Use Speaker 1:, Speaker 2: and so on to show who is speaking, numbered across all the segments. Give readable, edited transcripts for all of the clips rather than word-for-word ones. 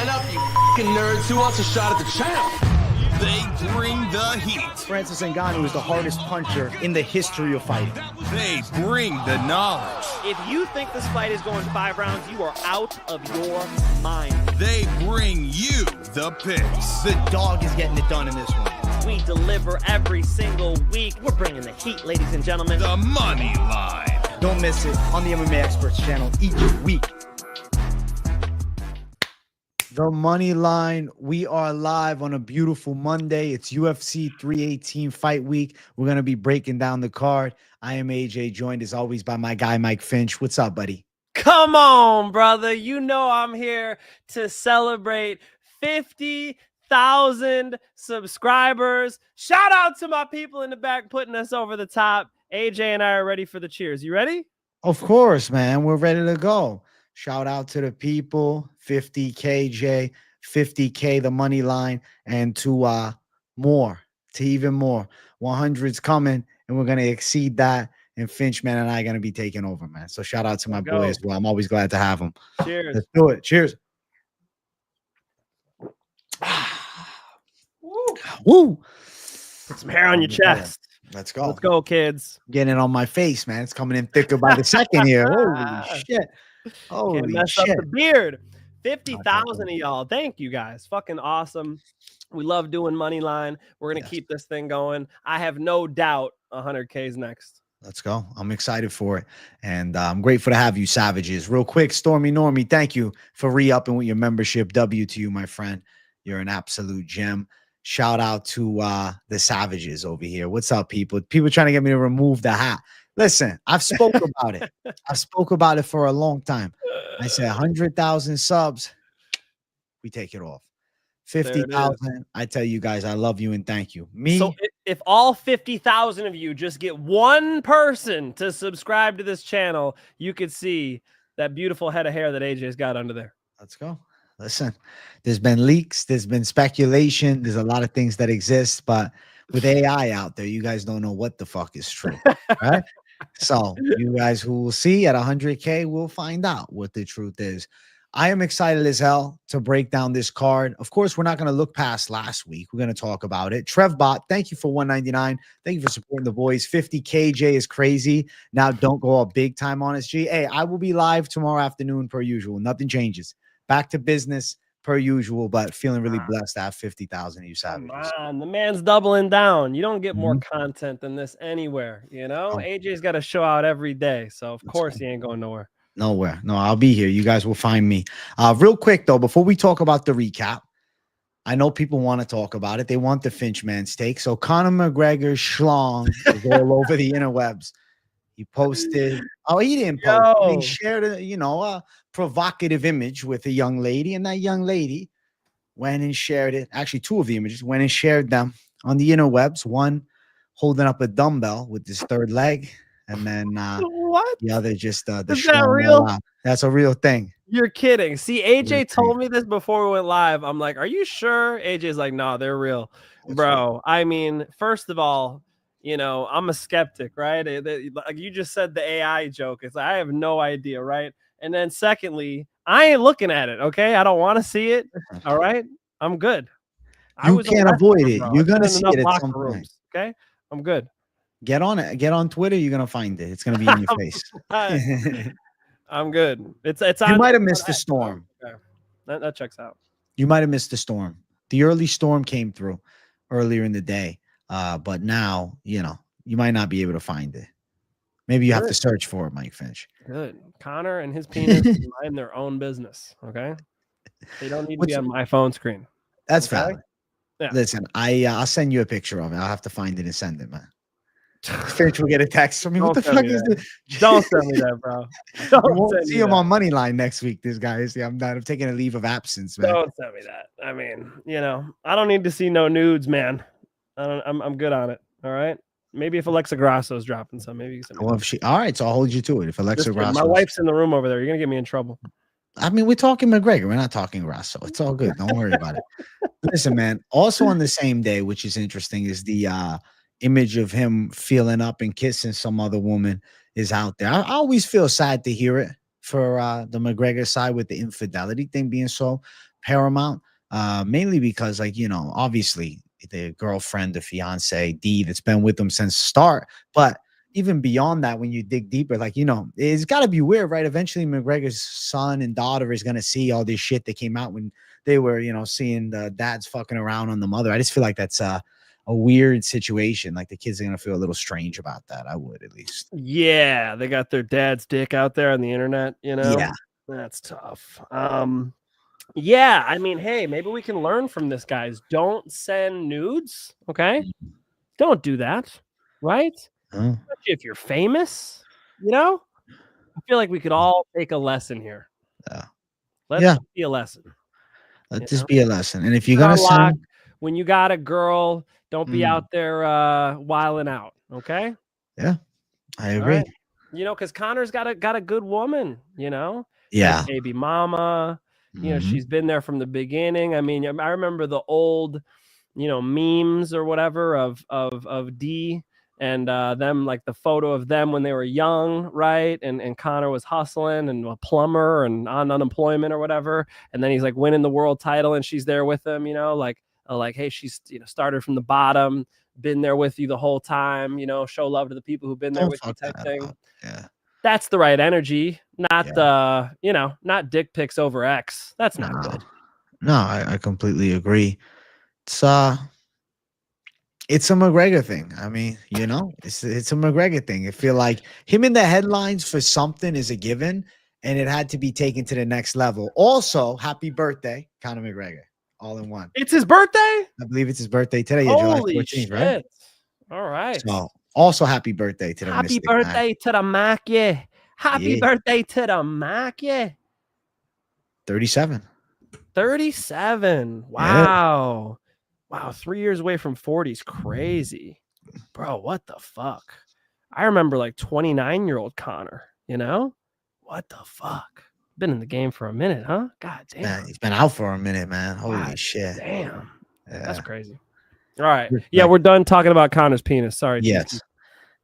Speaker 1: Line up, you fucking nerds. Who wants a shot at the champ?
Speaker 2: They bring the heat.
Speaker 3: Francis Ngannou is the hardest puncher in the history of fighting.
Speaker 2: They bring the knowledge.
Speaker 4: If you think this fight is going 5 rounds, you are out of your mind.
Speaker 2: They bring you the picks.
Speaker 3: The dog is getting it done in this one.
Speaker 4: We deliver every single week. We're bringing the heat, ladies and gentlemen.
Speaker 2: The money line.
Speaker 3: Don't miss it on the MMA Experts channel each week. The Money Line. We are live on a beautiful Monday. It's UFC 318 fight week. We're going to be breaking down the card. I am AJ, joined as always by my guy, Mike Finch. What's up, buddy?
Speaker 4: Come on, brother. You know I'm here to celebrate 50,000 subscribers. Shout out to my people in the back putting us over the top. AJ and I are ready for the cheers. You ready?
Speaker 3: Of course, man. We're ready to go. Shout out to the people, 50K, Jay, 50K, the Money Line, and to more, to even more. 100's coming, and we're going to exceed that. And Finch, man, and I are going to be taking over, man. So shout out to my boy as well. I'm always glad to have him.
Speaker 4: Cheers.
Speaker 3: Let's do it. Cheers. Woo.
Speaker 4: Put some hair on your chest.
Speaker 3: Let's go.
Speaker 4: Let's go, kids.
Speaker 3: Getting it on my face, man. It's coming in thicker by the second here. Holy shit. Holy
Speaker 4: Can't mess
Speaker 3: shit.
Speaker 4: up the beard. 50,000 of y'all. Thank you guys. Fucking awesome. We love doing Moneyline. We're going to keep this thing going. I have no doubt 100K is next.
Speaker 3: Let's go. I'm excited for it. And I'm grateful to have you, Savages. Real quick, Stormy Normie, thank you for re-upping with your membership. W to you, my friend. You're an absolute gem. Shout out to the Savages over here. What's up, people? People trying to get me to remove the hat. Listen, I've spoke about it. I've spoke about it for a long time. I said 100,000 subs, we take it off. 50,000, I tell you guys, I love you and thank you. Me.
Speaker 4: So if all 50,000 of you just get one person to subscribe to this channel, you could see that beautiful head of hair that AJ's got under there.
Speaker 3: Let's go. Listen, there's been leaks, there's been speculation, there's a lot of things that exist, but with AI out there, you guys don't know what the fuck is true, right? So you guys who will see at 100K, we'll find out what the truth is. I am excited as hell to break down this card. Of course, we're not going to look past last week. We're going to talk about it. TrevBot, thank you for $199. Thank you for supporting the boys. 50KJ is crazy. Now don't go all big time on us, G. Hey, I will be live tomorrow afternoon per usual. Nothing changes. Back to business per usual, but feeling really blessed to have 50,000 of you Savages.
Speaker 4: Come on, the man's doubling down. You don't get more content than this anywhere, you know? AJ's got to show out every day, so of course he ain't going nowhere.
Speaker 3: Nowhere. No, I'll be here. You guys will find me. Real quick, though, before we talk about the recap, I know people want to talk about it. They want the Finch man's take. So Conor McGregor schlong is all over the interwebs. He posted. Oh, he didn't post. He shared a provocative image with a young lady, and that young lady went and shared it. Actually, two of the images went and shared them on the interwebs. One holding up a dumbbell with his third leg, and then
Speaker 4: what?
Speaker 3: The other just the
Speaker 4: is that real?
Speaker 3: That's a real thing.
Speaker 4: You're kidding. See, AJ told me this before we went live. I'm like, are you sure? AJ's like, no, they're real, bro. I mean, first of all, you know, I'm a skeptic, right? Like you just said the AI joke. It's like, I have no idea, right? And then secondly, I ain't looking at it, okay? I don't want to see it, all right? I'm good.
Speaker 3: You can't avoid it. You're going to see it at some point.
Speaker 4: Okay? I'm good.
Speaker 3: Get on it. Get on Twitter. You're going to find it. It's going to be in your face.
Speaker 4: I'm good. It's
Speaker 3: you might have missed the storm.
Speaker 4: Okay. That checks out.
Speaker 3: You might have missed the storm. The early storm came through earlier in the day. But now, you know, you might not be able to find it. Maybe you have to search for it, Mike Finch.
Speaker 4: Good. Connor and his penis mind their own business. Okay. They don't need to be on my phone screen.
Speaker 3: That's valid.
Speaker 4: Yeah.
Speaker 3: Listen, I'll send you a picture of it. I'll have to find it and send it, man. Finch will get a text from me. What the fuck is this?
Speaker 4: Don't send me that, bro.
Speaker 3: You won't see him on Moneyline next week. This guy is. I'm taking a leave of absence, man.
Speaker 4: Don't send me that. I mean, you know, I don't need to see no nudes, man. I'm good on it. All right. Maybe if Alexa Grasso's dropping some, maybe you can send me
Speaker 3: all right, so I'll hold you to it. If Alexa Grasso,
Speaker 4: my wife's in the room over there, you're gonna get me in trouble.
Speaker 3: I mean, we're talking McGregor. We're not talking Grasso. It's all good. Don't worry about it. Listen, man. Also on the same day, which is interesting, is the image of him feeling up and kissing some other woman is out there. I always feel sad to hear it for the McGregor side with the infidelity thing being so paramount. Mainly because, like, obviously the girlfriend, the fiance, D, that's been with them since the start. But even beyond that, when you dig deeper, like, it's got to be weird, right? Eventually, McGregor's son and daughter is going to see all this shit that came out when they were, seeing the dads fucking around on the mother. I just feel like that's a weird situation. Like, the kids are going to feel a little strange about that. I would, at least.
Speaker 4: Yeah, they got their dad's dick out there on the internet,
Speaker 3: Yeah.
Speaker 4: That's tough. Yeah, I mean, hey, maybe we can learn from this, guys. Don't send nudes, okay? Don't do that, right? Especially if you're famous, I feel like we could all take a lesson here.
Speaker 3: Yeah.
Speaker 4: Let's be a lesson.
Speaker 3: Let this be a lesson. And if you're gonna send,
Speaker 4: when you got a girl, don't be out there wilding out, okay?
Speaker 3: Yeah, I agree.
Speaker 4: Right. Because Conor's got a good woman,
Speaker 3: Yeah.
Speaker 4: Like baby mama. She's been there from the beginning. I mean, I remember the old, memes or whatever of D and them, like the photo of them when they were young, right? And Conor was hustling and a plumber and on unemployment or whatever. And then he's like winning the world title and she's there with him, like, hey, she's started from the bottom, been there with you the whole time, show love to the people who've been there with you type thing.
Speaker 3: Yeah.
Speaker 4: That's the right energy, not not dick pics over X. That's not good.
Speaker 3: No, I completely agree. It's a McGregor thing. I mean, it's a McGregor thing. I feel like him in the headlines for something is a given, and it had to be taken to the next level. Also, happy birthday, Conor McGregor, all in one.
Speaker 4: It's his birthday?
Speaker 3: I believe it's his birthday today. July 14th, right?
Speaker 4: All right.
Speaker 3: So, also happy birthday to the
Speaker 4: Happy birthday to the Mac, yeah. Happy birthday to the Mac, yeah.
Speaker 3: 37.
Speaker 4: 37. Wow. Yeah. Wow, 3 years away from 40 is crazy. Bro, what the fuck? I remember like 29-year-old Conor, What the fuck? Been in the game for a minute, huh? God damn.
Speaker 3: Man, he's been out for a minute, man. Holy shit.
Speaker 4: Damn. Yeah. That's crazy. All right. Yeah, we're done talking about Conor's penis. Sorry.
Speaker 3: Yes.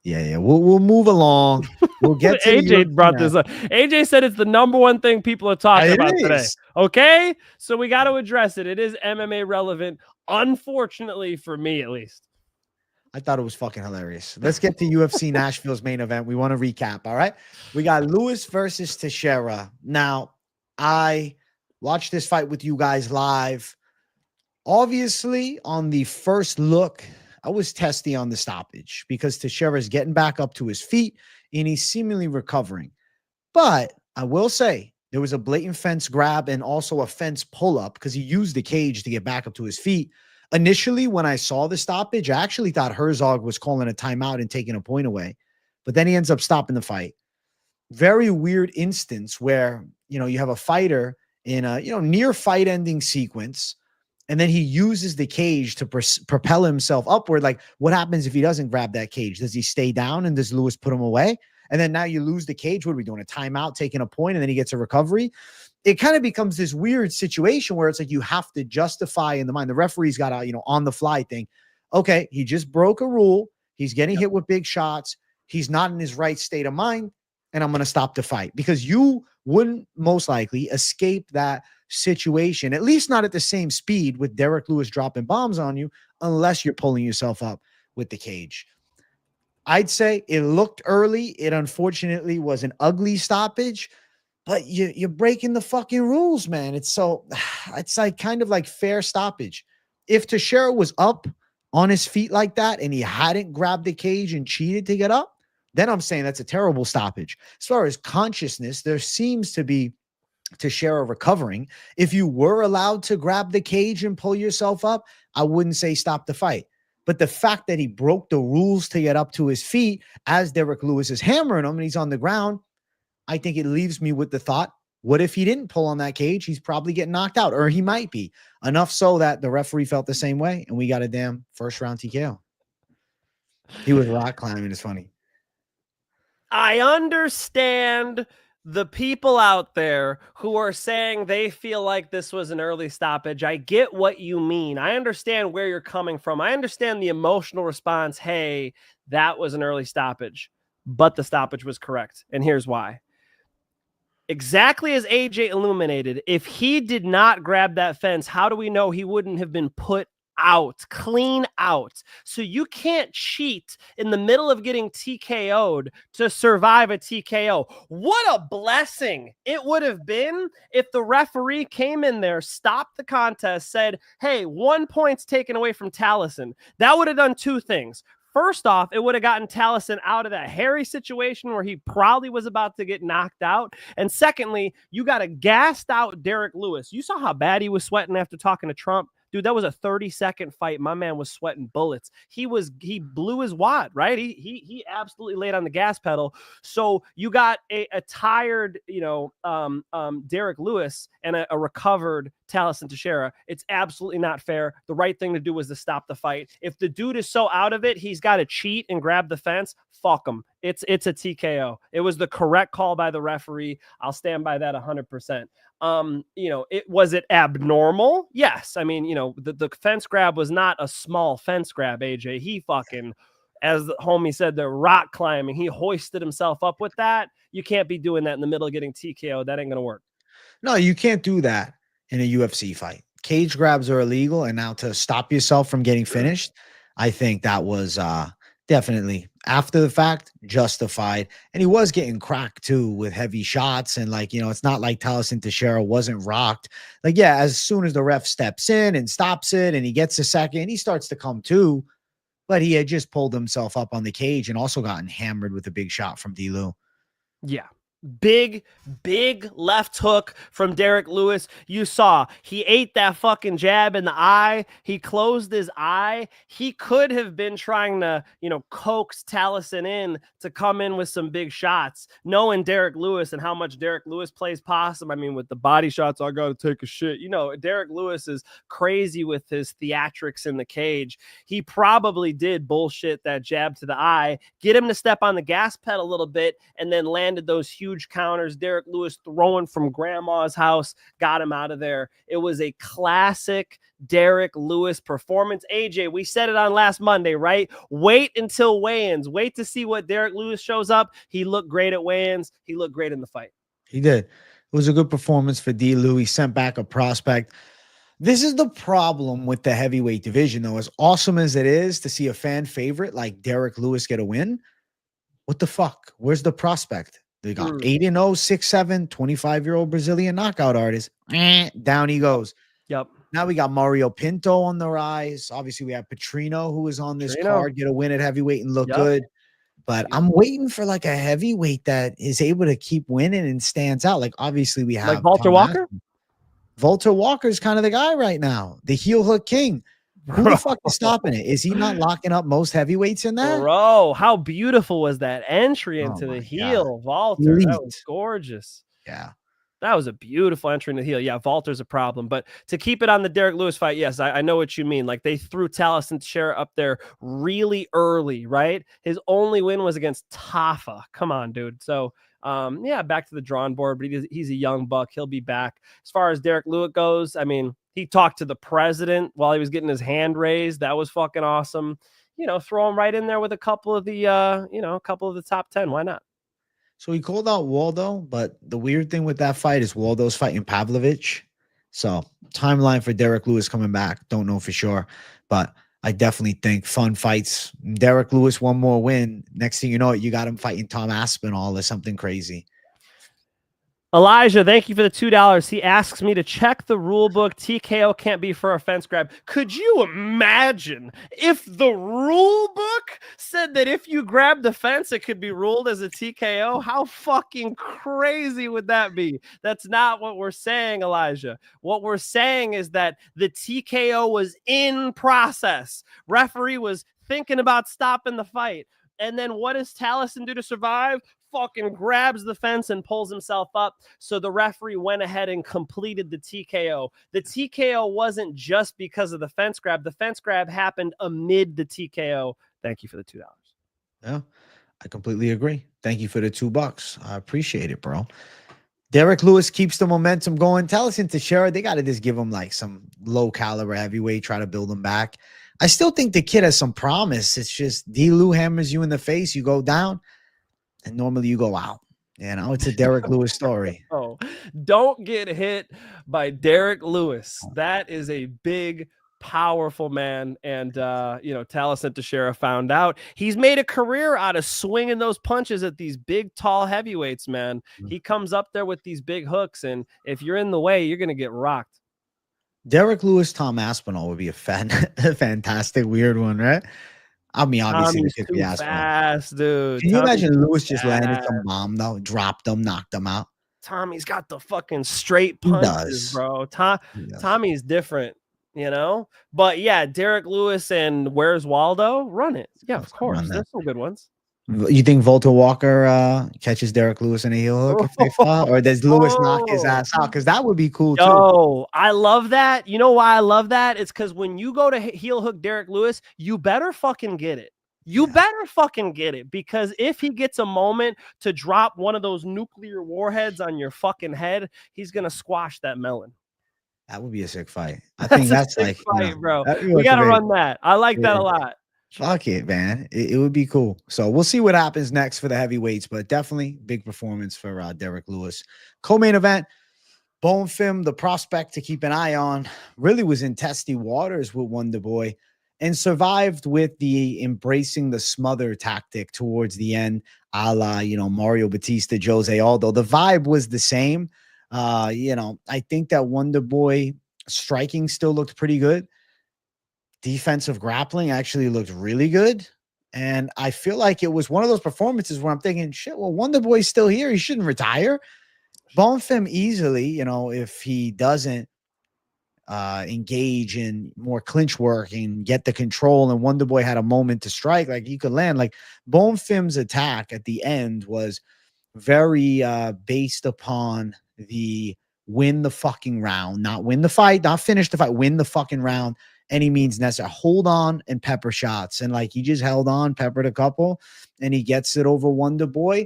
Speaker 3: Yeah. We'll move along. We'll get to
Speaker 4: AJ brought this up. AJ said it's the number one thing people are talking about today. Okay, so we got to address it. It is MMA relevant, unfortunately for me at least.
Speaker 3: I thought it was fucking hilarious. Let's get to UFC Nashville's main event. We want to recap. All right, we got Lewis versus Teixeira. Now, I watched this fight with you guys live. Obviously, on the first look, I was testy on the stoppage because Teixeira is getting back up to his feet and he's seemingly recovering. But I will say there was a blatant fence grab and also a fence pull up because he used the cage to get back up to his feet. Initially, when I saw the stoppage, I actually thought Herzog was calling a timeout and taking a point away, but then he ends up stopping the fight. Very weird instance where, you have a fighter in a, near fight ending sequence. And then he uses the cage to propel himself upward. Like, what happens if he doesn't grab that cage? Does he stay down and does Lewis put him away? And then now you lose the cage. What are we doing? A timeout, taking a point, and then he gets a recovery? It kind of becomes this weird situation where it's like you have to justify in the mind. The referee's got a, on the fly thing. Okay, he just broke a rule. He's getting hit with big shots. He's not in his right state of mind. And I'm going to stop the fight because you wouldn't most likely escape that situation, at least not at the same speed with Derek Lewis dropping bombs on you, unless you're pulling yourself up with the cage. I'd say it looked early. It unfortunately was an ugly stoppage, but you're breaking the fucking rules, man. It's like kind of like fair stoppage. If Teixeira was up on his feet like that and he hadn't grabbed the cage and cheated to get up, then I'm saying that's a terrible stoppage. As far as consciousness, there seems to be Teixeira recovering. If you were allowed to grab the cage and pull yourself up, I wouldn't say stop the fight. But the fact that he broke the rules to get up to his feet as Derek Lewis is hammering him and he's on the ground, I think it leaves me with the thought, what if he didn't pull on that cage? He's probably getting knocked out, or he might be. Enough so that the referee felt the same way, and we got a damn first round TKO. He was rock climbing. It's funny.
Speaker 4: I understand the people out there who are saying they feel like this was an early stoppage. I get what you mean. I understand where you're coming from. I understand the emotional response. Hey, that was an early stoppage, but the stoppage was correct. And here's why. exactly as AJ illuminated, if he did not grab that fence, how do we know he wouldn't have been put out, clean out? So you can't cheat in the middle of getting TKO'd to survive a TKO. What a blessing it would have been if the referee came in there, stopped the contest, said, hey, 1 point's taken away from Taliesin. That would have done two things. First off, it would have gotten Taliesin out of that hairy situation where he probably was about to get knocked out. And secondly, you got a gassed out Derek Lewis. You saw how bad he was sweating after talking to Trump. Dude, that was a 30-second fight. My man was sweating bullets. He blew his wad, right? He absolutely laid on the gas pedal. So you got a tired, Derek Lewis and a recovered Taliesin Teixeira. It's absolutely not fair. The right thing to do was to stop the fight. If the dude is so out of it, he's got to cheat and grab the fence. Fuck him. It's a TKO. It was the correct call by the referee. I'll stand by that 100%. Was it abnormal? Yes. I mean, the fence grab was not a small fence grab, AJ. He fucking, as the homie said, the rock climbing. He hoisted himself up with that. You can't be doing that in the middle of getting TKO. That ain't going to work.
Speaker 3: No, you can't do that in a UFC fight. Cage grabs are illegal. And now to stop yourself from getting finished, I think that was definitely after the fact justified. And he was getting cracked too with heavy shots. And it's not like Taliesin Teixeira wasn't rocked. As soon as the ref steps in and stops it and he gets a second, he starts to come to, but he had just pulled himself up on the cage and also gotten hammered with a big shot from D-Lew.
Speaker 4: Yeah. Big left hook from Derek Lewis. You saw he ate that fucking jab in the eye. He closed his eye. He could have been trying to, coax Taliesin in to come in with some big shots, knowing Derek Lewis and how much Derek Lewis plays possum. I mean, with the body shots, I got to take a shit. Derek Lewis is crazy with his theatrics in the cage. He probably did bullshit that jab to the eye, get him to step on the gas pedal a little bit, and then landed those huge counters. Derek Lewis throwing from grandma's house, got him out of there. It was a classic Derek Lewis performance. AJ, we said it on last Monday, right? Wait until weigh-ins. Wait to see what Derek Lewis shows up. He looked great at weigh-ins. He looked great in the fight.
Speaker 3: He did. It was a good performance for D-Lew. He sent back a prospect. This is the problem with the heavyweight division, though. As awesome as it is to see a fan favorite like Derek Lewis get a win, what the fuck? Where's the prospect? They got 8-0, 6'7", 25-year-old Brazilian knockout artist. Down he goes.
Speaker 4: Yep.
Speaker 3: Now we got Mario Pinto on the rise. Obviously, we have Prachnio, who is on this card, get a win at heavyweight and look good. But I'm waiting for a heavyweight that is able to keep winning and stands out. Obviously, we have
Speaker 4: Walter Walker.
Speaker 3: Walter Walker is kind of the guy right now, the heel hook king. Who the fuck is stopping it? Is he not locking up most heavyweights in that?
Speaker 4: Bro, how beautiful was that entry into the heel, Walter?
Speaker 3: Elite.
Speaker 4: That was gorgeous.
Speaker 3: Yeah.
Speaker 4: That was a beautiful entry in the heel. Yeah, Walter's a problem. But to keep it on the Derek Lewis fight, yes, I know what you mean. They threw Taliesin Teixeira up there really early, right? His only win was against Tafa. Come on, dude. So, back to the drawing board, but he's a young buck. He'll be back. As far as Derek Lewis goes, I mean, he talked to the president while he was getting his hand raised. That was fucking awesome. Throw him right in there with a couple of the top 10. Why not?
Speaker 3: So he called out Waldo, but the weird thing with that fight is Waldo's fighting Pavlovich. So timeline for Derek Lewis coming back, don't know for sure, but I definitely think fun fights. Derek Lewis, one more win. Next thing you know, you got him fighting Tom Aspinall or something crazy.
Speaker 4: Elijah, thank you for the $2. He asks me to check the rule book. TKO can't be for a fence grab. Could you imagine if the rule book said that if you grab the fence, it could be ruled as a TKO? How fucking crazy would that be? That's not what we're saying, Elijah. What we're saying is that the TKO was in process. Referee was thinking about stopping the fight. And then what does Taliesin do to survive? Fucking grabs the fence and pulls himself up. So the referee went ahead and completed the TKO. The TKO wasn't just because of the fence grab. The fence grab happened amid the TKO. Thank you for the $2.
Speaker 3: Yeah, I completely agree. Thank you for the $2. I appreciate it, bro. Derek Lewis keeps the momentum going. Taliesin Teixeira, they got to just give him some low caliber heavyweight, try to build him back. I still think the kid has some promise. It's just D-Lew hammers you in the face, you go down. And normally you go out. You know, it's a Derek Lewis story.
Speaker 4: Oh, don't get hit by Derek Lewis. That is a big, powerful man. And, Taliesin Teixeira found out he's made a career out of swinging those punches at these big, tall heavyweights, man. He comes up there with these big hooks, and if you're in the way, you're going to get rocked.
Speaker 3: Derek Lewis, Tom Aspinall would be a fantastic, weird one, right? I mean, obviously,
Speaker 4: Tommy's too fast, dude.
Speaker 3: Can you imagine Lewis just landed some bomb, though, dropped them, knocked them out?
Speaker 4: Tommy's got the fucking straight punches, bro. Tommy's different, But yeah, Derek Lewis and Where's Waldo? Run it. Yeah, of course. There's some good ones.
Speaker 3: You think Volta Walker catches Derek Lewis in a heel hook if they fall? Or does Lewis knock his ass out? Because that would be cool, too.
Speaker 4: Oh, I love that. You know why I love that? It's because when you go to heel hook Derek Lewis, you better fucking get it. You better fucking get it, because if he gets a moment to drop one of those nuclear warheads on your fucking head, he's going to squash that melon.
Speaker 3: That would be a sick fight. I think that's like,
Speaker 4: fight, bro. We got to run that. I like that a lot.
Speaker 3: Fuck it, man. It would be cool. So we'll see what happens next for the heavyweights, but definitely big performance for Derek Lewis. Co-main event, Bonfim, the prospect to keep an eye on, really was in testy waters with Wonder Boy and survived with the embracing the smother tactic towards the end, a la, Mario Batista, Jose Aldo. The vibe was the same. I think that Wonder Boy striking still looked pretty good. Defensive grappling actually looked really good. And I feel like it was one of those performances where I'm thinking, shit, well, Wonder Boy's still here. He shouldn't retire. Bonfim easily, if he doesn't engage in more clinch work and get the control, and Wonder Boy had a moment to strike, like he could land. Like Bonfim's attack at the end was very based upon the win the fucking round, not win the fight, not finish the fight, win the fucking round. Any means necessary. Hold on and pepper shots. And like he just held on, peppered a couple, and he gets it over Wonder Boy.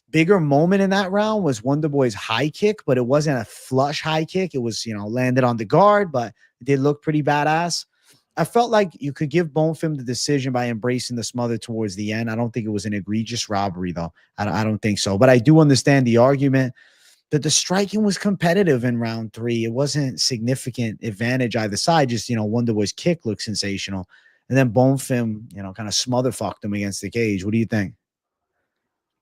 Speaker 3: Bigger moment in that round was Wonder Boy's high kick, but it wasn't a flush high kick. It was, landed on the guard, but it did look pretty badass. I felt like you could give Bonfim the decision by embracing the smother towards the end. I don't think it was an egregious robbery, though. I don't think so. But I do understand the argument that the striking was competitive in round 3. It wasn't significant advantage either side. Just, Wonder Boy's kick looked sensational. And then Bonfim, kind of smother fucked him against the cage. What do you think?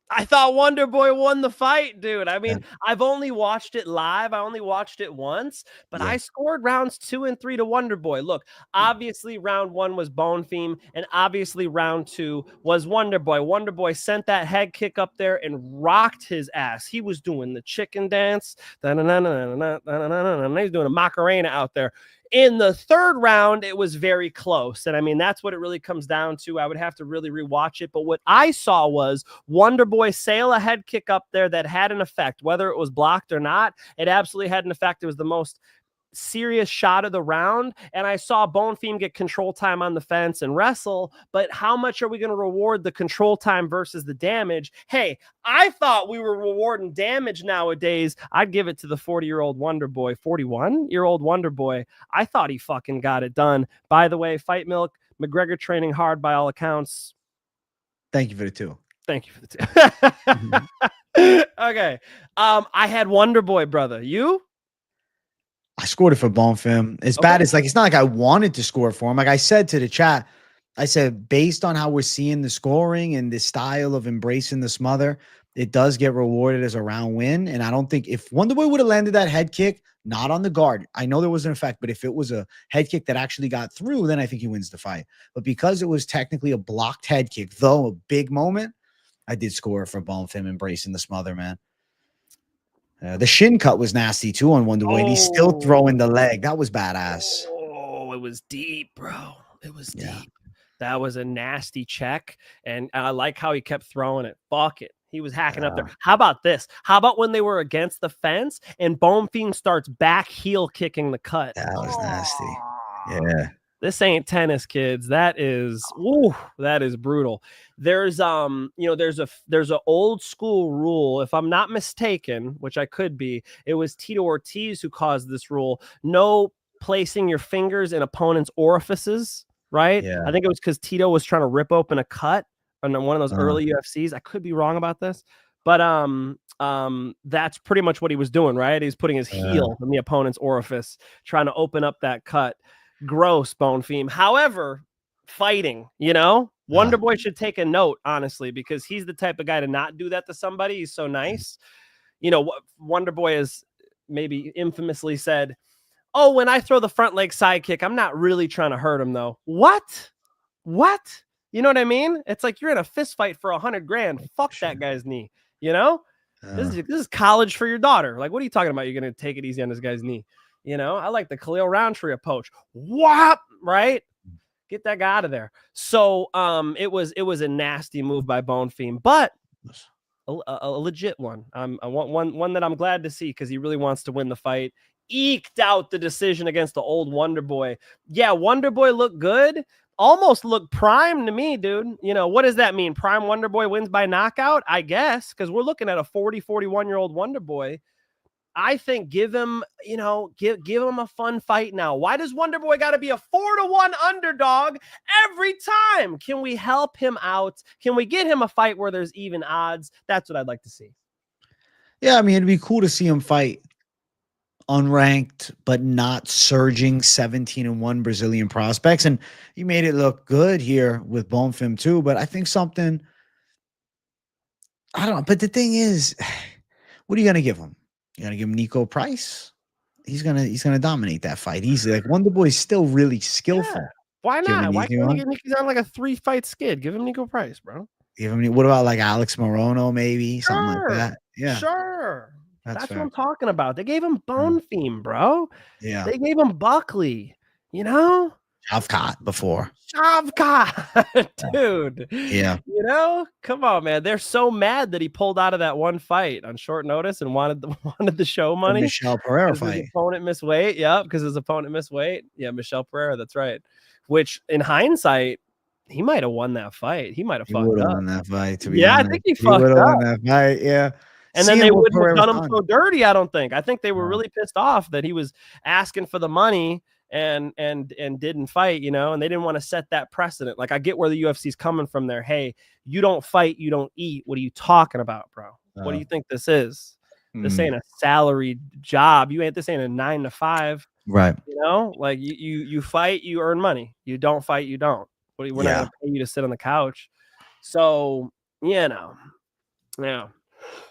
Speaker 4: I thought Wonder Boy won the fight, dude. I mean, I've only watched it live. I only watched it once, but I scored rounds 2 and 3 to Wonder Boy. Look, obviously round 1 was Bonfim, and obviously round 2 was Wonder Boy. Wonder Boy sent that head kick up there and rocked his ass. He was doing the chicken dance. He's doing a Macarena out there. In the third round, it was very close. And I mean, that's what it really comes down to. I would have to really rewatch it. But what I saw was Wonder Boy sail a head kick up there that had an effect, whether it was blocked or not. It absolutely had an effect. It was the most serious shot of the round, and I saw Bonfim get control time on the fence and wrestle, but how much are we going to reward the control time versus the damage? Hey, I thought we were rewarding damage nowadays. I'd give it to the 40-year-old Wonder Boy, 41-year-old Wonder Boy. I thought he fucking got it done. By the way, Fight Milk, McGregor training hard by all accounts.
Speaker 3: Thank you for the 2.
Speaker 4: Thank you for the 2. Okay. I had Wonder Boy, brother. You?
Speaker 3: I scored it for Bonfim. As bad as, it's not like I wanted to score for him. Like I said to the chat, I said, based on how we're seeing the scoring and the style of embracing the smother, it does get rewarded as a round win. And I don't think if Wonder Boy would have landed that head kick, not on the guard, I know there was an effect, but if it was a head kick that actually got through, then I think he wins the fight. But because it was technically a blocked head kick, though a big moment, I did score for Bonfim embracing the smother, man. The shin cut was nasty too on Wonder Boy, and he's still throwing the leg. That was badass.
Speaker 4: Oh, it was deep, bro. It was deep. That was a nasty check, and I like how he kept throwing it. Fuck it. He was hacking up there. How about this? How about when they were against the fence and Bonfim starts back heel kicking the cut?
Speaker 3: That was nasty. Yeah.
Speaker 4: This ain't tennis, kids. That is brutal. There's there's a old school rule, if I'm not mistaken, which I could be. It was Tito Ortiz who caused this rule. No placing your fingers in opponents' orifices, right?
Speaker 3: Yeah.
Speaker 4: I think it was because Tito was trying to rip open a cut on one of those early UFCs. I could be wrong about this. But that's pretty much what he was doing, right? He's putting his heel in the opponent's orifice, trying to open up that cut. Gross, Bone Fiend. However, fighting, Wonder Boy should take a note, honestly, because he's the type of guy to not do that to somebody. He's so nice. Wonder Boy has maybe infamously said, "Oh, when I throw the front leg side kick, I'm not really trying to hurt him, though." What? You know what I mean? It's like you're in a fist fight for $100,000. Fuck that guy's knee. This is college for your daughter. Like, what are you talking about? You're gonna take it easy on this guy's knee. I like the Khalil Roundtree approach. Whop, right? Get that guy out of there. So it was a nasty move by Bone Fiend, but a legit one. I want one that I'm glad to see because he really wants to win the fight. Eked out the decision against the old Wonder Boy. Yeah, Wonder Boy looked good. Almost looked prime to me, dude. What does that mean? Prime Wonder Boy wins by knockout? I guess, because we're looking at a 41-year-old Wonder Boy. I think give him a fun fight now. Why does Wonder Boy got to be a 4-1 underdog every time? Can we help him out? Can we get him a fight where there's even odds? That's what I'd like to see.
Speaker 3: Yeah, I mean, it'd be cool to see him fight unranked but not surging 17-1 Brazilian prospects, and you made it look good here with Bone Fiend too. But I think something, I don't know. But the thing is, what are you gonna give him? You're gonna give him Nico Price? He's gonna dominate that fight easily. Like, Wonder Boy's still really skillful.
Speaker 4: Yeah. Why not? Why can't we get Nico on like a 3-fight skid? Give him Nico Price, bro.
Speaker 3: Give him. What about like Alex Morono, maybe something like that? Yeah,
Speaker 4: sure. That's what I'm talking about. They gave him Bone Fiend, bro.
Speaker 3: Yeah.
Speaker 4: They gave him Buckley,
Speaker 3: Shavkat before.
Speaker 4: Shavkat, dude.
Speaker 3: Yeah.
Speaker 4: Come on, man. They're so mad that he pulled out of that one fight on short notice and wanted the show money.
Speaker 3: Michelle Pereira fight.
Speaker 4: His opponent missed weight. Yep, because his opponent missed weight. Yeah, Michelle Pereira. That's right. Which, in hindsight, he might have won that fight. He might have fucked up.
Speaker 3: Won that fight, to be honest.
Speaker 4: I think he fucked up.
Speaker 3: Won that fight. Yeah.
Speaker 4: And then they wouldn't have done him so dirty, I don't think. I think they were really pissed off that he was asking for the money and didn't fight, and they didn't want to set that precedent. Like, I get where the UFC's coming from there. Hey, you don't fight, you don't eat. What are you talking about, bro? What do you think this is? This ain't a salaried job. This ain't a 9 to 5.
Speaker 3: Right.
Speaker 4: Like you fight, you earn money. You don't fight, you don't. We're not gonna pay you to sit on the couch. So, yeah.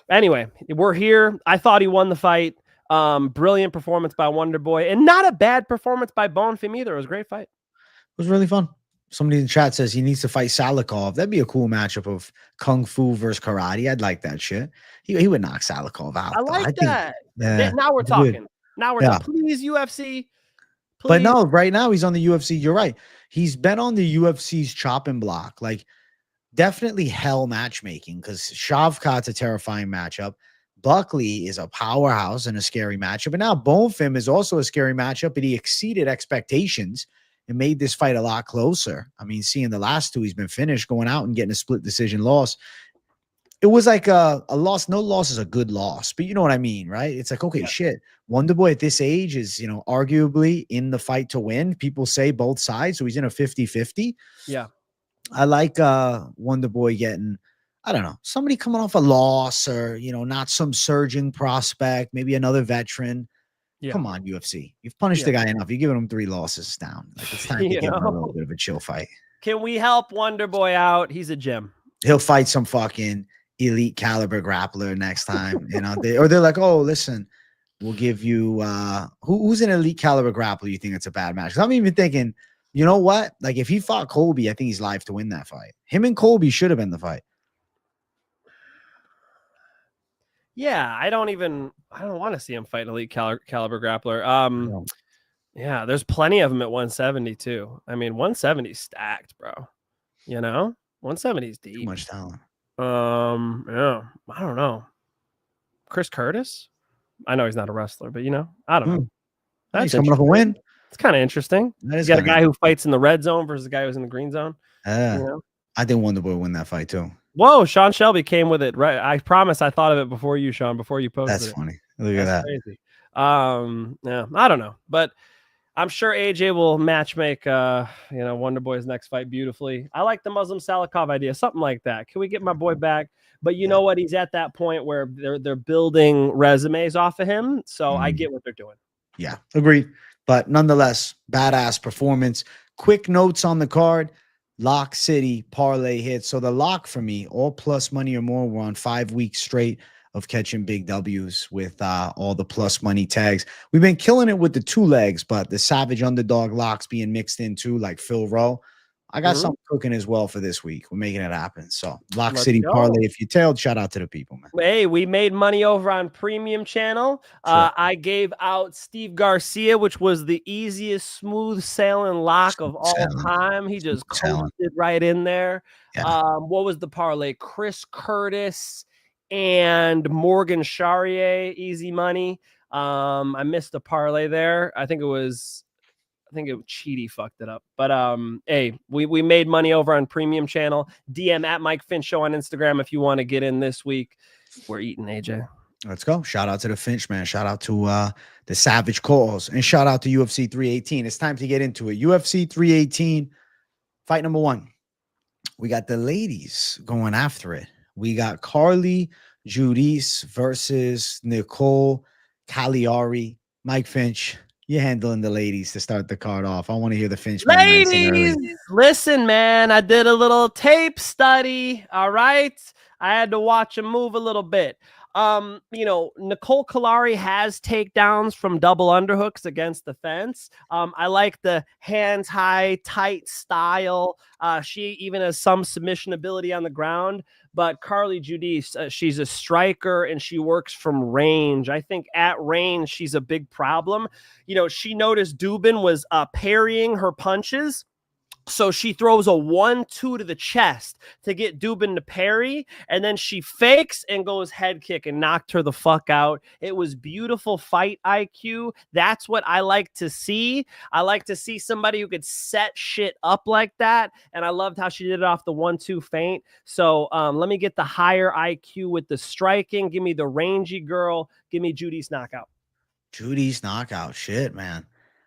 Speaker 4: Anyway, we're here. I thought he won the fight. Brilliant performance by Wonder Boy, and not a bad performance by Bone Fiend either. It was a great fight.
Speaker 3: It was really fun. Somebody in the chat says he needs to fight Salikov. That'd be a cool matchup of Kung Fu versus karate. I'd like that shit. He would knock Salikov out.
Speaker 4: I like that. Now we're talking. Now we're talking. Please, UFC. Please.
Speaker 3: But no, right now he's on the UFC. You're right. He's been on the UFC's chopping block. Like, definitely hell matchmaking, because Shavkat's a terrifying matchup. Buckley is a powerhouse and a scary matchup. And now Bone Fiend is also a scary matchup, but he exceeded expectations and made this fight a lot closer. I mean, seeing the last two, he's been finished, going out and getting a split decision loss. It was like a loss. No loss is a good loss, but you know what I mean, right? It's like, okay, shit. Wonder Boy at this age is, arguably in the fight to win. People say both sides, so he's in a 50-50.
Speaker 4: Yeah.
Speaker 3: I like Wonder Boy getting, I don't know, somebody coming off a loss or, not some surging prospect, maybe another veteran. Yeah. Come on, UFC. You've punished the guy enough. You're giving him 3 losses down. Like, it's time to give him a little bit of a chill fight.
Speaker 4: Can we help Wonder Boy out? He's a gem.
Speaker 3: He'll fight some fucking elite caliber grappler next time. They're like, oh, listen, we'll give you who's an elite caliber grappler you think it's a bad match? 'Cause I'm even thinking, you know what? Like, if he fought Colby, I think he's live to win that fight. Him and Colby should have been the fight.
Speaker 4: Yeah, I don't want to see him fight an elite caliber grappler. Yeah, there's plenty of them at 170 too. I mean, 170 stacked, bro. 170 is deep.
Speaker 3: Too much talent.
Speaker 4: Yeah, I don't know. Chris Curtis? I know he's not a wrestler, but I don't know.
Speaker 3: He's coming off a win.
Speaker 4: It's kind of interesting. You got a guy who fights in the red zone versus a guy who's in the green zone.
Speaker 3: I think Wonder Boy win that fight too.
Speaker 4: Whoa, Sean Shelby came with it. Right. I promise I thought of it before you, Sean, before you posted it.
Speaker 3: That's funny. Look at that.
Speaker 4: Crazy. Yeah, I don't know. But I'm sure AJ will matchmake, Wonder Boy's next fight beautifully. I like the Muslim Salikov idea, something like that. Can we get my boy back? But you know what? He's at that point where they're building resumes off of him, so I get what they're doing.
Speaker 3: Yeah, agreed. But nonetheless, badass performance. Quick notes on the card. Lock City parlay hits. So the lock for me, all plus money or more. We're on 5 weeks straight of catching big W's with all the plus money tags. We've been killing it with the 2 legs, but the savage underdog locks being mixed in too, like Phil Rowe. I got something cooking as well for this week. We're making it happen. So Lock City parlay. If you tailed, shout out to the people, man.
Speaker 4: Hey, we made money over on Premium Channel. I gave out Steve Garcia, which was the easiest smooth sailing lock of all time. He just coasted right in there. Yeah. What was the parlay? Chris Curtis and Morgan Charrier, easy money. I missed the parlay there. I think Cheaty fucked it up. But hey, we made money over on Premium Channel. DM at Mike Finch Show on Instagram if you want to get in this week. We're eating, AJ.
Speaker 3: Let's go. Shout out to the Finch, man. Shout out to the Savage Calls. And shout out to UFC 318. It's time to get into it. UFC 318, fight number 1. We got the ladies going after it. We got Carli, Judice versus Nicole Caliari. Mike Finch, you're handling the ladies to start the card off. I want to hear the Finch.
Speaker 4: Ladies, listen, man. I did a little tape study. All right. I had to watch him move a little bit. Nicole Caliari has takedowns from double underhooks against the fence. I like the hands high, tight style. She even has some submission ability on the ground. But Carli Judice, she's a striker and she works from range. I think at range, she's a big problem. She noticed Dubin was parrying her punches. So she throws a 1-2 to the chest to get Dubin to parry, and then she fakes and goes head kick and knocked her the fuck out. It was beautiful fight IQ. That's what I like to see. I like to see somebody who could set shit up like that, and I loved how she did it off the 1-2 feint. So let me get the higher IQ with the striking. Give me the rangy girl. Give me Judice knockout.
Speaker 3: Judice knockout. Shit, man.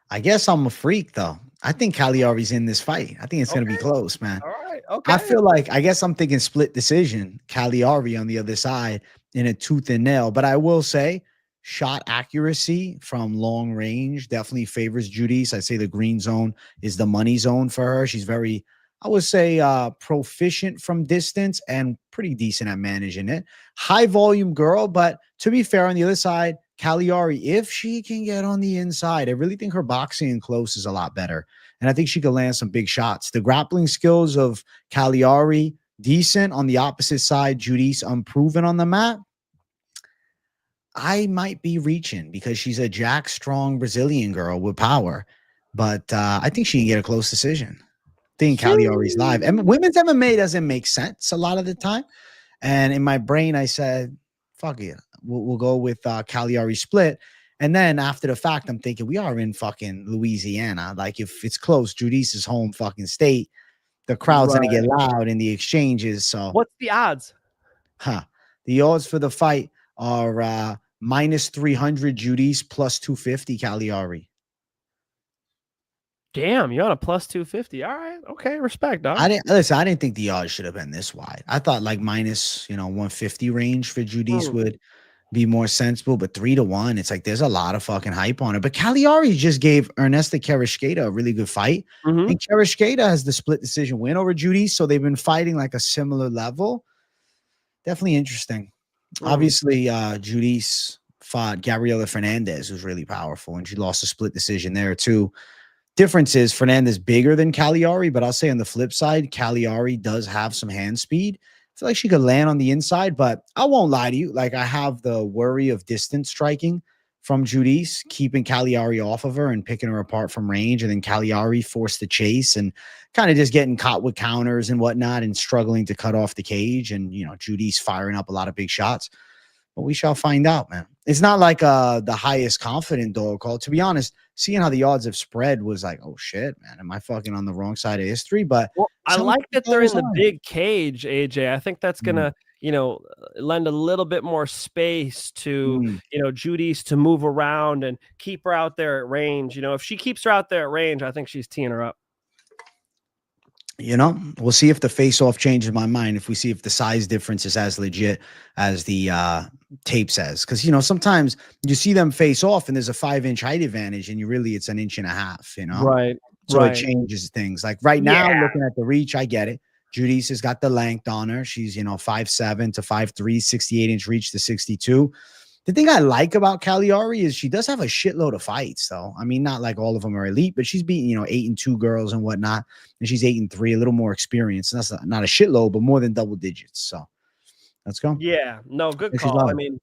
Speaker 3: I guess I'm a freak, though. I think Caliari's in this fight. I think it's going to be close, man.
Speaker 4: All right. Okay.
Speaker 3: I feel like, I guess I'm thinking split decision. Caliari on the other side in a tooth and nail. But I will say shot accuracy from long range definitely favors Judice. I'd say the green zone is the money zone for her. She's very, I would say, proficient from distance and pretty decent at managing it. High volume girl. But to be fair, on the other side, Caliari, if she can get on the inside, I really think her boxing in close is a lot better. And I think she could land some big shots. The grappling skills of Caliari, decent. On the opposite side, Judice, unproven on the mat. I might be reaching because she's a jack strong Brazilian girl with power. But I think she can get a close decision. I think Caliari's live. And women's MMA doesn't make sense a lot of the time. And in my brain, I said, fuck it. We'll go with Caliari split. And then after the fact, I'm thinking we are in fucking Louisiana. Like if it's close, Judice's home fucking state, the crowd's going to get loud in the exchanges. So
Speaker 4: what's the odds?
Speaker 3: The odds for the fight are minus 300 Judice, plus 250 Caliari.
Speaker 4: Damn, you're on a plus 250. All right. Okay. Respect, dog.
Speaker 3: I didn't think the odds should have been this wide. I thought like minus, 150 range for Judice would be more sensible, but 3-1, it's like there's a lot of fucking hype on it. But Caliari just gave Ernesta Carrasqueta a really good fight. And Carrasqueta has the split decision win over Judice, so they've been fighting like a similar level. Definitely interesting. Obviously, Judice fought Gabriela Fernandez, who's really powerful, and she lost a split decision there too. Difference is Fernandez bigger than Caliari, but I'll say on the flip side, Caliari does have some hand speed. I feel like she could land on the inside, but I won't lie to you. Like I have the worry of distance striking from Judice, keeping Caliari off of her and picking her apart from range. And then Caliari forced the chase and kind of just getting caught with counters and whatnot and struggling to cut off the cage. And, Judice firing up a lot of big shots. But we shall find out, man. It's not like the highest confident dog call. To be honest, seeing how the odds have spread was like, oh shit, man, am I fucking on the wrong side of history? But
Speaker 4: I like that they're in the big cage, AJ. I think that's gonna, lend a little bit more space to,
Speaker 3: Mm.
Speaker 4: Judice to move around and keep her out there at range. If she keeps her out there at range, I think she's teeing her up.
Speaker 3: We'll see if the face-off changes my mind. If we see if the size difference is as legit as the tape says, because sometimes you see them face off and there's a 5-inch height advantage, and it's an inch and a half.
Speaker 4: Right.
Speaker 3: So it changes things. Like right now, looking at the reach, I get it. Judice has got the length on her. She's 5'7" to 5'3", 68-inch reach to 62. The thing I like about Caliari is she does have a shitload of fights, though. I mean, not like all of them are elite, but she's beaten 8-2 girls and whatnot, and she's 8-3, a little more experience. And that's not a shitload, but more than double digits. So let's go.
Speaker 4: Yeah, no, good call. I mean,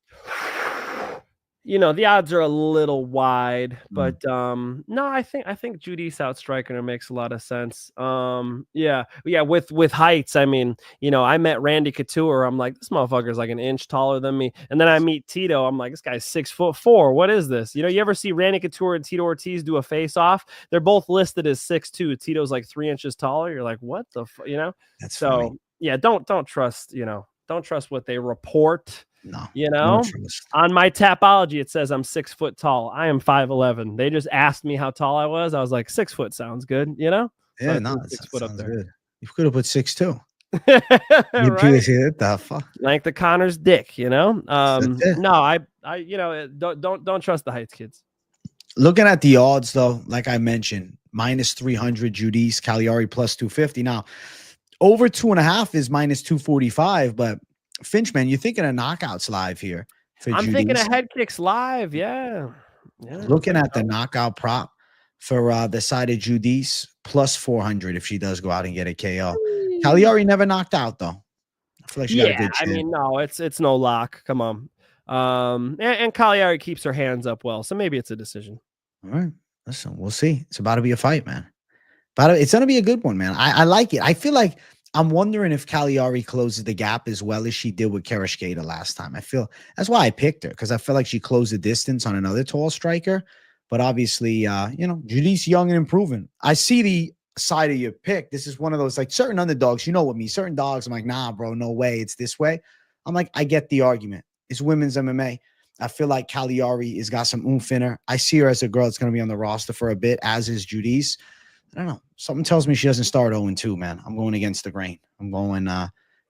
Speaker 4: the odds are a little wide, but no, I think Judice outstriking her makes a lot of sense. Yeah, with heights. I mean, I met Randy Couture. I'm like, this motherfucker's like an inch taller than me. And then I meet Tito. I'm like, this guy's 6'4". What is this? You ever see Randy Couture and Tito Ortiz do a face off? They're both listed as 6'2". Tito's like 3 inches taller. You're like, what the
Speaker 3: That's
Speaker 4: so
Speaker 3: funny.
Speaker 4: Yeah, don't trust, don't trust what they report.
Speaker 3: No,
Speaker 4: on my Tapology, it says I'm 6 foot tall. I am 5'11". They just asked me how tall I was. I was like, 6 foot sounds good,
Speaker 3: Yeah,
Speaker 4: so
Speaker 3: no,
Speaker 4: 6 foot up there.
Speaker 3: Good. You could have put 6'2".
Speaker 4: Right?
Speaker 3: The fuck?
Speaker 4: Like the Connor's dick, No, I don't trust the heights, kids.
Speaker 3: Looking at the odds, though, like I mentioned, -300 Judice, Caliari +250. Now, over 2.5 is -245, but Finchman, you're thinking of knockouts live here.
Speaker 4: I'm thinking of head kicks live. Yeah.
Speaker 3: Looking at the knockout prop for the side of Judice, +400 if she does go out and get a KO. Caliari never knocked out, though. I feel like she got a good chin.
Speaker 4: I mean, no, it's no lock. Come on. And Caliari keeps her hands up well, so maybe it's a decision.
Speaker 3: All right. Listen, we'll see. It's about to be a fight, man. But it's going to be a good one, man. I like it. I feel like I'm wondering if Caliari closes the gap as well as she did with Karashkeda last time. I feel that's why I picked her, because I feel like she closed the distance on another tall striker. But obviously, Judice young and improving. I see the side of your pick. This is one of those, like, certain underdogs, with me, certain dogs, I'm like, nah, bro, no way. It's this way. I'm like, I get the argument. It's women's MMA. I feel like Caliari has got some oomph in her. I see her as a girl that's going to be on the roster for a bit, as is Judice. I don't know. Something tells me she doesn't start 0-2, man. I'm going against the grain. I'm going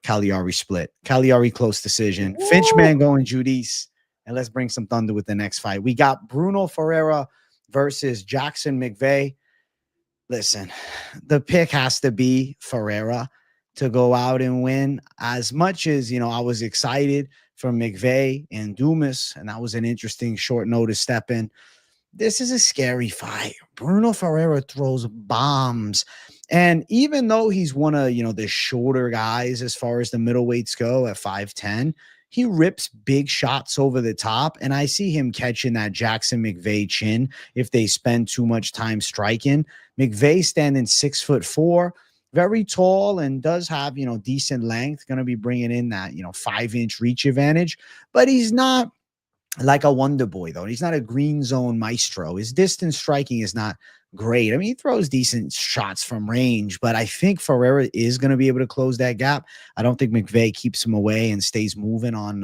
Speaker 3: Caliari split. Caliari close decision. Woo! Finchman going Judice. And let's bring some thunder with the next fight. We got Bruno Ferreira versus Jackson McVey. Listen, the pick has to be Ferreira to go out and win. As much as, I was excited for McVey and Dumas, and that was an interesting short notice step in. This is a scary fight. Bruno Ferreira throws bombs. And even though he's one of, the shorter guys as far as the middleweights go at 5'10", he rips big shots over the top. And I see him catching that Jackson McVey chin if they spend too much time striking. McVey standing 6'4", very tall, and does have, decent length. Going to be bringing in that, 5-inch reach advantage. But he's not like a wonder boy, though. He's not a green zone maestro. His distance striking is not great. I mean, he throws decent shots from range, but I think Ferreira is going to be able to close that gap. I don't think McVey keeps him away and stays moving on,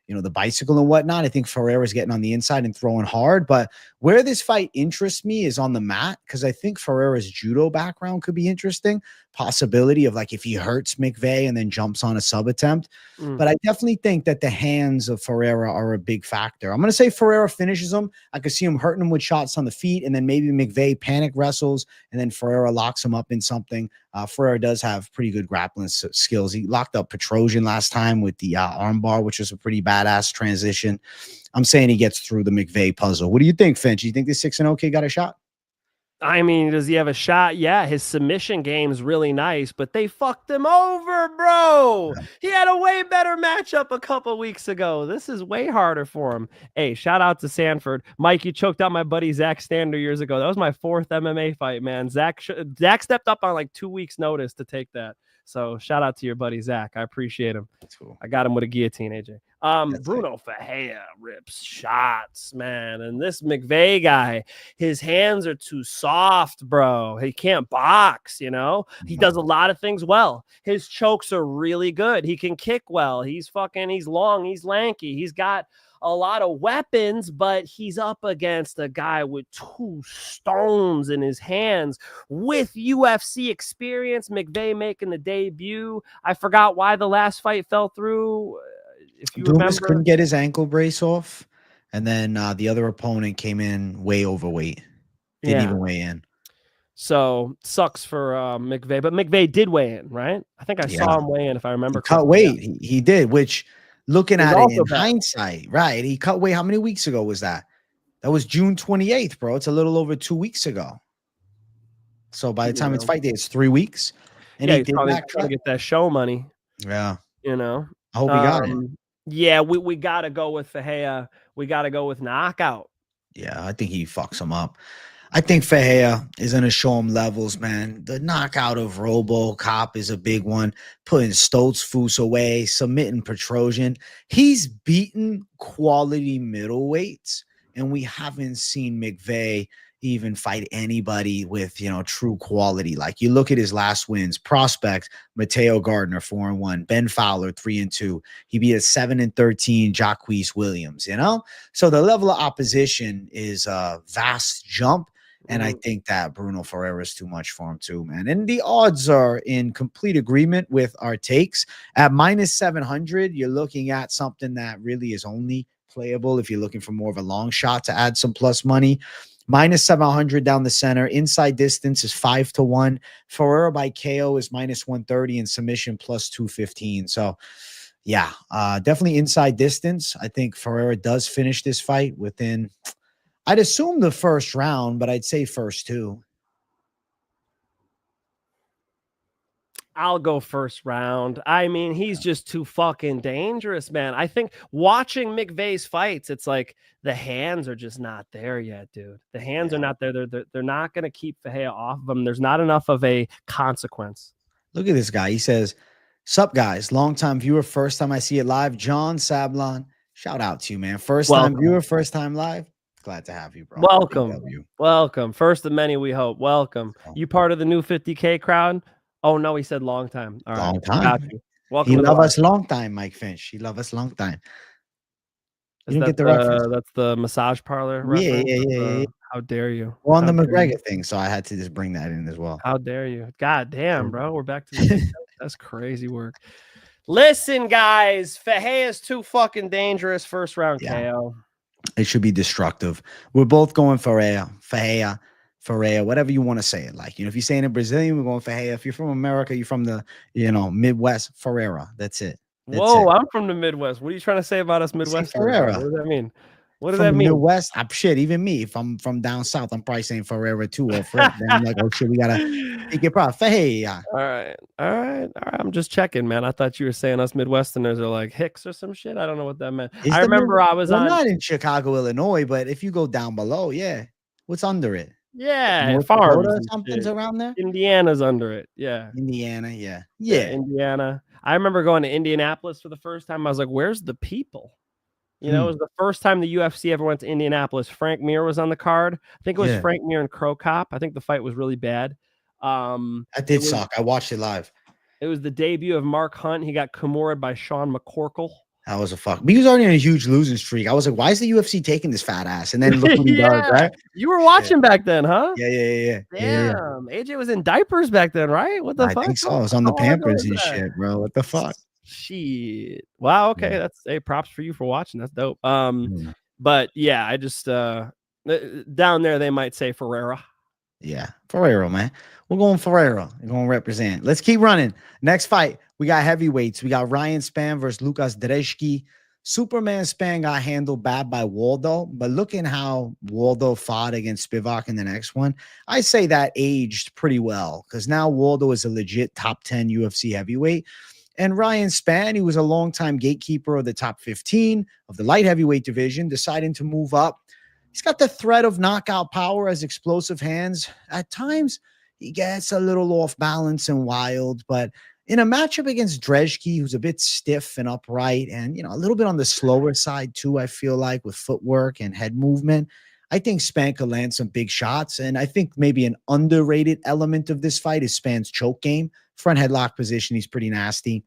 Speaker 3: the bicycle and whatnot. I think Ferreira's getting on the inside and throwing hard. But where this fight interests me is on the mat, because I think Ferreira's judo background could be interesting. Possibility of, like, if he hurts McVey and then jumps on a sub attempt. But I definitely think that the hands of Ferreira are a big factor. I'm going to say Ferreira finishes him. I could see him hurting him with shots on the feet, and then maybe McVey panic wrestles, and then Ferreira locks him up in something. Ferreira does have pretty good grappling skills. He locked up Petrosian last time with the armbar, which was a pretty badass transition. I'm saying he gets through the McVey puzzle. What do you think, Finch? You think this 6-0 kid got a shot?
Speaker 4: I mean, does he have a shot? Yeah, his submission game's really nice, but they fucked him over, bro. Yeah. He had a way better matchup a couple weeks ago. This is way harder for him. Hey, shout out to Sanford. Mike, you choked out my buddy Zach Stander years ago. That was my 4th MMA fight, man. Zach stepped up on like 2 weeks' notice to take that. So shout out to your buddy Zach. I appreciate him.
Speaker 3: That's cool.
Speaker 4: I got him with a guillotine, AJ. Bruno Ferreira rips shots, man. And this McVey guy, his hands are too soft, bro. He can't box, you know? He does a lot of things well. His chokes are really good. He can kick well. He's long, he's lanky. He's got a lot of weapons, but he's up against a guy with 2 stones in his hands with UFC experience. McVey making the debut. I forgot why the last fight fell through. If you
Speaker 3: Dumas
Speaker 4: remember,
Speaker 3: couldn't get his ankle brace off, and then the other opponent came in way overweight. Didn't even weigh in.
Speaker 4: So sucks for McVey, but McVey did weigh in, right? I think I saw him weigh in, if I remember.
Speaker 3: Cut weight. He did, which looking at it in
Speaker 4: bad.
Speaker 3: hindsight, right? He cut weight. How many weeks ago was that? That was June 28th, bro. It's a little over 2 weeks ago. So by the time it's fight day, it's 3 weeks. And he
Speaker 4: he's
Speaker 3: did
Speaker 4: probably
Speaker 3: not
Speaker 4: trying to get that show money.
Speaker 3: Yeah.
Speaker 4: You know.
Speaker 3: I hope he got it.
Speaker 4: Yeah, we gotta go with Ferreira. We gotta go with knockout.
Speaker 3: Yeah, I think he fucks him up. I think Ferreira is going to show him levels, man. The knockout of RoboCop is a big one. Putting Stoltzfus away, submitting Petrosian. He's beaten quality middleweights, and we haven't seen McVey even fight anybody with, you know, true quality. Like you look at his last wins, prospect Mateo Gardner 4-1, Ben Fowler 3-2. He beat a 7-13 Jacquees Williams, you know? So the level of opposition is a vast jump. And I think that Bruno Ferreira is too much for him too, man. And the odds are in complete agreement with our takes. At -700, you're looking at something that really is only playable if you're looking for more of a long shot to add some plus money. -700 down the center. Inside distance is 5-1. Ferreira by KO is -130 and submission +215. So yeah, definitely inside distance. I think Ferreira does finish this fight within, I'd assume the first round, but I'd say first 2.
Speaker 4: I'll go first round. I mean, he's just too fucking dangerous, man. I think watching McVey's fights, it's like the hands are just not there yet, dude. The hands are not there. They're not going to keep Ferreira off of him. There's not enough of a consequence.
Speaker 3: Look at this guy. He says, "Sup, guys? Long-time viewer, first time I see it live. John Sablon, shout out to you, man. First-time viewer, first time live. Glad to have you, bro.
Speaker 4: Welcome. First of many, we hope. Welcome. You part of the new 50K crowd? Oh, no, he said long time. All
Speaker 3: long
Speaker 4: right.
Speaker 3: time.
Speaker 4: Got you. Welcome.
Speaker 3: He love us long time, Mike Finch. He love us long time. You didn't get the reference.
Speaker 4: That's the massage parlor
Speaker 3: Yeah,
Speaker 4: reference.
Speaker 3: yeah.
Speaker 4: How dare you?
Speaker 3: We're on the McGregor thing, so I had to just bring that in as well.
Speaker 4: How dare you? God damn, bro. We're back to the that's crazy work. Listen, guys, Ferreira's too fucking dangerous. First round KO.
Speaker 3: It should be destructive. We're both going Ferreira, whatever you want to say it. Like, you know, if you're saying it Brazilian, we're going Ferreira. If you're from America, you're from the, you know, Midwest, Ferreira. That's it.
Speaker 4: Whoa, I'm from the Midwest. What are you trying to say about us Midwest?
Speaker 3: Ferreira.
Speaker 4: What does that mean? What does
Speaker 3: from
Speaker 4: that mean?
Speaker 3: Midwest, shit, even me, if I'm from down south, I'm probably saying Ferreira too. Or then I'm like, oh shit, we gotta take it proud. Ferreira.
Speaker 4: All right. I'm just checking, man. I thought you were saying us Midwesterners are like Hicks or some shit. I don't know what that meant. I remember I was on.
Speaker 3: Not in Chicago, Illinois, but if you go down below, what's under it?
Speaker 4: Yeah, farms.
Speaker 3: Something's around there.
Speaker 4: Indiana's under it. Yeah,
Speaker 3: Indiana. Yeah,
Speaker 4: Indiana. I remember going to Indianapolis for the first time. I was like, "Where's the people?" You know, it was the first time the UFC ever went to Indianapolis. Frank Mir was on the card. I think it was Frank Mir and Crow Cop. I think the fight was really bad.
Speaker 3: That did suck. I watched it live.
Speaker 4: It was the debut of Mark Hunt. He got Kimura'd by Sean McCorkle.
Speaker 3: That was a fuck. He was already in a huge losing streak. I was like, why is the UFC taking this fat ass? And then look what he does, right?
Speaker 4: You were watching back then, huh?
Speaker 3: Yeah.
Speaker 4: Damn. AJ was in diapers back then, right? What the fuck?
Speaker 3: I think so. I was on the Pampers and shit, bro. What the fuck?
Speaker 4: Shit. Wow. Okay. That's props for you for watching. That's dope. But yeah, I just down there they might say Ferreira.
Speaker 3: Yeah, Ferreira, man. We're going Ferreira. We're going to represent. Let's keep running. Next fight, we got heavyweights. We got Ryan Spann versus Łukasz Brzeski. Superman Spann got handled bad by Waldo, but looking how Waldo fought against Spivak in the next one, I say that aged pretty well because now Waldo is a legit top 10 UFC heavyweight. And Ryan Spann, he was a longtime gatekeeper of the top 15 of the light heavyweight division, deciding to move up. He's got the threat of knockout power as explosive hands. At times, he gets a little off balance and wild, but In a matchup against Brzeski, who's a bit stiff and upright and, a little bit on the slower side too, I feel like, with footwork and head movement, I think Spann could land some big shots. And I think maybe an underrated element of this fight is Spann's choke game. Front headlock position, he's pretty nasty.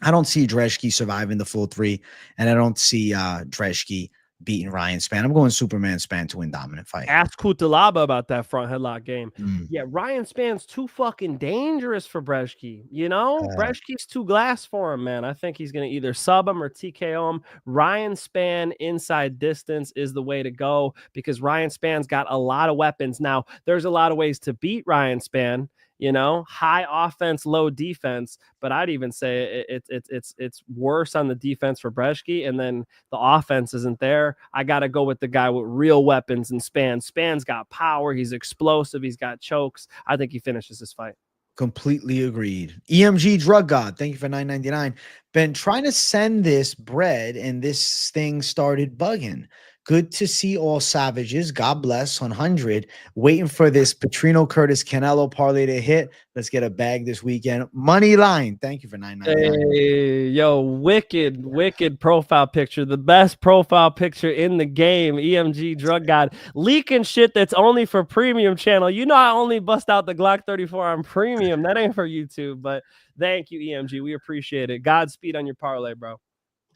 Speaker 3: I don't see Brzeski surviving the full 3, and I don't see Brzeski beating Ryan Spann. I'm going Superman Spann to win dominant fight.
Speaker 4: Ask Kopylov about that front headlock game. Yeah, Ryan Spann's too fucking dangerous for Brzeski. Brzeski's too glass for him, man. I think he's going to either sub him or TKO him. Ryan Spann inside distance is the way to go because Ryan Spann's got a lot of weapons. Now, there's a lot of ways to beat Ryan Spann. High offense, low defense, but I'd even say it's worse on the defense for Brzeski, and then the offense isn't there. I got to go with the guy with real weapons and Spann. Spann's got power. He's explosive. He's got chokes. I think he finishes this fight.
Speaker 3: Completely agreed. EMG Drug God, thank you for $9.99. Been trying to send this bread, and this thing started bugging. Good to see all savages. God bless. 100. Waiting for this Prachnio Curtis Canelo parlay to hit. Let's get a bag this weekend. Moneyline. Thank you for $9.99.
Speaker 4: Hey, yo, wicked profile picture. The best profile picture in the game. EMG Drug God leaking shit that's only for premium channel. I only bust out the Glock 34 on premium. That ain't for YouTube, but thank you, EMG. We appreciate it. Godspeed on your parlay, bro.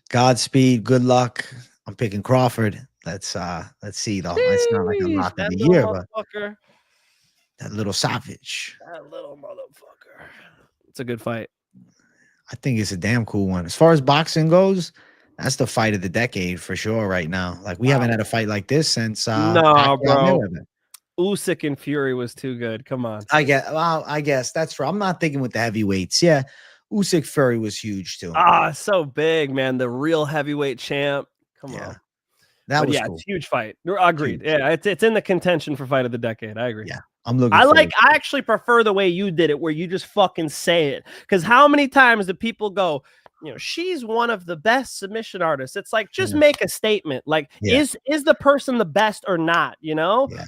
Speaker 3: Godspeed. Good luck. I'm picking Crawford. Let's see though. It's not like a lock of the year, but that little savage.
Speaker 4: That little motherfucker. It's a good fight.
Speaker 3: I think it's a damn cool one. As far as boxing goes, that's the fight of the decade for sure right now. Like we haven't had a fight like this since
Speaker 4: no, bro. Usyk and Fury was too good. Come on.
Speaker 3: I guess that's right. I'm not thinking with the heavyweights. Yeah. Usyk Fury was huge too.
Speaker 4: So big, man. The real heavyweight champ. Come on.
Speaker 3: That was cool.
Speaker 4: It's a huge fight. Agreed. Huge. Yeah, it's in the contention for fight of the decade. I agree.
Speaker 3: Yeah, I'm looking.
Speaker 4: I actually prefer the way you did it, where you just fucking say it. Because how many times do people go, she's one of the best submission artists? It's like just make a statement. Like, is the person the best or not?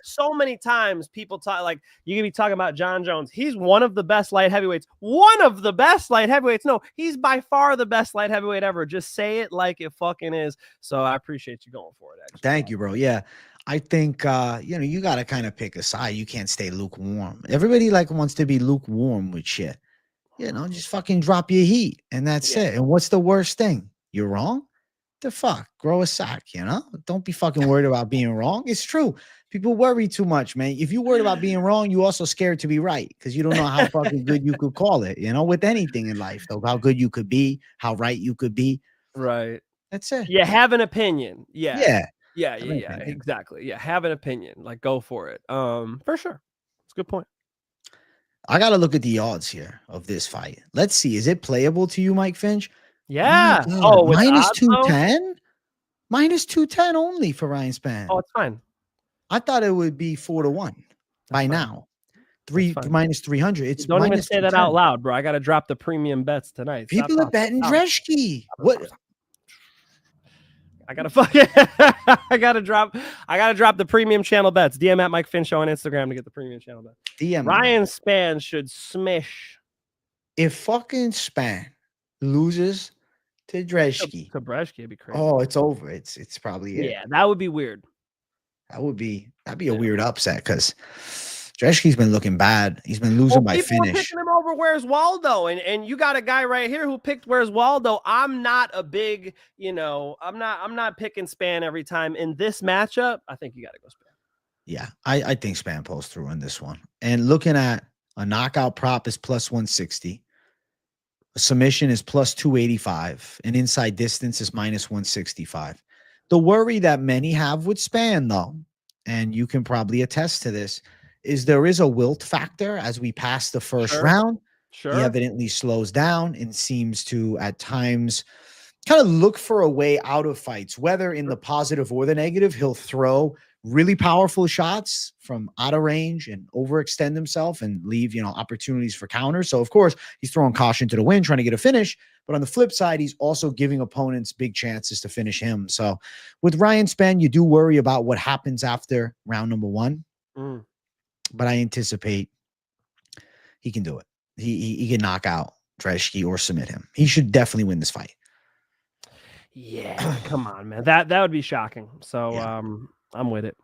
Speaker 4: So many times people talk like you can be talking about John Jones. He's one of the best light heavyweights. One of the best light heavyweights. No, he's by far the best light heavyweight ever. Just say it like it fucking is. So I appreciate you going for it. Actually.
Speaker 3: Thank you, bro. Yeah. I think you got to kind of pick a side. You can't stay lukewarm. Everybody wants to be lukewarm with shit. Just fucking drop your heat and that's it. And what's the worst thing? You're wrong? The fuck? Grow a sack, Don't be fucking worried about being wrong. It's true. People worry too much, man. If you're worried about being wrong, you also scared to be right because you don't know how fucking good you could call it, with anything in life, though. How good you could be, how right you could be.
Speaker 4: Right.
Speaker 3: That's it.
Speaker 4: You have an opinion. Yeah.
Speaker 3: Yeah,
Speaker 4: exactly. Yeah, have an opinion. Like, go for it. For sure. It's a good point.
Speaker 3: I got to look at the odds here of this fight. Let's see. Is it playable to you, Mike Finch?
Speaker 4: Yeah.
Speaker 3: Minus 210? Minus 210 only for Ryan Spann.
Speaker 4: Oh, it's fine.
Speaker 3: I thought it would be 4-1 by now. Minus 300. It's
Speaker 4: don't even say that out loud, bro. I got to drop the premium bets tonight.
Speaker 3: People are betting Brzeski. What?
Speaker 4: I gotta drop the premium channel bets. DM at Mike Finch Show on Instagram to get the premium channel bets. Ryan Spann should smish.
Speaker 3: If fucking Spann loses to Brzeski,
Speaker 4: it'd be crazy.
Speaker 3: Oh, it's over. It's probably it.
Speaker 4: Yeah, that would be weird.
Speaker 3: That'd be a weird upset because Brzeski's been looking bad. He's been losing by finish.
Speaker 4: People are picking him over Where's Waldo, and you got a guy right here who picked Where's Waldo. I'm not a big, I'm not picking Spann every time. In this matchup, I think you got to go Spann.
Speaker 3: Yeah, I think Spann pulls through in this one. And looking at a knockout prop is plus 160. A submission is plus 285. An inside distance is minus 165. The worry that many have with Spann, though, and you can probably attest to this, is there is a wilt factor as we pass the first round. He evidently slows down and seems to at times kind of look for a way out of fights, whether in the positive or the negative. He'll throw really powerful shots from out of range and overextend himself and leave, opportunities for counters. So of course he's throwing caution to the wind, trying to get a finish. But on the flip side, he's also giving opponents big chances to finish him. So with Ryan Spann, you do worry about what happens after round number 1. But I anticipate he can do it. He can knock out Brzeski or submit him. He should definitely win this fight.
Speaker 4: Yeah, come on, man. That would be shocking. So
Speaker 3: Yeah.
Speaker 4: I'm with it.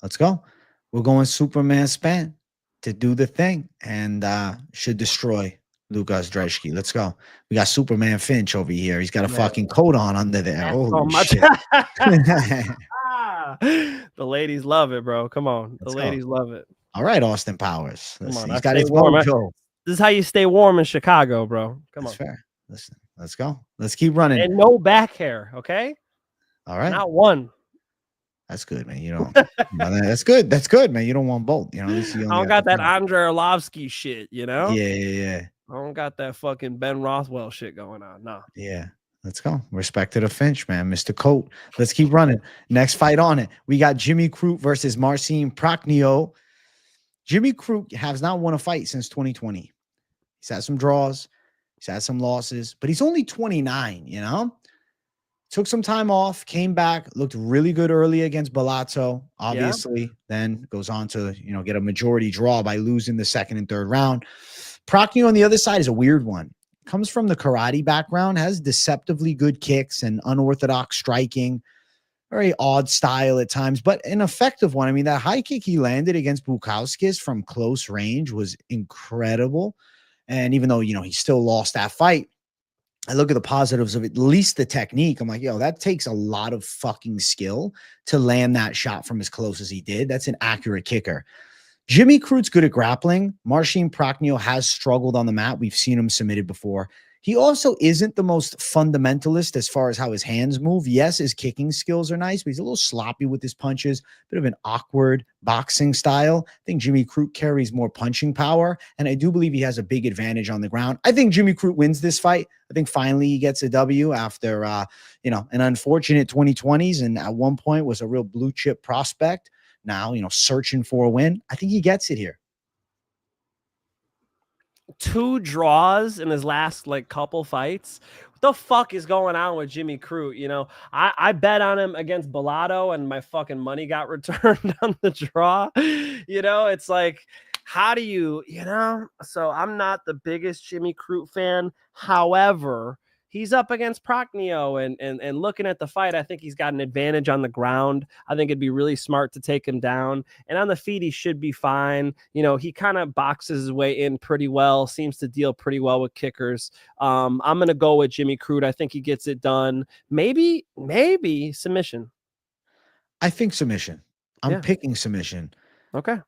Speaker 3: Let's go. We're going Superman Spann to do the thing and should destroy Łukasz Brzeski. Let's go. We got Superman Finch over here. He's got a fucking coat on under there.
Speaker 4: That's
Speaker 3: Oh,
Speaker 4: so much.
Speaker 3: shit.
Speaker 4: The ladies love it, bro. Come on. The
Speaker 3: Let's go.
Speaker 4: ladies love it.
Speaker 3: All right, Austin Powers. Listen,
Speaker 4: on,
Speaker 3: he's
Speaker 4: I
Speaker 3: got
Speaker 4: stay
Speaker 3: his
Speaker 4: warm.
Speaker 3: mojo.
Speaker 4: This is how you stay warm in Chicago, bro. Come
Speaker 3: That's
Speaker 4: on.
Speaker 3: fair. Listen, let's go. Let's keep running.
Speaker 4: And no back hair, okay?
Speaker 3: All right.
Speaker 4: Not one.
Speaker 3: That's good, man. You don't. That's good. That's good, man. You don't want both. You know, at least you
Speaker 4: I
Speaker 3: only
Speaker 4: don't
Speaker 3: have
Speaker 4: got that
Speaker 3: one.
Speaker 4: Andre Arlovsky shit, you know?
Speaker 3: Yeah.
Speaker 4: I don't got that fucking Ben Rothwell shit going on. No.
Speaker 3: Yeah. Let's go. Respect to the Finch, man. Mr. Coat. Let's keep running. Next fight on it. We got Jimmy Crute versus Marcin Prachnio. Jimmy Crute has not won a fight since 2020. He's had some draws. He's had some losses, but he's only 29, you know? Took some time off, came back, looked really good early against Bellato, obviously. Then goes on to, you know, get a majority draw by losing the second and third round. Prachnio on the other side is a weird one. Comes from the karate background, has deceptively good kicks and unorthodox striking. Very odd style at times, but an effective one. I mean, that high kick he landed against Bukauskas from close range was incredible. And even though, you know, he still lost that fight, I look at the positives of at least the technique. I'm like, yo, that takes a lot of fucking skill to land that shot from as close as he did. That's an accurate kicker. Jimmy Crute's good at grappling. Marcin Prachnio has struggled on the mat. We've seen him submitted before. He also isn't the most fundamentalist as far as how his hands move. Yes, his kicking skills are nice, but he's a little sloppy with his punches, bit of an awkward boxing style. I think Jimmy Crute carries more punching power, and I do believe he has a big advantage on the ground. I think Jimmy Crute wins this fight. I think finally he gets a W after, you know, an unfortunate 2020s, and at one point was a real blue chip prospect. Now, you know, searching for a win. I think he gets it here.
Speaker 4: 2 draws in his last like couple fights. What the fuck is going on with Jimmy Crute? You know, I bet on him against Bellato and my fucking money got returned on the draw. You know, it's like, how do you know? So I'm not the biggest Jimmy Crute fan. However, he's up against Prachnio and looking at the fight, I think he's got an advantage on the ground. I think it'd be really smart to take him down. And on the feet, he should be fine. You know, he kind of boxes his way in pretty well, seems to deal pretty well with kickers. I'm going to go with Jimmy Crute. I think he gets it done. Maybe submission.
Speaker 3: I think submission. I'm picking submission.
Speaker 4: Okay.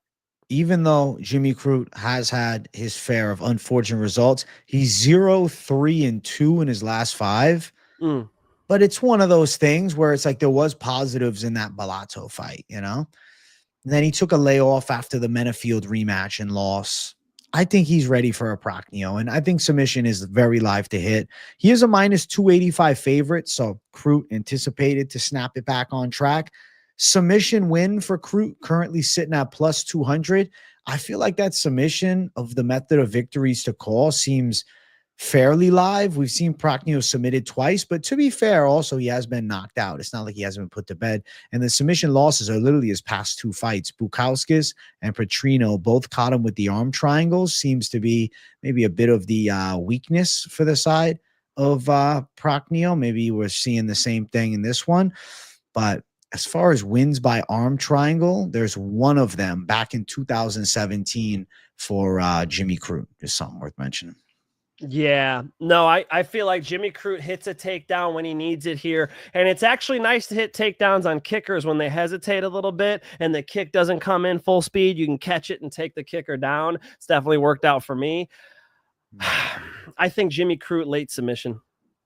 Speaker 3: Even though Jimmy Crute has had his fair of unfortunate results, he's 0-3-2 in his last 5. But it's one of those things where it's like there was positives in that Bellato fight, you know? And then he took a layoff after the Menafield rematch and loss. I think he's ready for a Prachnio, and I think submission is very live to hit. He is a -285 favorite, so Crute anticipated to snap it back on track. Submission win for Crute, currently sitting at +200. I feel like that submission of the method of victories to call seems fairly live. We've seen Prachnio submitted twice, but to be fair, also he has been knocked out. It's not like he hasn't been put to bed. And the submission losses are literally his past 2 fights. Bukauskas and Prachnio both caught him with the arm triangles. Seems to be maybe a bit of the weakness for the side of Prachnio. Maybe we're seeing the same thing in this one, but as far as wins by arm triangle, there's one of them back in 2017 for Jimmy Crute. Just something worth mentioning.
Speaker 4: Yeah, no, I feel like Jimmy Crute hits a takedown when he needs it here. And it's actually nice to hit takedowns on kickers when they hesitate a little bit and the kick doesn't come in full speed. You can catch it and take the kicker down. It's definitely worked out for me. I think Jimmy Crute late submission.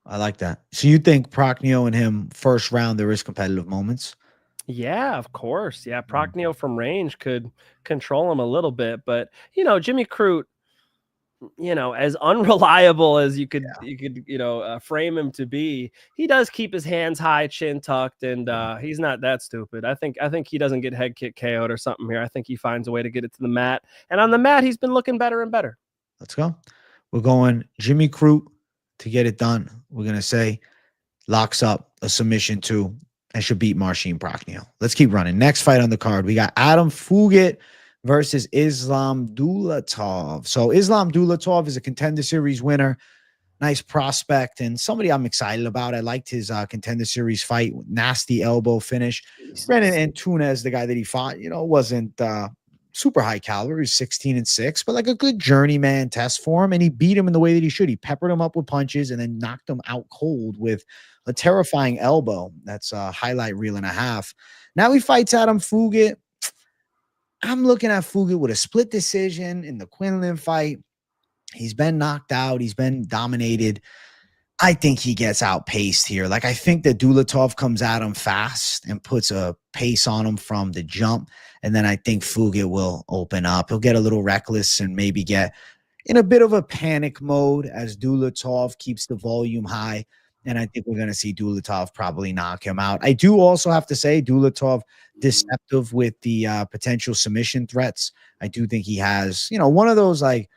Speaker 3: I like that. So you think Prachnio and him first round, there is competitive moments?
Speaker 4: Yeah, of course. Yeah, Prachnio from range could control him a little bit. But, you know, Jimmy Crute, you know, as unreliable as you could frame him to be, he does keep his hands high, chin tucked, and he's not that stupid. I think he doesn't get head kick KO'd or something here. I think he finds a way to get it to the mat. And on the mat, he's been looking better and better.
Speaker 3: Let's go. We're going Jimmy Crute to get it done. We're going to say locks up a submission too and should beat Marcin Prachnio. Let's keep running. Next fight on the card, we got Adam Fugitt versus Islam Dulatov. So Islam Dulatov is a Contender Series winner. Nice prospect and somebody I'm excited about. I liked his Contender Series fight. Nasty elbow finish. Brennan Antunes, the guy that he fought, wasn't super high caliber. He's 16-6, but like a good journeyman test for him. And he beat him in the way that he should. He peppered him up with punches and then knocked him out cold with a terrifying elbow. That's a highlight reel and a half. Now he fights Adam Fugitt. I'm looking at Fugitt with a split decision in the Quinlan fight. He's been knocked out. He's been dominated. I think he gets outpaced here. Like, I think that Dulatov comes at him fast and puts a pace on him from the jump. And then I think Fugitt will open up. He'll get a little reckless and maybe get in a bit of a panic mode as Dulatov keeps the volume high. And I think we're going to see Dulatov probably knock him out. I do also have to say Dulatov deceptive with the potential submission threats. I do think he has, one of those like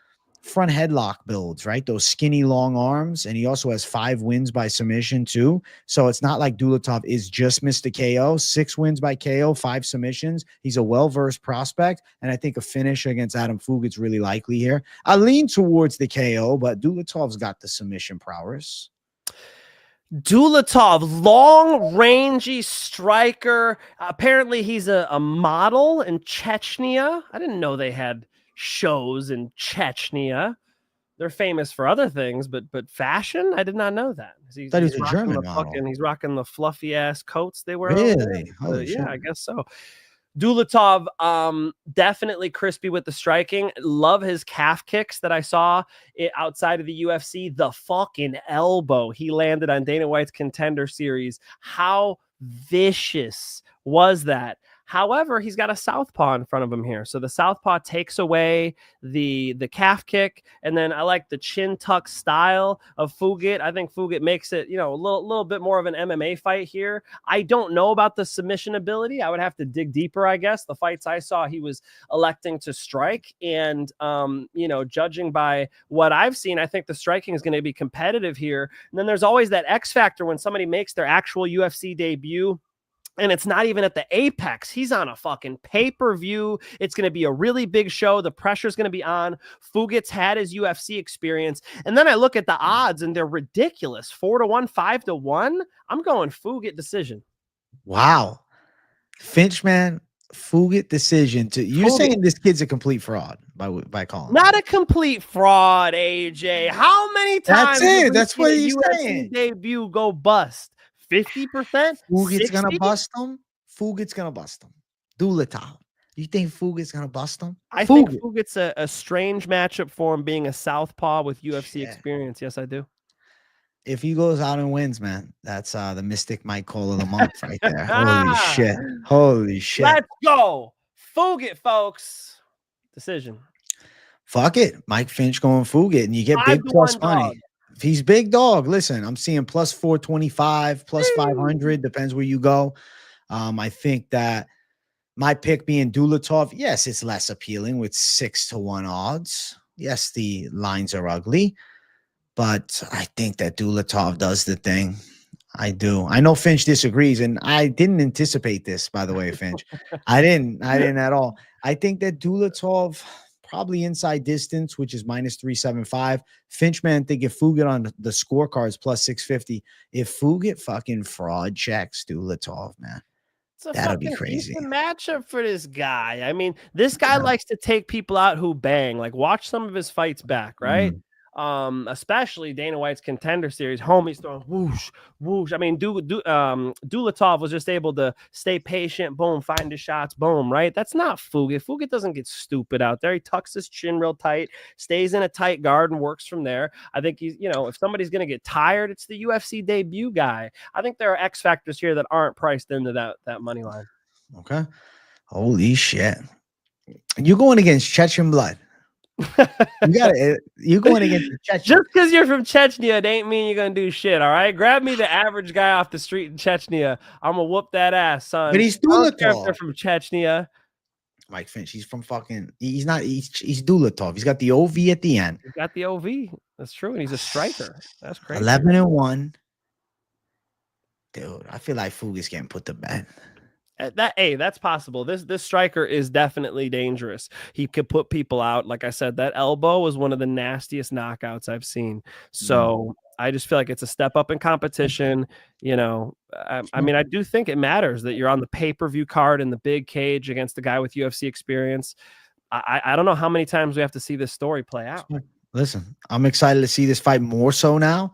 Speaker 3: front headlock builds, right? Those skinny long arms. And he also has 5 wins by submission too. So it's not like Dulatov is just Mr. KO. 6 wins by KO, 5 submissions. He's a well-versed prospect. And I think a finish against Adam Fugitt's really likely here. I lean towards the KO, but Dulatov's got the submission prowess.
Speaker 4: Dulatov, long, rangy striker. Apparently he's a model in Chechnya. I didn't know they had shows in Chechnya. They're famous for other things, but fashion, I did not know that.
Speaker 3: He's a German model.
Speaker 4: He's rocking the fluffy ass coats they wear.
Speaker 3: Really?
Speaker 4: Yeah, I guess so. Dulatov, definitely crispy with the striking. Love his calf kicks that I saw outside of the UFC. The fucking elbow he landed on Dana White's Contender Series. How vicious was that? However, he's got a southpaw in front of him here. So the southpaw takes away the calf kick. And then I like the chin tuck style of Fugitt. I think Fugitt makes it, a little bit more of an MMA fight here. I don't know about the submission ability. I would have to dig deeper, I guess. The fights I saw, he was electing to strike. And, judging by what I've seen, I think the striking is going to be competitive here. And then there's always that X factor when somebody makes their actual UFC debut. And it's not even at the apex. He's on a fucking pay-per-view. It's going to be a really big show. The pressure's going to be on. Fugitt's had his UFC experience. And then I look at the odds, and they're ridiculous. 4-1, 5-1. I'm going Fugitt decision.
Speaker 3: Wow. Finch, man, Fugitt decision. You're saying this kid's a complete fraud by calling.
Speaker 4: Not a complete fraud, AJ. How many times?
Speaker 3: That's it. That's what he's saying.
Speaker 4: Debut go bust. 50%?
Speaker 3: Fugitt's gonna bust him. Fugitt's gonna bust him. Dulatov. You think Fugitt's gonna bust him?
Speaker 4: I think Fugitt's a strange matchup for him being a southpaw with UFC experience. Yes, I do.
Speaker 3: If he goes out and wins, man, that's the Mystic Mike call of the month right there. Holy shit. Holy shit.
Speaker 4: Let's go. Fugitt, folks. Decision.
Speaker 3: Fuck it. Mike Finch going Fugitt, and you get big plus money.
Speaker 4: Dog.
Speaker 3: If he's big dog, listen, I'm seeing plus 425, plus 500, depends where you go. I think that my pick being Dulatov, yes, it's less appealing with 6-1 odds. Yes, the lines are ugly, but I think that Dulatov does the thing. I do. I know Finch disagrees, and I didn't anticipate this, by the way, Finch. I didn't at all. I think that Dulatov probably inside distance, which is minus 375. Finch, man, think if Fugitt on the scorecards plus 650, if Fugitt fucking fraud checks Dulatov, man, that'll be crazy.
Speaker 4: It's a matchup for this guy. I mean, this guy likes to take people out who bang. Like, watch some of his fights back, right? Especially Dana White's Contender Series. Homie's throwing whoosh, whoosh. I mean, Dulatov was just able to stay patient, boom, find his shots, boom, right? That's not Fugitt. Fugitt doesn't get stupid out there. He tucks his chin real tight, stays in a tight guard, and works from there. I think he's, if somebody's going to get tired, it's the UFC debut guy. I think there are X factors here that aren't priced into that money line.
Speaker 3: Okay. Holy shit. You're going against Chechen blood. You're going against Chechnya.
Speaker 4: Just because you're from Chechnya, it ain't mean you're gonna do shit. All right, grab me the average guy off the street in Chechnya. I'm gonna whoop that ass, son.
Speaker 3: But he's Dulatov.
Speaker 4: They're from Chechnya.
Speaker 3: Mike Finch, he's from fucking. He's Dulatov. He's got the OV at the end.
Speaker 4: He's got the OV. That's true, and he's a striker. That's crazy.
Speaker 3: 11-1. Dude, I feel like Fugitt's getting put to bed.
Speaker 4: That's possible. This striker is definitely dangerous. He could put people out. Like I said, that elbow was one of the nastiest knockouts I've seen. So I just feel like it's a step up in competition. You know, I mean, I do think it matters that you're on the pay-per-view card in the big cage against a guy with UFC experience. I don't know how many times we have to see this story play out.
Speaker 3: Listen, I'm excited to see this fight more so now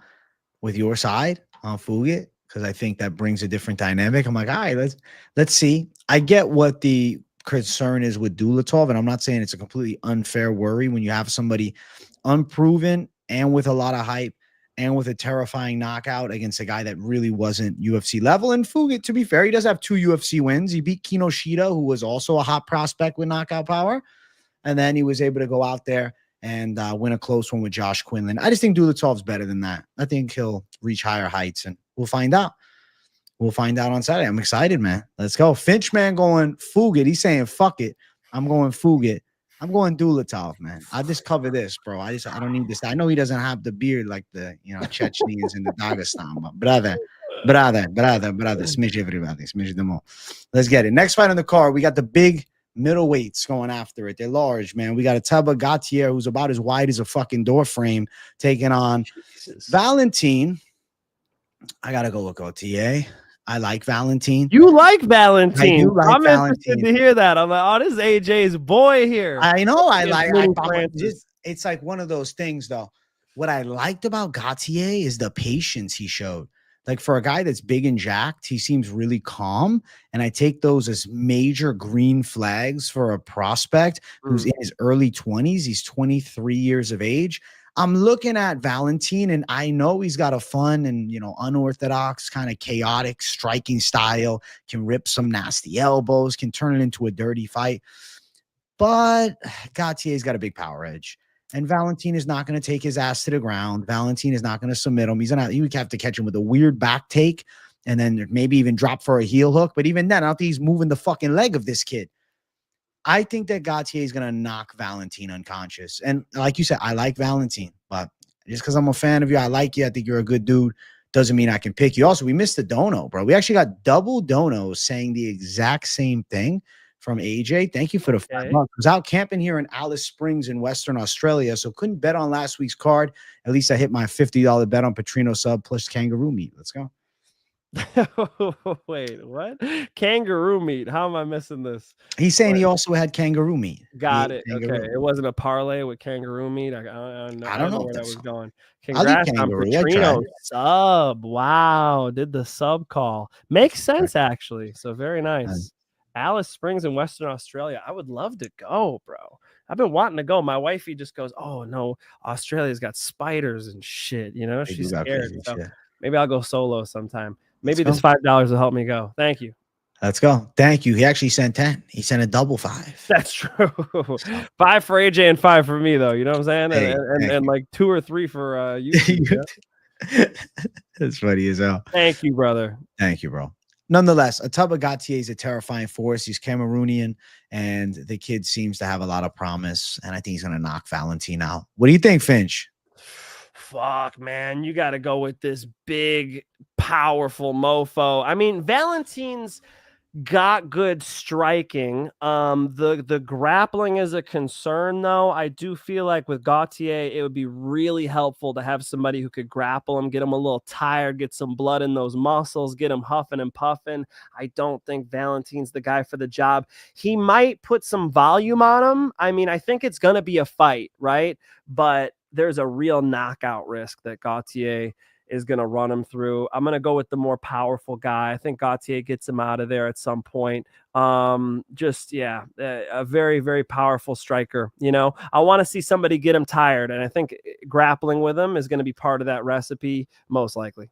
Speaker 3: with your side on Fugitt, because I think that brings a different dynamic. I'm like, all right, let's see. I get what the concern is with Dulatov, and I'm not saying it's a completely unfair worry when you have somebody unproven and with a lot of hype and with a terrifying knockout against a guy that really wasn't UFC level. And Fugitt, to be fair, he does have 2 UFC wins. He beat Kinoshita, who was also a hot prospect with knockout power. And then he was able to go out there and win a close one with Josh Quinlan. I just think Dulatov's better than that. I think he'll reach higher heights, and we'll find out. We'll find out on Saturday. I'm excited, man. Let's go. Finch, man, going Fugitt. He's saying, fuck it. I'm going Fugitt. I'm going Dulatov, man. I'll just cover this, bro. I don't need this. I know he doesn't have the beard like the, Chechens in the Dagestan, but brother. Smidge everybody. Smidge them all. Let's get it. Next fight on the card, we got the big middleweights going after it. They're large, man. We got Ateba Gautier, who's about as wide as a fucking door frame, taking on Valentin. I gotta go with Gautier. I like Valentin.
Speaker 4: You like Valentin? I'm
Speaker 3: Valentin.
Speaker 4: Interested to hear that. I'm like, oh, this is AJ's boy here.
Speaker 3: I know. It's like one of those things, though. What I liked about Gautier is the patience he showed. Like, for a guy that's big and jacked, he seems really calm. And I take those as major green flags for a prospect who's in his early 20s. He's 23 years of age. I'm looking at Valentin, and I know he's got a fun and, unorthodox, kind of chaotic striking style, can rip some nasty elbows, can turn it into a dirty fight. But Gautier's got a big power edge. And Valentin is not going to take his ass to the ground. Valentin is not going to submit him. He would have to catch him with a weird back take and then maybe even drop for a heel hook. But even then, I don't think he's moving the fucking leg of this kid. I think that Gautier is going to knock Valentin unconscious. And like you said, I like Valentin. But just because I'm a fan of you, I like you, I think you're a good dude, doesn't mean I can pick you. Also, we missed the dono, bro. We actually got double donos saying the exact same thing from AJ. Thank you for the $5. I was out camping here in Alice Springs in Western Australia, so couldn't bet on last week's card. At least I hit my $50 bet on Prachnio sub plus kangaroo meat. Let's go.
Speaker 4: Wait, what? Kangaroo meat? How am I missing this?
Speaker 3: He's saying he also had kangaroo meat.
Speaker 4: Got it. Okay, it wasn't a parlay with kangaroo meat. I don't know where that was going.
Speaker 3: Congrats
Speaker 4: on Prachnio sub. Wow, did the sub call? Makes sense actually. So very nice. Alice Springs in Western Australia. I would love to go, bro. I've been wanting to go. My wifey just goes, oh no, Australia's got spiders and shit. She's scared. So maybe I'll go solo sometime. Maybe this $5 will help me go. Thank you.
Speaker 3: Let's go. Thank you. He actually sent 10. He sent a double 5.
Speaker 4: That's true. 5 for AJ and 5 for me, though. You know what I'm saying? Hey, and like 2 or 3 for you.
Speaker 3: That's funny as hell.
Speaker 4: Thank you, brother.
Speaker 3: Thank you, bro. Nonetheless, Ateba Gautier is a terrifying force. He's Cameroonian, and the kid seems to have a lot of promise, and I think he's going to knock Valentin out. What do you think, Finch?
Speaker 4: Fuck, man. You got to go with this big, powerful mofo. I mean, Valentin's got good striking. The grappling is a concern, though. I do feel like with Gautier, it would be really helpful to have somebody who could grapple him, get him a little tired, get some blood in those muscles, get him huffing and puffing. I don't think Valentin's the guy for the job. He might put some volume on him. I mean, I think it's going to be a fight, right? But there's a real knockout risk that Gautier is going to run him through. I'm going to go with the more powerful guy. I think Gautier gets him out of there at some point. A very, very powerful striker. I want to see somebody get him tired, and I think grappling with him is going to be part of that recipe, most likely.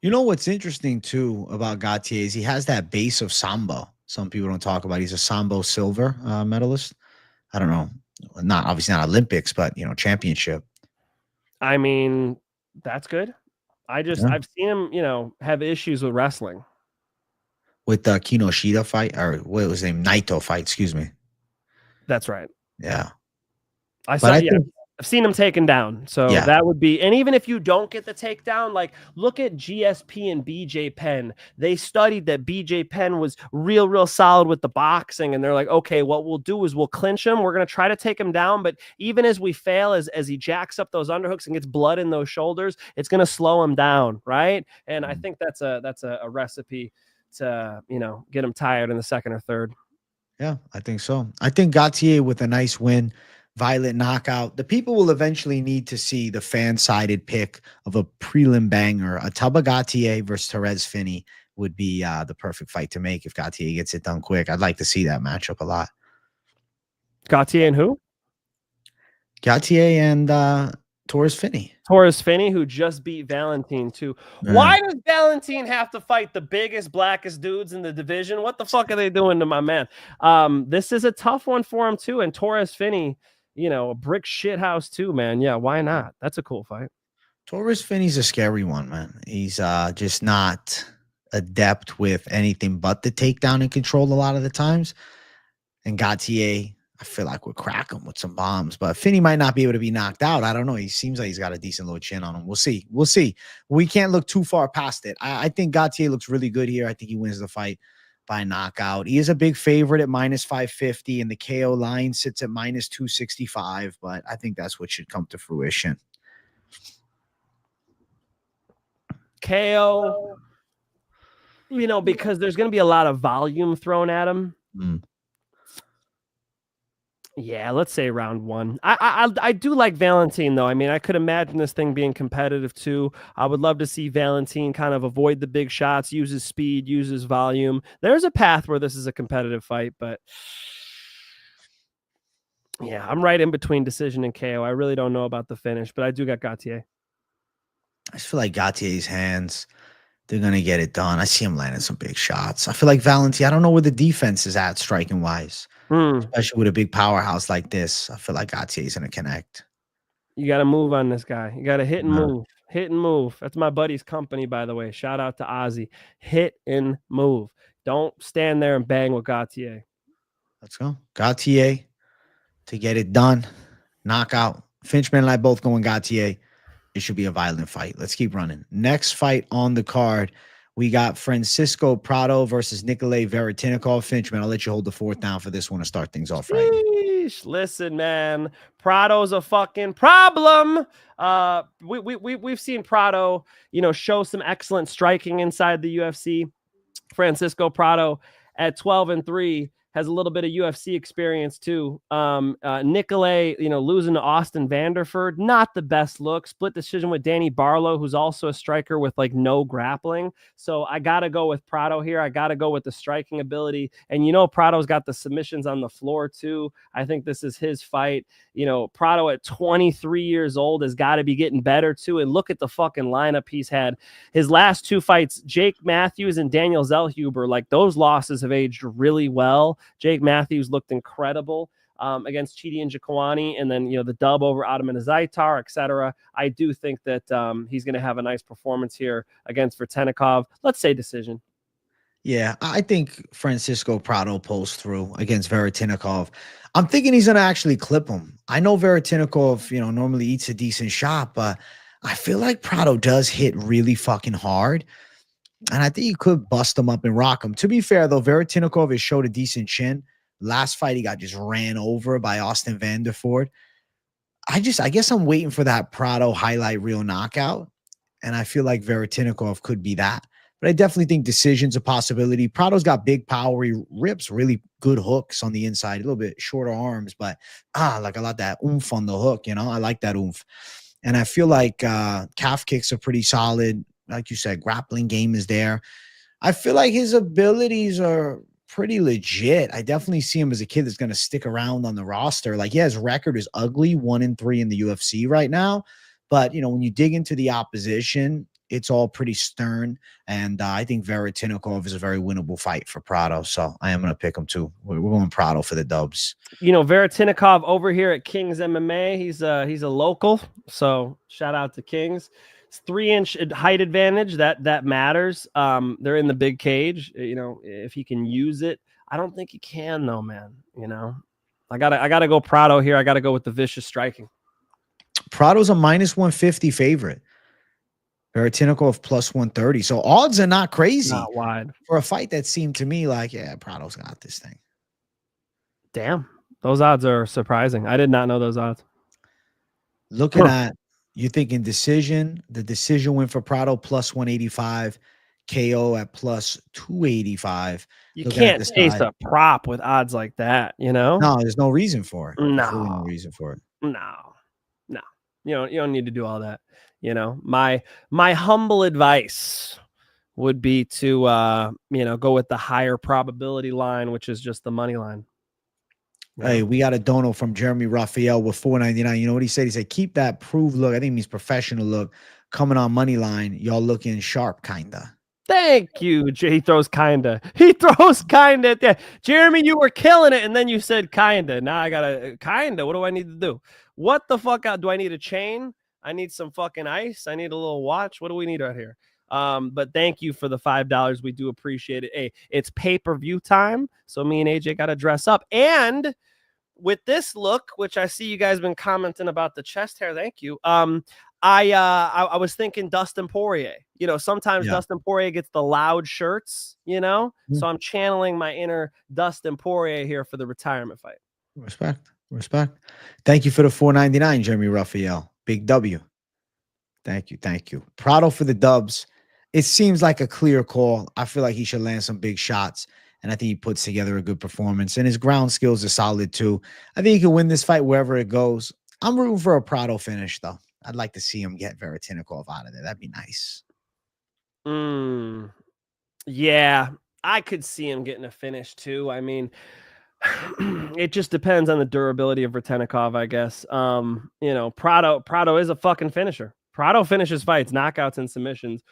Speaker 3: What's interesting, too, about Gautier is he has that base of Sambo. Some people don't talk about. He's a Sambo silver medalist. I don't know. Obviously not Olympics, but, championship. I
Speaker 4: mean, that's good. I've seen him, have issues with wrestling.
Speaker 3: With the Kinoshita fight, or what was his name? Naito fight, excuse me.
Speaker 4: That's right.
Speaker 3: Yeah.
Speaker 4: I think I've seen him taken down. So
Speaker 3: Yeah.
Speaker 4: that would be, and even if you don't get the takedown, like look at GSP and BJ Penn. They studied that BJ Penn was real solid with the boxing. And they're like, okay, what we'll do is we'll clinch him. We're going to try to take him down. But even as we fail, as he jacks up those underhooks and gets blood in those shoulders, it's going to slow him down. Right. And I think that's a recipe to, get him tired in the second or third.
Speaker 3: Yeah, I think so. I think Gautier with a nice win, violent knockout. The people will eventually need to see the fan-sided pick of a prelim banger. Ateba Gautier versus Therese Finney would be the perfect fight to make if Gautier gets it done quick. I'd like to see that matchup a lot.
Speaker 4: Gautier and who?
Speaker 3: Gautier and Torres Finney.
Speaker 4: Torres Finney, who just beat Valentin too. Yeah. Why does Valentin have to fight the biggest, blackest dudes in the division? What the fuck are they doing to my man? This is a tough one for him too. And Torres Finney, a brick shit house too, man. Yeah, why not? That's a cool fight.
Speaker 3: Torres Finney's a scary one, man. He's just not adept with anything but the takedown and control a lot of the times. And Gautier, I feel like we'll crack him with some bombs, but Finney might not be able to be knocked out. I don't know. He seems like he's got a decent little chin on him. We'll see. We'll see. We can't look too far past it. I think Gautier looks really good here. I think he wins the fight by knockout. He is a big favorite at -550, and the KO line sits at -265, but I think that's what should come to fruition.
Speaker 4: KO, because there's going to be a lot of volume thrown at him. Yeah, let's say round one. I do like Valentin, though. I mean, I could imagine this thing being competitive, too. I would love to see Valentin kind of avoid the big shots, use his speed, use his volume. There's a path where this is a competitive fight, but yeah, I'm right in between decision and KO. I really don't know about the finish, but I do got Gautier.
Speaker 3: I just feel like Gautier's hands, they're going to get it done. I see him landing some big shots. I feel like Valentin, I don't know where the defense is at striking-wise. Especially with a big powerhouse like this. I feel like Gautier is going to connect.
Speaker 4: You got to move on this guy. You got to hit and move. Hit and move. That's my buddy's company, by the way. Shout out to Ozzy. Hit and move. Don't stand there and bang with Gautier.
Speaker 3: Let's go. Gautier to get it done. Knockout. Finchman and I both going Gautier. It should be a violent fight. Let's keep running. Next fight on the card. We got Francisco Prado versus Nikolai Veretennikov. Finchman, I'll let you hold the fourth down for this one to start things off right.
Speaker 4: Sheesh. Listen, man, Prado's a fucking problem. We've seen Prado, show some excellent striking inside the UFC. Francisco Prado at 12-3 has a little bit of UFC experience too. Nikolai, losing to Austin Vanderford, not the best look. Split decision with Danny Barlow, who's also a striker with no grappling. So I got to go with Prado here. I got to go with the striking ability. And Prado's got the submissions on the floor too. I think this is his fight. Prado at 23 years old has got to be getting better too. And look at the fucking lineup he's had. His last two fights, Jake Matthews and Daniel Zellhuber, those losses have aged really well. Jake Matthews looked incredible against Chidi and Njokuani, and then the dub over Ataman Zaitar, etc. I do think that he's going to have a nice performance here against Veretennikov. Let's say decision.
Speaker 3: Yeah, I think Francisco Prado pulls through against Veretennikov. I'm thinking he's going to actually clip him. I know Veretennikov, normally eats a decent shot, but I feel like Prado does hit really fucking hard. And I think he could bust him up and rock him. To be fair, though, Veretennikov has showed a decent chin. Last fight, he got just ran over by Austin Vanderford. I guess I'm waiting for that Prado highlight reel knockout. And I feel like Veretennikov could be that. But I definitely think decision's a possibility. Prado's got big power. He rips really good hooks on the inside. A little bit shorter arms, but I like that oomph on the hook. I like that oomph. And I feel like calf kicks are pretty solid. Like you said, grappling game is there. I feel like his abilities are pretty legit. I definitely see him as a kid that's going to stick around on the roster. His record is ugly, 1-3 in the UFC right now. But, when you dig into the opposition, it's all pretty stern. And I think Veretennikov is a very winnable fight for Prado. So I am going to pick him too. We're going Prado for the dubs.
Speaker 4: Veretennikov over here at Kings MMA. He's a local. So shout out to Kings. 3-inch height advantage that matters. They're in the big cage. If he can use it, I don't think he can though, man. I gotta go Prado here. I gotta go with the vicious striking.
Speaker 3: Prado's a -150 favorite. Veretennikov plus 130. So odds are not crazy
Speaker 4: Not wide.
Speaker 3: for a fight that seemed to me like, yeah, Prado's got this thing.
Speaker 4: Damn. Those odds are surprising. I did not know those odds.
Speaker 3: Looking at, you're thinking decision. The decision win for Prado plus 185. KO at plus 285.
Speaker 4: You
Speaker 3: Looking
Speaker 4: can't
Speaker 3: at the
Speaker 4: chase
Speaker 3: side.
Speaker 4: a prop with odds like that, you know?
Speaker 3: No, there's no reason for it.
Speaker 4: No.
Speaker 3: Absolutely no reason for it.
Speaker 4: No. You don't need to do all that. You know, my humble advice would be to go with the higher probability line, which is just the money line.
Speaker 3: Hey, we got a dono from Jeremy Raphael with $4.99. You know what he said? He said, keep that proved look. I think it means professional look coming on money line. Y'all looking sharp, kinda.
Speaker 4: Thank you. He throws kinda. He throws kinda at that. Jeremy, you were killing it, and then you said kinda. Now I gotta kinda. What do I need to do? What the fuck out? Do I need a chain? I need some fucking ice. I need a little watch. What do we need out here? But thank you for the $5. We do appreciate it. Hey, it's pay-per-view time, so me and AJ got to dress up. And with this look, which I see you guys been commenting about the chest hair, thank you. I was thinking Dustin Poirier. You know, sometimes Dustin Poirier gets the loud shirts, you know? So I'm channeling my inner Dustin Poirier here for the retirement fight.
Speaker 3: Respect. Thank you for the $4.99, Jeremy Raphael. Big W. Thank you. Prado for the dubs. It seems like a clear call. I feel like he should land some big shots, and I think he puts together a good performance, and his ground skills are solid too. I think he can win this fight wherever it goes. I'm rooting for a Prado finish, though. I'd like to see him get Veretennikov out of there. That'd be nice.
Speaker 4: Yeah, I could see him getting a finish too. I mean, it just depends on the durability of Veretennikov, I guess. Prado is a fucking finisher. Prado finishes fights, knockouts, and submissions.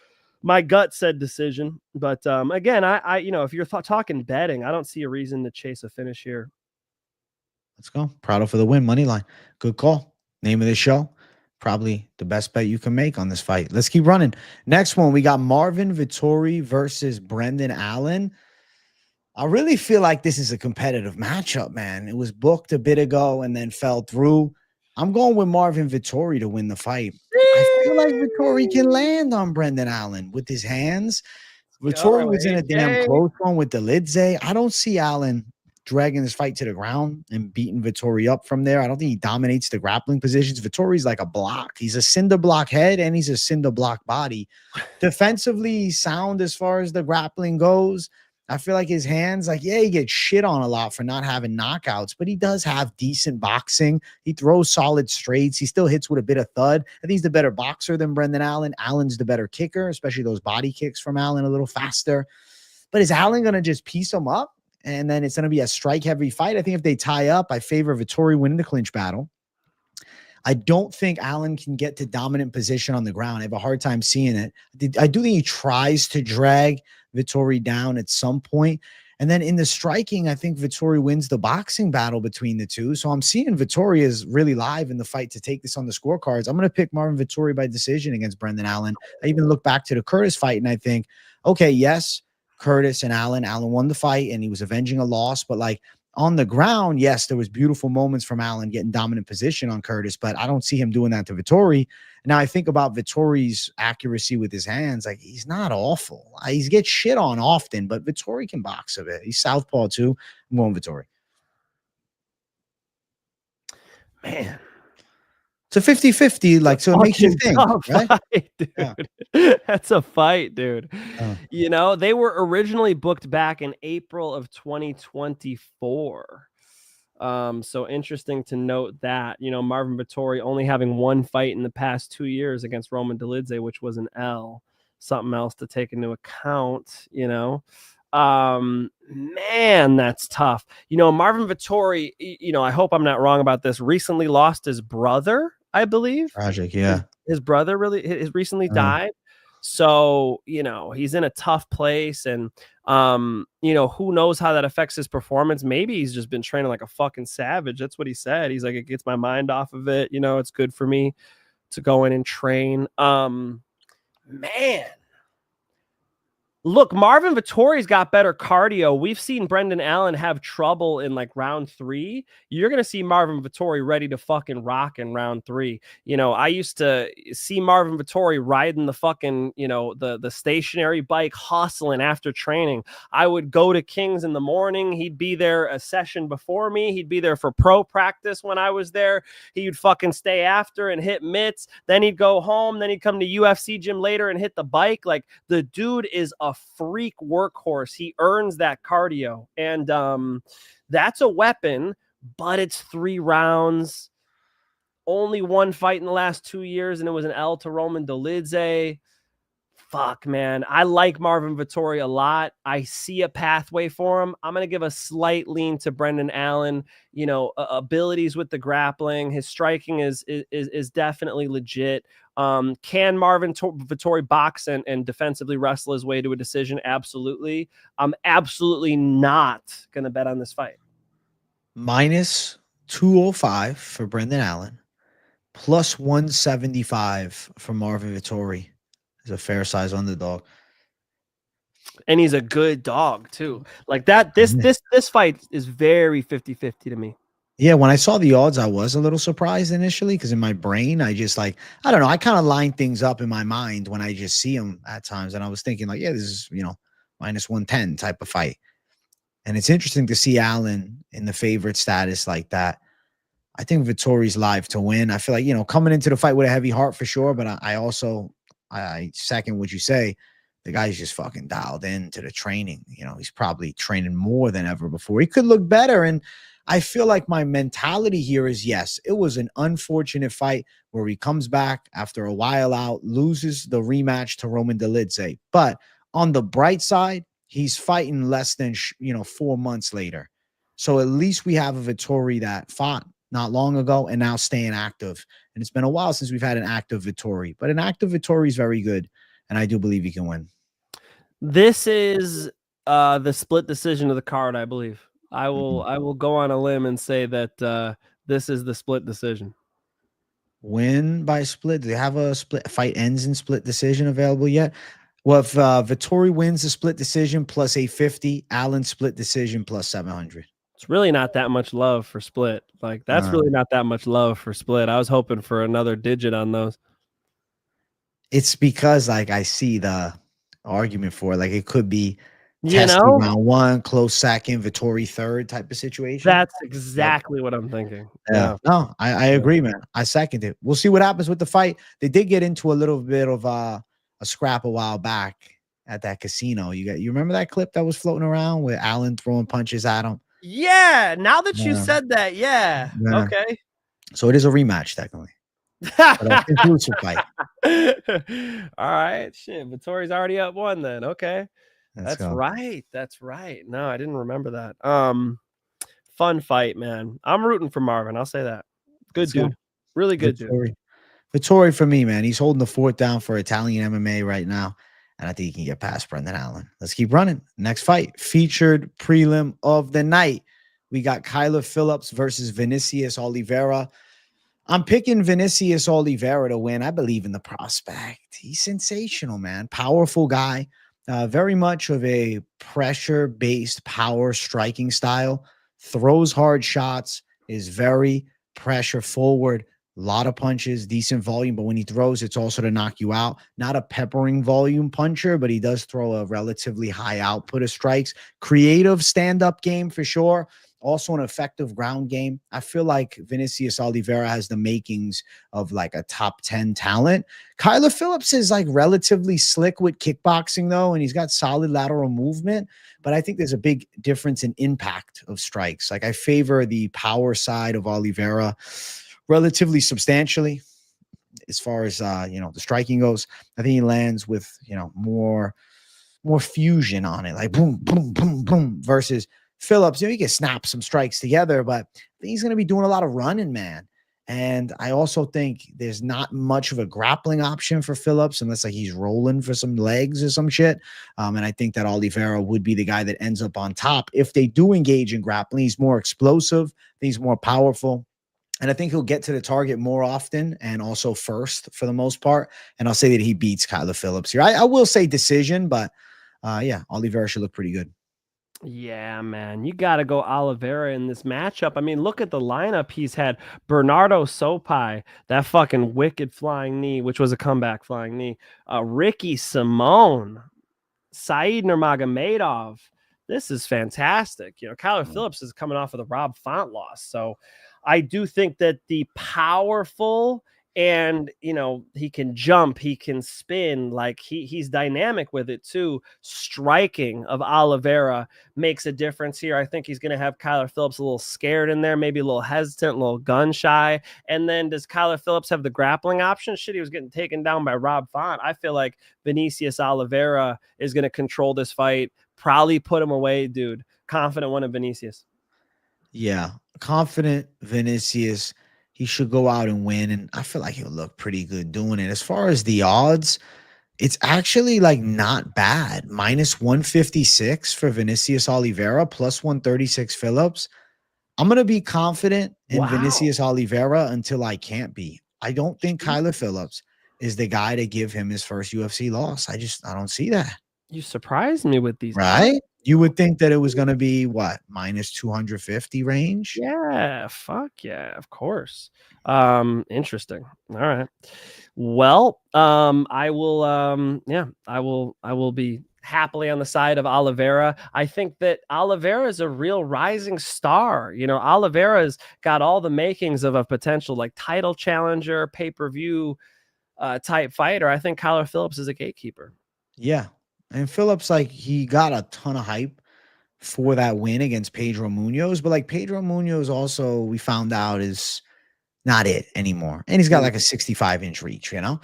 Speaker 4: My gut said decision, but again, I if you're talking betting, I don't see a reason to chase a finish here.
Speaker 3: Let's go. Prado for the win, money line. Good call. Name of the show. Probably the best bet you can make on this fight. Let's keep running. Next one, we got Marvin Vettori versus Brendan Allen. I really feel like this is a competitive matchup, man. It was booked a bit ago and then fell through. I'm going with Marvin Vettori to win the fight. I feel like Vettori can land on Brendan Allen with his hands. Vettori was in a damn close one with Dolidze. I don't see Allen dragging this fight to the ground and beating Vettori up from there. I don't think he dominates the grappling positions. Vettori's like a block. He's a cinder block head and he's a cinder block body. Defensively, he's sound as far as the grappling goes. I feel like his hands, he gets shit on a lot for not having knockouts, but he does have decent boxing. He throws solid straights. He still hits with a bit of thud. I think he's the better boxer than Brendan Allen. Allen's the better kicker, especially those body kicks from Allen a little faster. But is Allen going to just piece him up? And then it's going to be a strike-heavy fight. I think if they tie up, I favor Vettori winning the clinch battle. I don't think Allen can get to dominant position on the ground. I have a hard time seeing it. I do think he tries to drag Vettori down at some point. And then in the striking, I think Vettori wins the boxing battle between the two. So I'm seeing Vettori is really live in the fight to take this on the scorecards. I'm going to pick Marvin Vettori by decision against Brendan Allen. I even look back to the Curtis fight and I think, okay, yes, Curtis and Allen won the fight and he was avenging a loss, but on the ground, yes, there was beautiful moments from Allen getting dominant position on Curtis, but I don't see him doing that to Vettori. Now I think about Vettori's accuracy with his hands. He's not awful. He gets shit on often, but Vettori can box a bit. He's southpaw too. I'm going Vettori. Man. It's a 50-50, so it makes you think, right?
Speaker 4: Fight, dude. Yeah. That's a fight, dude. They were originally booked back in April of 2024. So interesting to note that, Marvin Vettori only having one fight in the past 2 years against Roman Dolidze, which was an L. Something else to take into account, man, that's tough. Marvin Vettori, I hope I'm not wrong about this, recently lost his brother, I believe.
Speaker 3: Project, yeah.
Speaker 4: His brother has recently died. So, he's in a tough place and, who knows how that affects his performance. Maybe he's just been training like a fucking savage. That's what he said. He's like, it gets my mind off of it. It's good for me to go in and train. Man, Look, Marvin Vettori's got better cardio. We've seen Brendan Allen have trouble in like round 3. You're going to see Marvin Vettori ready to fucking rock in round 3. You know, I used to see Marvin Vettori riding the fucking, you know, the stationary bike, hustling after training. I would go to King's in the morning. He'd be there a session before me. He'd be there for pro practice when I was there. He'd fucking stay after and hit mitts. Then he'd go home. Then he'd come to UFC gym later and hit the bike. Like, the dude is a freak workhorse. He earns that cardio, and that's a weapon, but it's 3 rounds, only 1 fight in the last 2 years, and it was an L to Roman Dolidze. Fuck, man. I like Marvin Vettori a lot. I see a pathway for him. I'm going to give a slight lean to Brendan Allen. You know, abilities with the grappling. His striking is definitely legit. Can Marvin Vettori box and defensively wrestle his way to a decision? Absolutely. I'm absolutely not going to bet on this fight.
Speaker 3: Minus 205 for Brendan Allen. Plus 175 for Marvin Vettori. Is a fair size underdog.
Speaker 4: And he's a good dog too. Like that, this fight is very 50-50 to me.
Speaker 3: Yeah, when I saw the odds, I was a little surprised initially because in my brain, I just like, I don't know, I kind of line things up in my mind when I just see them at times. And I was thinking like, yeah, this is, you know, minus 110 type of fight. And it's interesting to see Allen in the favorite status like that. I think Vettori's live to win. I feel like, you know, coming into the fight with a heavy heart for sure. But I second what you say. The guy's just fucking dialed into the training. You know, he's probably training more than ever before. He could look better. And I feel like my mentality here is, yes, it was an unfortunate fight where he comes back after a while out, loses the rematch to Roman Dolidze. But on the bright side, he's fighting less than, 4 months later. So at least we have a Vettori that fought not long ago and now staying active. And it's been a while since we've had an active Vettori. But an active Vettori is very good, and I do believe he can win.
Speaker 4: This is the split decision of the card, I believe. I will go on a limb and say that this is the split decision.
Speaker 3: Win by split? Do they have a split fight ends in split decision available yet? Well, if Vettori wins the split decision plus 850, Allen split decision plus 700.
Speaker 4: It's really not that much love for split. Like, that's really not that much love for split. I was hoping for another digit on those.
Speaker 3: It's because, like, I see the argument for it. Like, it could be testing round 1, close second, Vettori third type of situation.
Speaker 4: That's exactly what I'm thinking.
Speaker 3: Yeah. No, I agree, man. I second it. We'll see what happens with the fight. They did get into a little bit of a scrap a while back at that casino. You remember that clip that was floating around with Allen throwing punches at him?
Speaker 4: Yeah, now that you said that, yeah. Okay.
Speaker 3: So it is a rematch, technically. But a conclusive fight.
Speaker 4: All right, shit. Vettori's already up 1 then. Okay. That's right. That's right. No, I didn't remember that. Fun fight, man. I'm rooting for Marvin. I'll say that. Good dude. Really good dude.
Speaker 3: Vettori for me, man. He's holding the fort down for Italian MMA right now. And I think he can get past Brendan Allen. Let's keep running. Next fight, featured prelim of the night. We got Kyler Phillips versus Vinicius Oliveira. I'm picking Vinicius Oliveira to win. I believe in the prospect. He's sensational, man. Powerful guy. Very much of a pressure-based power striking style. Throws hard shots. Is very pressure forward. A lot of punches, decent volume, but when he throws, it's also to knock you out. Not a peppering volume puncher, but he does throw a relatively high output of strikes. Creative stand-up game for sure. Also an effective ground game. I feel like Vinicius Oliveira has the makings of like a top 10 talent. Kyler Phillips is like relatively slick with kickboxing though, and he's got solid lateral movement, but I think there's a big difference in impact of strikes. Like I favor the power side of Oliveira relatively substantially as far as the striking goes. I think he lands with more fusion on it, like boom boom boom boom, versus Phillips. He can snap some strikes together, but I think he's going to be doing a lot of running, man. And I also think there's not much of a grappling option for Phillips unless like he's rolling for some legs or some shit. And I think that Oliveira would be the guy that ends up on top. If they do engage in grappling, he's more explosive. He's more powerful. And I think he'll get to the target more often and also first for the most part. And I'll say that he beats Kyler Phillips here. I will say decision, but yeah, Oliveira should look pretty good.
Speaker 4: Yeah, man, you got to go Oliveira in this matchup. I mean, look at the lineup he's had. Bernardo Sopai, that fucking wicked flying knee, which was a comeback flying knee. Ricky Simone, Said Nurmagomedov. This is fantastic. You know, Kyler Phillips is coming off of the Rob Font loss. So I do think that the powerful and, you know, he can jump, he can spin, like he's dynamic with it too. Striking of Oliveira makes a difference here. I think he's going to have Kyler Phillips a little scared in there, maybe a little hesitant, a little gun shy. And then does Kyler Phillips have the grappling option? Shit, he was getting taken down by Rob Font. I feel like Vinicius Oliveira is going to control this fight, probably put him away, dude. Confident one of Vinicius.
Speaker 3: Yeah, confident Vinicius. He should go out and win, and I feel like he'll look pretty good doing it. As far as the odds, it's actually like not bad. -156 for Vinicius Oliveira, +136 Phillips. I'm going to be confident in Vinicius Oliveira until I can't be. I don't think Kyler Phillips is the guy to give him his first UFC loss. I don't see that.
Speaker 4: You surprised me with these.
Speaker 3: Right? You would think that it was going to be what, -250 range?
Speaker 4: Yeah, fuck yeah, of course. Interesting. All right. Well, I will I will be happily on the side of Oliveira. I think that Oliveira is a real rising star. You know, Oliveira's got all the makings of a potential like title challenger, pay-per-view type fighter. I think Kyler Phillips is a gatekeeper.
Speaker 3: Yeah. And Phillips, like, he got a ton of hype for that win against Pedro Munoz, but like Pedro Munoz also, we found out, is not it anymore. And he's got like a 65-inch reach, you know?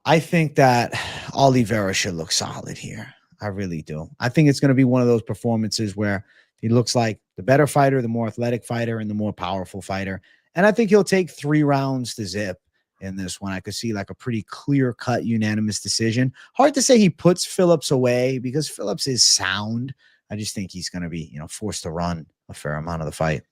Speaker 3: I think that Oliveira should look solid here. I really do. I think it's going to be one of those performances where he looks like the better fighter, the more athletic fighter, and the more powerful fighter. And I think he'll take 3 rounds to zip in this one. I could see like a pretty clear-cut unanimous decision. Hard to say he puts Phillips away because Phillips is sound. I just think he's going to be, you know, forced to run a fair amount of the fight.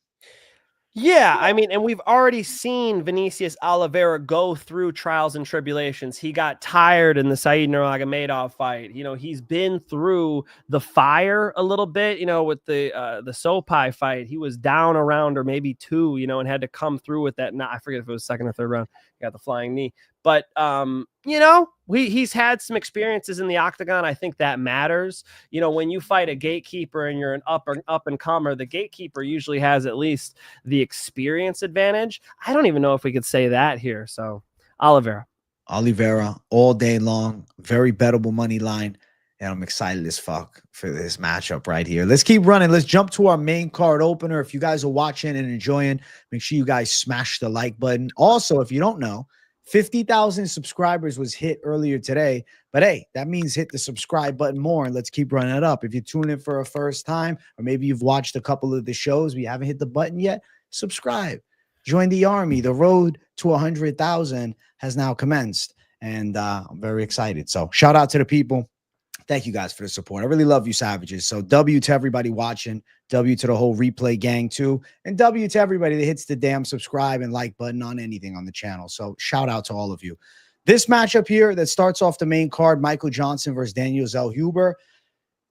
Speaker 4: Yeah, I mean, and we've already seen Vinicius Oliveira go through trials and tribulations. He got tired in the Said Nurmagomedov fight. You know, he's been through the fire a little bit, you know, with the Sopai fight. He was down a round or maybe 2, you know, and had to come through with that. I forget if it was second or third round. He got the flying knee. But, you know, he's had some experiences in the octagon. I think that matters. You know, when you fight a gatekeeper and you're an up and comer, the gatekeeper usually has at least the experience advantage. I don't even know if we could say that here. So Oliveira all day long, very bettable money line. And I'm excited as fuck for this matchup right here. Let's keep running. Let's jump to our main card opener. If you guys are watching and enjoying, make sure you guys smash the like button. Also, if you don't know, 50,000 subscribers was hit earlier today. But hey, that means hit the subscribe button more and let's keep running it up. If you're tuning in for a first time, or maybe you've watched a couple of the shows, but you haven't hit the button yet, subscribe. Join the army. The road to 100,000 has now commenced. And I'm very excited. So shout out to the people. Thank you guys for the support. I really love you savages. So W to everybody watching, W to the whole replay gang too, and W to everybody that hits the damn subscribe and like button on anything on the channel. So shout out to all of you. This matchup here that starts off the main card, Michael Johnson versus Daniel Zellhuber.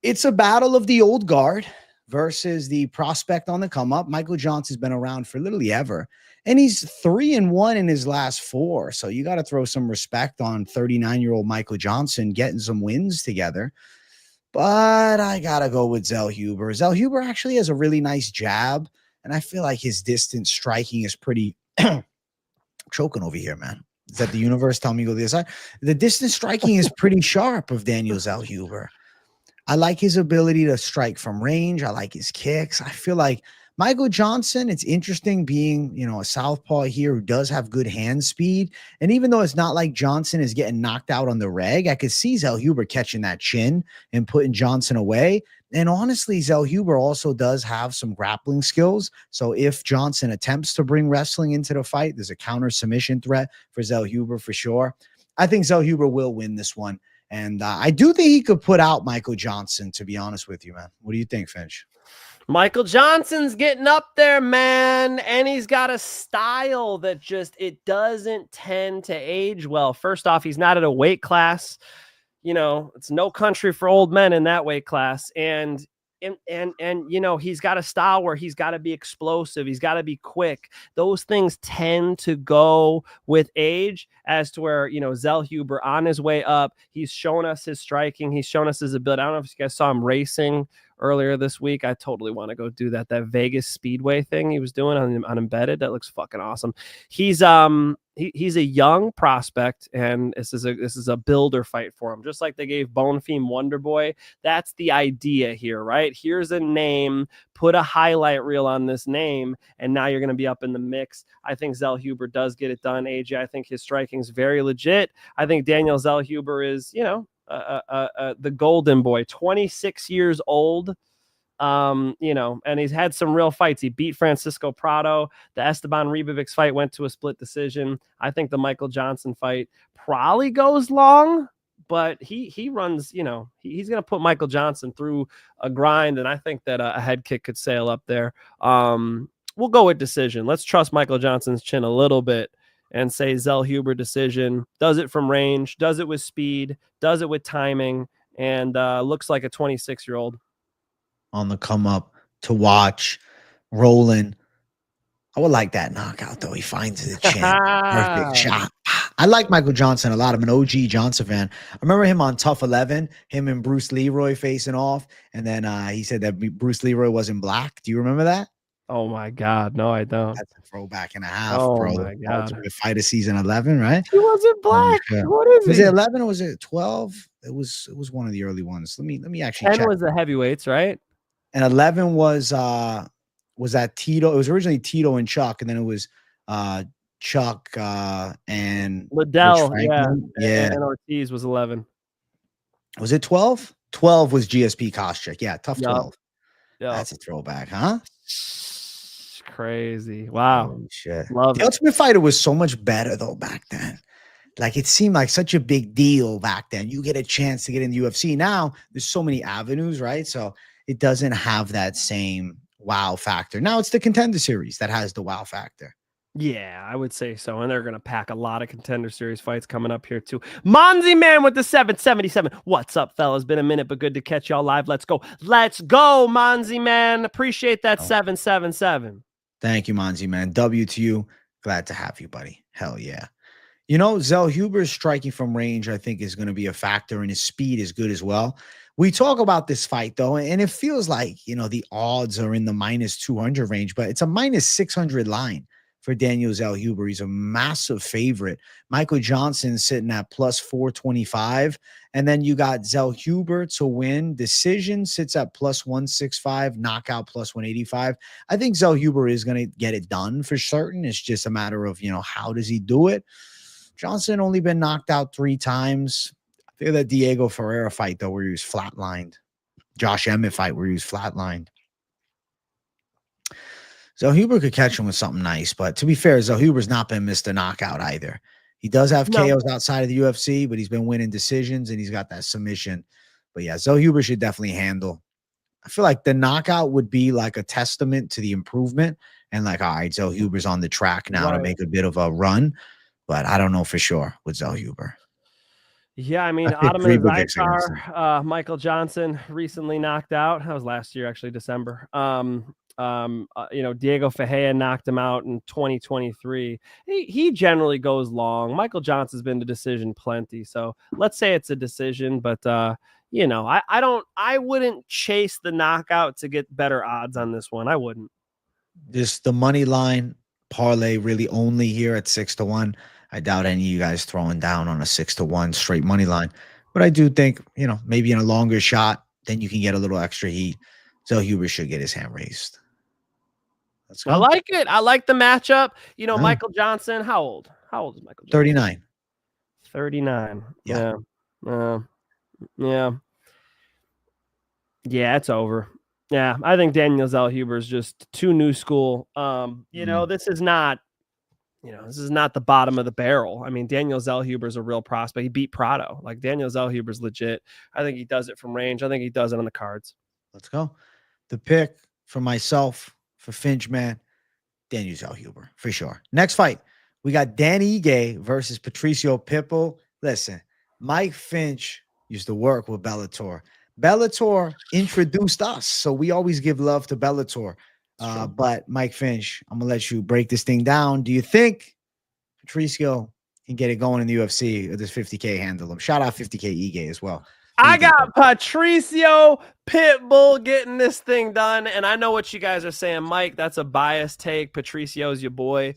Speaker 4: It's a battle of the old guard versus the prospect on the come up. Michael Johnson's been around for literally ever, and he's 3-1 in his last 4. So you got to throw some respect on 39-year-old Michael Johnson getting some wins together. But I got to go with Zellhuber. Zellhuber actually has a really nice jab, and I feel like his distance striking is pretty choking over here, man. Is that the universe telling me to go this side? The distance striking is pretty sharp of Daniel Zellhuber. I like his ability to strike from range. I like his kicks. I feel like Michael Johnson, it's interesting being, you know, a southpaw here who does have good hand speed. And even though it's not like Johnson is getting knocked out on the reg, I could see Zellhuber catching that chin and putting Johnson away. And honestly, Zellhuber also does have some grappling skills. So if Johnson attempts to bring wrestling into the fight, there's a counter submission threat for Zellhuber for sure. I think Zellhuber will win this one. And I do think he could put out Michael Johnson, to be honest with you, man. What do you think, Finch? Michael Johnson's getting up there, man. And he's got a style that just, it doesn't tend to age well. First off, he's not at a weight class you know, it's no country for old men in that weight class. And you know, he's got a style where he's got to be explosive. He's got to be quick. Those things tend to go with age, as to where, you know, Zellhuber on his way up, he's shown us his striking. He's shown us his ability. I don't know if you guys saw him racing earlier this week. I totally want to go do that Vegas Speedway thing he was doing on Embedded. That looks fucking awesome. He's he's a young prospect, and this is a builder fight for him, just like they gave Bonfim Wonder Boy. That's the idea here, right? Here's a name, put a highlight reel on this name, and now you're going to be up in the mix. I think Zellhuber does get it done. AJ, I think his striking is very legit. I think Daniel Zellhuber is, you know, the golden boy, 26 years old. You know, and he's had some real fights. He beat Francisco Prado. The Esteban Ribovics fight went to a split decision. I think the Michael Johnson fight probably goes long, but he runs, you know, he's going to put Michael Johnson through a grind. And I think that a head kick could sail up there. We'll go with decision. Let's trust Michael Johnson's chin a little bit and say Zellhuber decision. Does it from range, does it with speed, does it with timing, and looks like a 26-year-old.
Speaker 3: On the come up to watch, rolling. I would like that knockout though. He finds the chin. Perfect shot. I like Michael Johnson a lot. I'm an OG Johnson fan. I remember him on Tough 11, him and Bruce Leroy facing off. And then he said that Bruce Leroy wasn't black. Do you remember that?
Speaker 4: Oh my God. No, I don't.
Speaker 3: That's a throwback and a half,
Speaker 4: oh
Speaker 3: bro.
Speaker 4: My God.
Speaker 3: Ultimate Fighter season 11, right?
Speaker 4: He wasn't black. What is
Speaker 3: was
Speaker 4: it?
Speaker 3: 11 or was it 12? It was one of the early ones. Let me actually
Speaker 4: 10
Speaker 3: check.
Speaker 4: was the heavyweights, right?
Speaker 3: And 11 was that Tito? It was originally Tito and Chuck, and then it was Chuck and
Speaker 4: Liddell,
Speaker 3: yeah.
Speaker 4: And Ortiz was 11.
Speaker 3: Was it 12? 12 was GSP Koscheck. Yeah, tough 12.
Speaker 4: Yeah,
Speaker 3: that's a throwback, huh?
Speaker 4: Crazy. Wow.
Speaker 3: Holy shit.
Speaker 4: Love
Speaker 3: the
Speaker 4: it.
Speaker 3: Ultimate Fighter was so much better though back then. Like it seemed like such a big deal back then. You get a chance to get in the UFC. Now there's so many avenues, right? So it doesn't have that same wow factor. Now it's the Contender Series that has the wow factor.
Speaker 4: Yeah, I would say so. And they're going to pack a lot of Contender Series fights coming up here too. Monzy Man with the 777. What's up, fellas? Been a minute, but good to catch y'all live. Let's go. Let's go, Monzy Man. Appreciate that 777.
Speaker 3: Thank you, Monzy Man. W to you. Glad to have you, buddy. Hell yeah. You know, Zellhuber's striking from range, I think, is going to be a factor, and his speed is good as well. We talk about this fight, though, and it feels like, you know, the odds are in the minus 200 range, but it's a minus 600 line for Daniel Zellhuber. He's a massive favorite. Michael Johnson sitting at plus 425, and then you got Zellhuber to win. Decision sits at plus 165, knockout plus 185. I think Zellhuber is going to get it done for certain. It's just a matter of, you know, how does he do it? Johnson only been knocked out 3 times. I think that Diego Ferreira fight, though, where he was flatlined. Josh Emmett fight where he was flatlined. Zellhuber could catch him with something nice, but to be fair, Zellhuber's not been Mr. Knockout either. He does have KOs outside of the UFC, but he's been winning decisions, and he's got that submission. But yeah, Zellhuber should definitely handle. I feel like the knockout would be like a testament to the improvement, and like, all right, Zellhuber's on the track now to make a bit of a run, but I don't know for sure with Zellhuber.
Speaker 4: Yeah, I mean, Ottoman Zaitar, Michael Johnson recently knocked out. That was last year, actually, December. You know, Diego Ferreira knocked him out in 2023. He generally goes long. Michael Johnson's been to decision plenty. So let's say it's a decision, but you know, I wouldn't chase the knockout to get better odds on this one. I wouldn't.
Speaker 3: Just the money line parlay really only here at 6-1. I doubt any of you guys throwing down on a 6-1 straight money line, but I do think, you know, maybe in a longer shot, then you can get a little extra heat. Zellhuber should get his hand raised. Let's go.
Speaker 4: I like it. I like the matchup. You know, Michael Johnson, how old? How old is Michael Johnson?
Speaker 3: 39.
Speaker 4: 39.
Speaker 3: Yeah.
Speaker 4: Yeah, it's over. Yeah, I think Daniel Zellhuber is just too new school. You know, this is not the bottom of the barrel. I mean, Daniel Zellhuber is a real prospect. He beat Prado. Like, Daniel Zellhuber is legit. I think he does it from range. I think he does it on the cards.
Speaker 3: Let's go. The pick for myself, for Finch, man, Daniel Zellhuber, for sure. Next fight, we got Dan Ige versus Patricio Pitbull. Listen, Mike Finch used to work with Bellator. Bellator introduced us, so we always give love to Bellator. But Mike Finch, I'm gonna let you break this thing down. Do you think Patricio can get it going in the UFC, or does 50K handle him? Shout out 50K Ige as well.
Speaker 4: I got Patricio Pitbull getting this thing done, and I know what you guys are saying, Mike. That's a biased take. Patricio's your boy.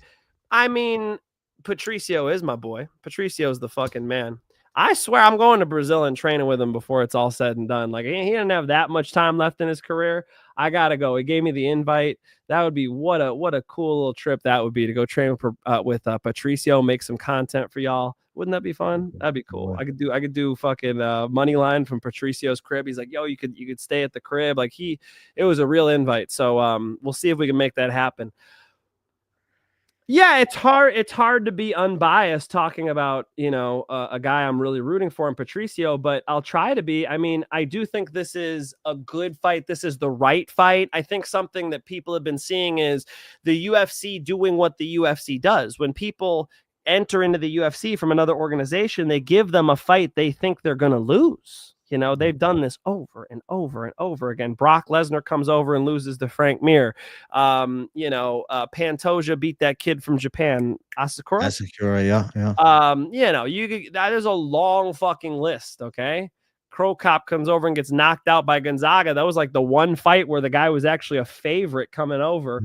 Speaker 4: I mean, Patricio is my boy. Patricio's the fucking man. I swear I'm going to Brazil and training with him before it's all said and done. Like, he didn't have that much time left in his career. I gotta go. He gave me the invite. That would be what a cool little trip that would be, to go train with Patricio, make some content for y'all. Wouldn't that be fun? That'd be cool. I could do fucking Moneyline from Patricio's crib. He's like, yo, you could stay at the crib. Like, it was a real invite. So we'll see if we can make that happen. Yeah, it's hard to be unbiased talking about, a guy I'm really rooting for in Patricio, but I'll try to be. I mean, I do think this is a good fight. This is the right fight. I think something that people have been seeing is the UFC doing what the UFC does. When people enter into the UFC from another organization, they give them a fight they think they're going to lose. They've done this over and over and over again. Brock Lesnar comes over and loses to Frank Mir. Pantoja beat that kid from Japan, Asakura.
Speaker 3: Yeah.
Speaker 4: That is a long fucking list, okay? Crow Cop comes over and gets knocked out by Gonzaga. That was like the one fight where the guy was actually a favorite coming over,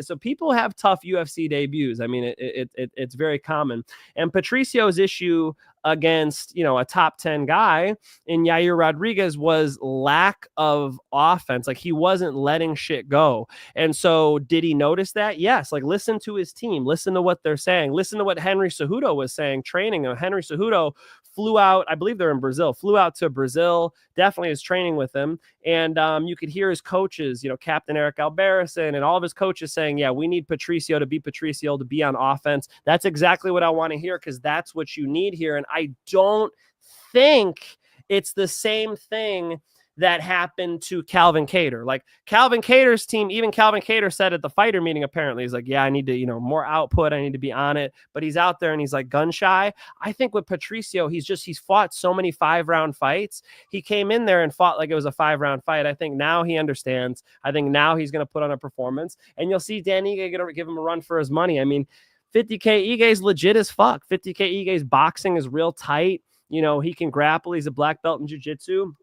Speaker 4: So people have tough UFC debuts. I mean, it's very common. And Patricio's issue against, a top 10 guy in Yair Rodriguez was lack of offense. Like, he wasn't letting shit go. And so did he notice that? Yes. Like, listen to his team, listen to what they're saying, listen to what Henry Cejudo was saying, training. Henry Cejudo flew out, I believe they're in Brazil, flew out to Brazil, definitely is training with him. And you could hear his coaches, Captain Eric Albarracin and all of his coaches saying, yeah, we need Patricio to be Patricio, to be on offense. That's exactly what I want to hear, because that's what you need here. And I don't think it's the same thing that happened to Calvin Kattar. Like, Calvin Kattar's team, even Calvin Kattar said at the fighter meeting, apparently, he's like, yeah, I need to, more output. I need to be on it. But he's out there and he's like gun shy. I think with Patricio, he's fought so many 5-round fights. He came in there and fought like it was a 5-round fight. I think now he understands. I think now he's going to put on a performance, and you'll see Dan Ige going to give him a run for his money. I mean, 50K Ige's legit as fuck. 50K Ige's boxing is real tight. He can grapple. He's a black belt in jiu-jitsu.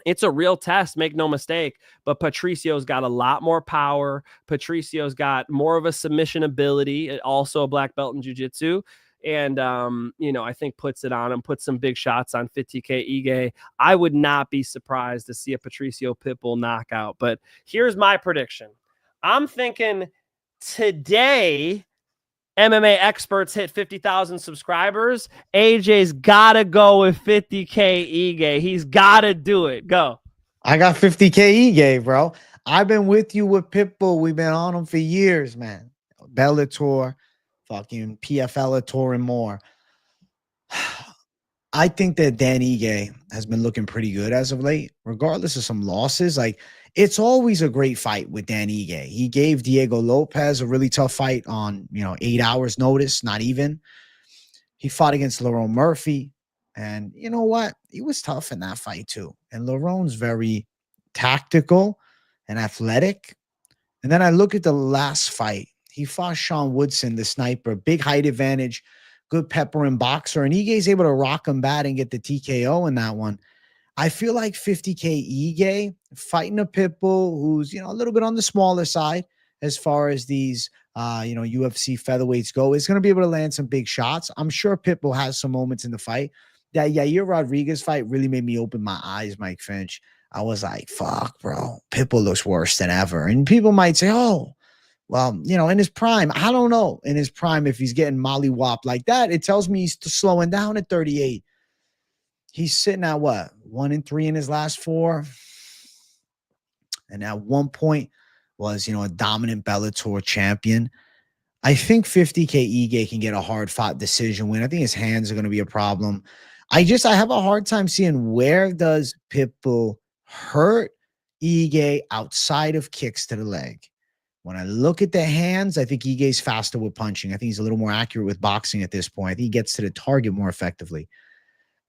Speaker 4: It's a real test, make no mistake, but Patricio's got a lot more power. Patricio's got more of a submission ability, also a black belt in jiu-jitsu. And, I think puts it on him, puts some big shots on 50K Ige. I would not be surprised to see a Patricio Pitbull knockout. But here's my prediction. I'm thinking today, MMA experts hit 50,000 subscribers. AJ's got to go with 50K Ige. He's got to do it. Go.
Speaker 3: I got 50K Ige, bro. I've been with you with Pitbull. We've been on him for years, man. Bellator, fucking PFL and more. I think that Dan Ige has been looking pretty good as of late, regardless of some losses. Like, it's always a great fight with Dan Ige. He gave Diego Lopez a really tough fight on, 8 hours notice, not even. He fought against Lerone Murphy. And you know what? He was tough in that fight too. And Lerone's very tactical and athletic. And then I look at the last fight. He fought Sean Woodson, the sniper, big height advantage, good pepper and boxer. And Ige's able to rock him bad and get the TKO in that one. I feel like 50K Ige fighting a Pitbull who's, a little bit on the smaller side as far as these, UFC featherweights go, is going to be able to land some big shots. I'm sure Pitbull has some moments in the fight. That Yair Rodriguez fight really made me open my eyes, Mike Finch. I was like, fuck, bro. Pitbull looks worse than ever. And people might say, oh, well, in his prime, I don't know. In his prime, if he's getting mollywopped like that, it tells me he's slowing down at 38. He's sitting at what? 1-3 in his last 4. And at one point was, a dominant Bellator champion. I think 50K Ige can get a hard fought decision win. I think his hands are going to be a problem. I have a hard time seeing where does Pitbull hurt Ige outside of kicks to the leg. When I look at the hands, I think Ige's faster with punching. I think he's a little more accurate with boxing at this point. I think he gets to the target more effectively.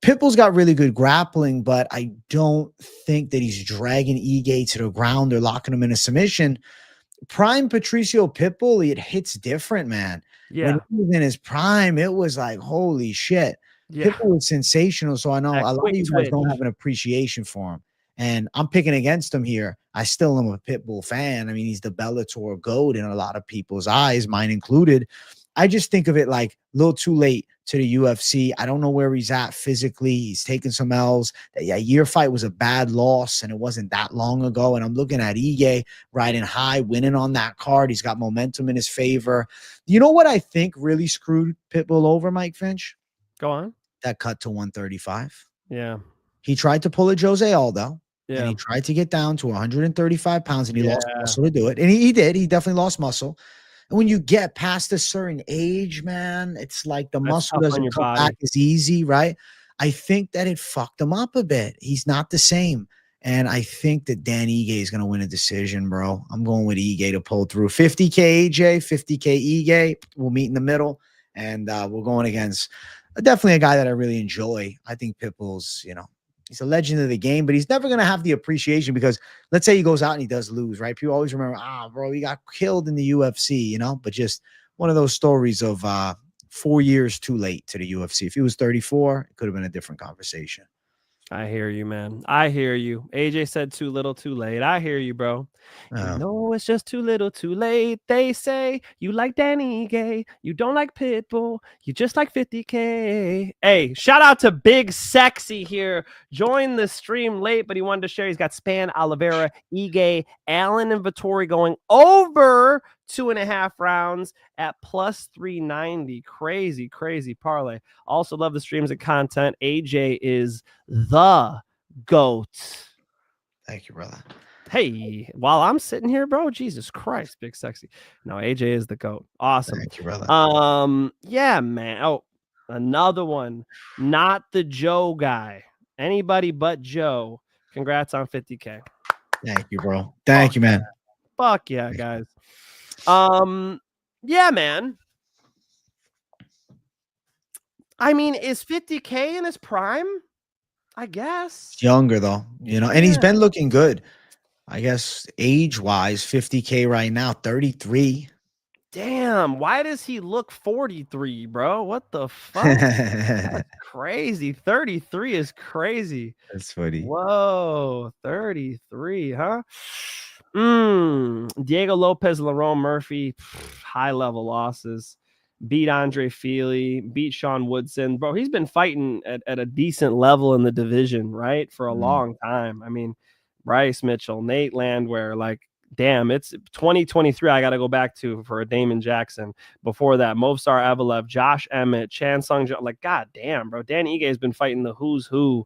Speaker 3: Pitbull's got really good grappling, but I don't think that he's dragging Ige to the ground or locking him in a submission. Prime Patricio Pitbull, it hits different, man.
Speaker 4: Yeah.
Speaker 3: When he was in his prime, it was like, holy shit.
Speaker 4: Yeah.
Speaker 3: Pitbull was sensational. So I know
Speaker 4: That
Speaker 3: a lot
Speaker 4: quick
Speaker 3: of you guys
Speaker 4: twitch.
Speaker 3: don't have an appreciation for him. And I'm picking against him here. I still am a Pitbull fan. I mean, he's the Bellator GOAT in a lot of people's eyes, mine included. I just think of it like a little too late to the UFC. I don't know where he's at physically. He's taking some L's. Yeah, year fight was a bad loss, and it wasn't that long ago. And I'm looking at Ige riding high, winning on that card. He's got momentum in his favor. You know what I think really screwed Pitbull over, Mike Finch?
Speaker 4: Go on.
Speaker 3: That cut to 135.
Speaker 4: Yeah.
Speaker 3: He tried to pull a Jose Aldo.
Speaker 4: Yeah.
Speaker 3: And he tried to get down to 135 pounds, and he lost
Speaker 4: Yeah.
Speaker 3: muscle to do it. And he did. He definitely lost muscle. And when you get past a certain age, man, it's like the
Speaker 4: That's
Speaker 3: muscle
Speaker 4: tough on
Speaker 3: doesn't
Speaker 4: your
Speaker 3: come
Speaker 4: body.
Speaker 3: back as easy, right? I think that it fucked him up a bit. He's not the same. And I think that Dan Ige is going to win a decision, bro. I'm going with Ige to pull through. 50K AJ, 50K Ige. We'll meet in the middle. And we're going against definitely a guy that I really enjoy. I think Pitbull's, he's a legend of the game, but he's never going to have the appreciation because let's say he goes out and he does lose, right? People always remember, bro, he got killed in the UFC, but just one of those stories of 4 years too late to the UFC. If he was 34, it could have been a different conversation.
Speaker 4: I hear you, man. I hear you. AJ said too little, too late. I hear you, bro. No, it's just too little, too late. They say you like Danny Gay. You don't like Pitbull. You just like 50K. Hey, shout out to Big Sexy here. Joined the stream late, but he wanted to share. He's got Spann, Oliveira, Ige, Allen, and Vettori going over 2.5 rounds at plus 390. Crazy, crazy parlay. Also love the streams and content. AJ is the GOAT.
Speaker 3: Thank you, brother.
Speaker 4: Hey, while I'm sitting here, bro, Jesus Christ, Big Sexy. No, AJ is the GOAT. Awesome.
Speaker 3: Thank you, brother.
Speaker 4: Yeah, man. Oh, another one. Not the Joe guy. Anybody but Joe. Congrats on 50K.
Speaker 3: Thank you, bro. Thank you, man.
Speaker 4: Fuck yeah, guys. Yeah, man. I mean, is 50K in his prime? I guess.
Speaker 3: He's younger though, and he's been looking good. I guess age-wise, 50K right now, 33.
Speaker 4: Damn, why does he look 43, bro? What the fuck? That's crazy. 33 is crazy.
Speaker 3: That's funny.
Speaker 4: Whoa, 33, huh? Diego Lopez, Lerone Murphy, high-level losses. Beat Andre Feely, beat Sean Woodson. Bro, he's been fighting at a decent level in the division, right? For a long time. I mean, Bryce Mitchell, Nate Landwehr, like, damn, it's 2023. I got to go back to for a Damon Jackson. Before that, Movsar Evelev, Josh Emmett, Chan Sung, like, god damn, bro. Dan Ige has been fighting the who's who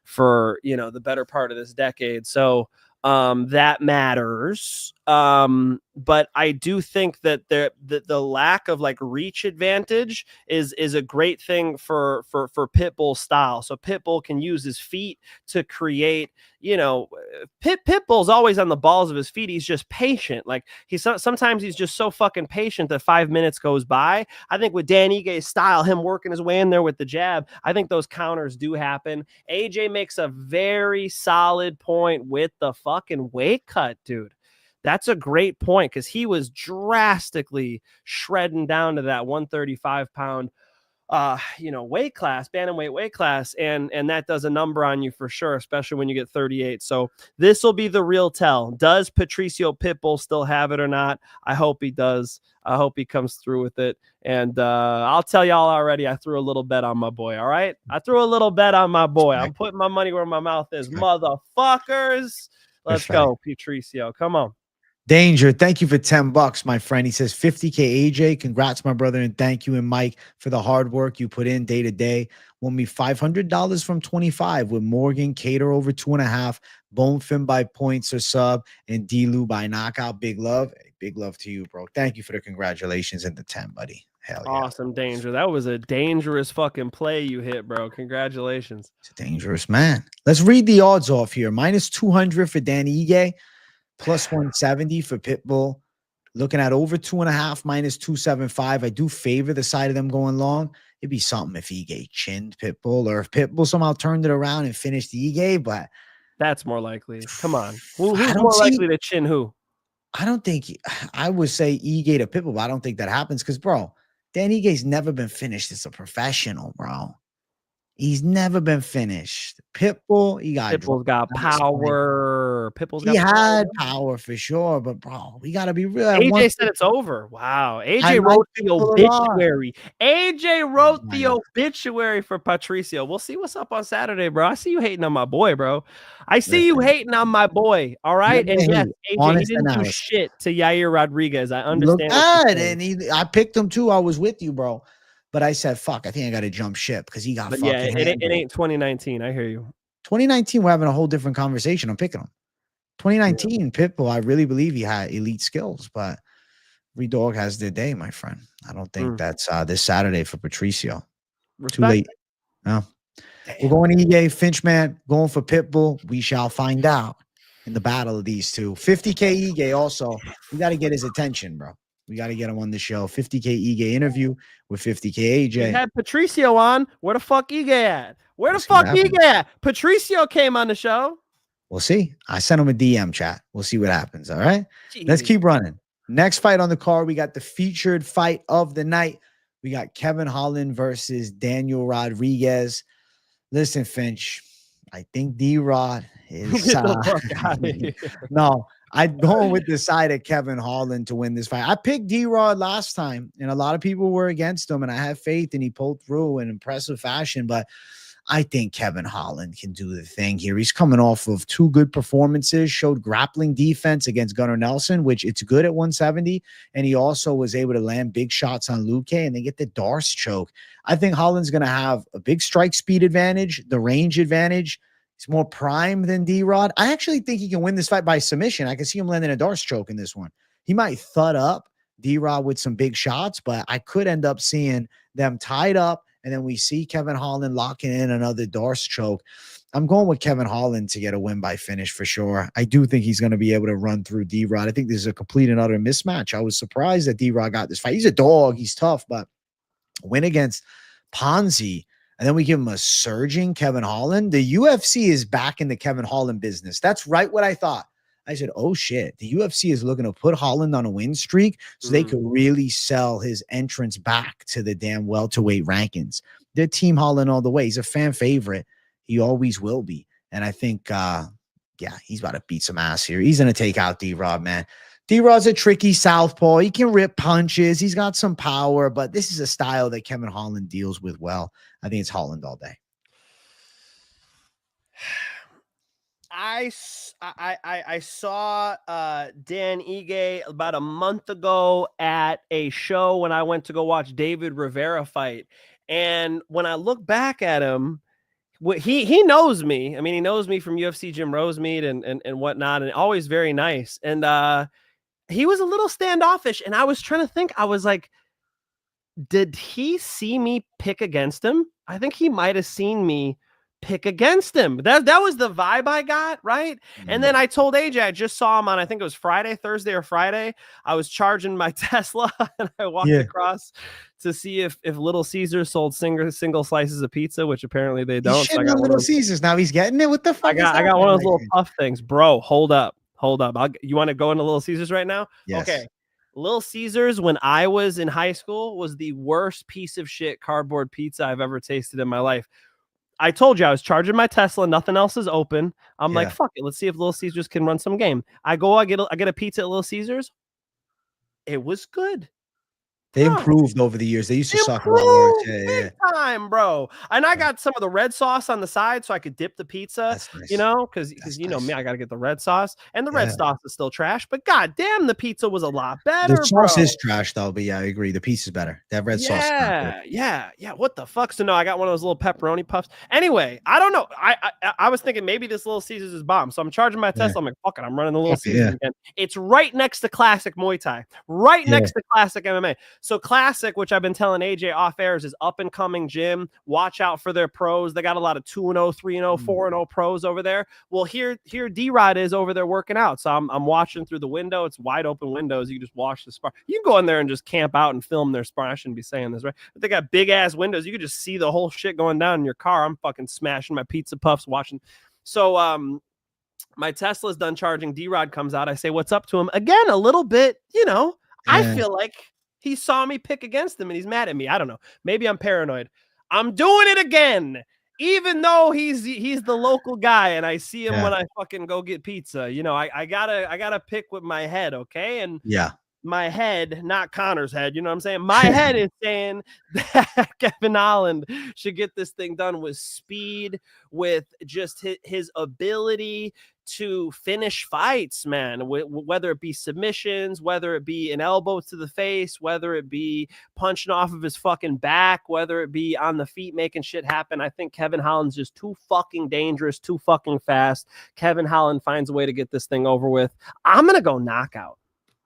Speaker 4: for, the better part of this decade. So that matters. But I do think that the lack of like reach advantage is a great thing for Pitbull style. So Pitbull can use his feet to create, Pitbull's always on the balls of his feet. He's just patient. Like sometimes he's just so fucking patient that 5 minutes goes by. I think with Dan Ige's style, him working his way in there with the jab, I think those counters do happen. AJ makes a very solid point with the fucking weight cut, dude. That's a great point because he was drastically shredding down to that 135-pound, weight class, bantamweight weight class, and that does a number on you for sure, especially when you get 38. So this will be the real tell. Does Patricio Pitbull still have it or not? I hope he does. I hope he comes through with it. And I'll tell y'all already, I threw a little bet on my boy. All right, I threw a little bet on my boy. I'm putting my money where my mouth is, motherfuckers. Let's go, Patricio. Come on.
Speaker 3: Danger, thank you for $10, my friend. He says 50K AJ. Congrats, my brother, and thank you, and Mike, for the hard work you put in day to day. Won me $500 from 25 with Morgan, Cater over 2.5, Bonefin by points or sub, and D-Lou by knockout. Big love. Big love to you, bro. Thank you for the congratulations and the 10, buddy. Hell yeah.
Speaker 4: Awesome, Danger. That was a dangerous fucking play you hit, bro. Congratulations.
Speaker 3: It's a dangerous man. Let's read the odds off here. Minus 200 for Danny Ige. Plus 170 for Pitbull. Looking at over 2.5, minus 275. I do favor the side of them going long. it'd be something if Ige chinned Pitbull, or if Pitbull somehow turned it around and finished Ige. But
Speaker 4: that's more likely. Come on, who's
Speaker 3: I don't
Speaker 4: more
Speaker 3: see-
Speaker 4: likely to chin who?
Speaker 3: I don't think I would say Ige to Pitbull, but I don't think that happens because, bro, Dan Ige's never been finished as a professional, bro. He's never been finished. Pitbull,
Speaker 4: Pitbull's got power.
Speaker 3: He had power for sure, but bro, we gotta be real.
Speaker 4: AJ said it's over. Wow. AJ wrote the obituary. AJ wrote the obituary for Patricio. We'll see what's up on Saturday, bro. I see you hating on my boy, bro. I see you hating on my boy. All right. And yes, AJ, he didn't do shit to Yair Rodriguez. I understand.
Speaker 3: And I picked him too. I was with you, bro. But I said, fuck, I think I got to jump ship because he got fucking
Speaker 4: it ain't 2019. I hear you.
Speaker 3: 2019, we're having a whole different conversation. I'm picking him. 2019, Pitbull, I really believe he had elite skills, but every dog has their day, my friend. I don't think that's this Saturday for Patricio. Too late. No. We're going to Ige, Finchman, going for Pitbull. We shall find out in the battle of these two. 50K Ige also. We got to get his attention, bro. We got to get him on the show. 50K Ige interview with 50K AJ.
Speaker 4: We had Patricio on. Where the fuck Ige at? Where the fuck Ige at? Patricio came on the show.
Speaker 3: We'll see. I sent him a DM chat. We'll see what happens. All right. Let's keep running. Next fight on the card. We got the featured fight of the night. We got Kevin Holland versus Daniel Rodriguez. Listen, Finch, I think D-Rod is no. I'm going with the side of Kevin Holland to win this fight. I picked D-Rod last time, and a lot of people were against him, and I have faith, and he pulled through in impressive fashion. But I think Kevin Holland can do the thing here. He's coming off of two good performances, showed grappling defense against Gunnar Nelson, which it's good at 170, and he also was able to land big shots on Luque, and they get the Darce choke. I think Holland's going to have a big strike speed advantage, the range advantage. He's more prime than D-Rod. I actually think he can win this fight by submission. I can see him landing a Darce choke in this one. He might thud up D-Rod with some big shots, but I could end up seeing them tied up, and then we see Kevin Holland locking in another Darce choke. I'm going with Kevin Holland to get a win by finish for sure. I do think he's going to be able to run through D-Rod. I think this is a complete and utter mismatch. I was surprised that D-Rod got this fight. He's a dog. He's tough, but win against Ponzi, and then we give him a surging Kevin Holland. The UFC is back in the Kevin Holland business. That's right what I thought. I said, oh, shit. The UFC is looking to put Holland on a win streak so they could really sell his entrance back to the damn welterweight rankings. They're Team Holland all the way. He's a fan favorite. He always will be. And I think, he's about to beat some ass here. He's going to take out D-Rod, man. D-Rod's a tricky southpaw. He can rip punches. He's got some power, but this is a style that Kevin Holland deals with well. I think it's Holland all day.
Speaker 4: I saw Dan Ige about a month ago at a show when I went to go watch David Rivera fight. And when I look back at him, he knows me. I mean, he knows me from UFC Jim Rosemead and whatnot, and always very nice. And he was a little standoffish, and I was trying to think. I was like, did he see me pick against him? I think he might have seen me pick against him. That was the vibe I got, right? And then I told AJ, I just saw him on, I think it was Thursday or Friday. I was charging my Tesla, and I walked across to see if Little Caesars sold single slices of pizza, which apparently they don't.
Speaker 3: So I got Little Caesars. Now he's getting it. What the fuck?
Speaker 4: I got one of those little puff things, bro. Hold up. You want to go into Little Caesars right now?
Speaker 3: Yes.
Speaker 4: Okay. Little Caesars, when I was in high school, was the worst piece of shit cardboard pizza I've ever tasted in my life. I told you I was charging my Tesla. Nothing else is open. I'm like, fuck it. Let's see if Little Caesars can run some game. I get a pizza at Little Caesars. It was good.
Speaker 3: They improved over the years. They used to suck a lot worse.
Speaker 4: Big time, bro. And I got some of the red sauce on the side so I could dip the pizza,
Speaker 3: nice.
Speaker 4: you know, because you know me, I got to get the red sauce. And the red sauce is still trash, but god damn, the pizza was a lot better.
Speaker 3: The sauce is trash though, but yeah, I agree. The pizza's better. That red sauce.
Speaker 4: Yeah. What the fuck? So no, I got one of those little pepperoni puffs. Anyway, I don't know. I was thinking maybe this Little Caesars is bomb. So I'm charging my Tesla. I'm like, fuck it, I'm running the Little Caesars again. It's right next to classic Muay Thai, right next to classic MMA. So Classic, which I've been telling AJ off airs, is up and coming gym. Watch out for their pros. They got a lot of 2-0, 3-0, 4-0 pros over there. Well, here D-Rod is over there working out. So I'm watching through the window. It's wide open windows. You can just watch the spar. You can go in there and just camp out and film their spar. I shouldn't be saying this, right? But they got big ass windows. You can just see the whole shit going down in your car. I'm fucking smashing my pizza puffs watching. So my Tesla's done charging. D-Rod comes out. I say, what's up to him? Again, a little bit, I feel like he saw me pick against him and he's mad at me. I don't know. Maybe I'm paranoid. I'm doing it again. Even though he's the local guy and I see him when I fucking go get pizza. I gotta pick with my head, okay? And my head, not Connor's head, you know what I'm saying? My head is saying that Kevin Holland should get this thing done with speed, with just his ability to finish fights, man, whether it be submissions, whether it be an elbow to the face, whether it be punching off of his fucking back, whether it be on the feet making shit happen. I think Kevin Holland's just too fucking dangerous, too fucking fast. Kevin Holland finds a way to get this thing over with. I'm going to go knockout.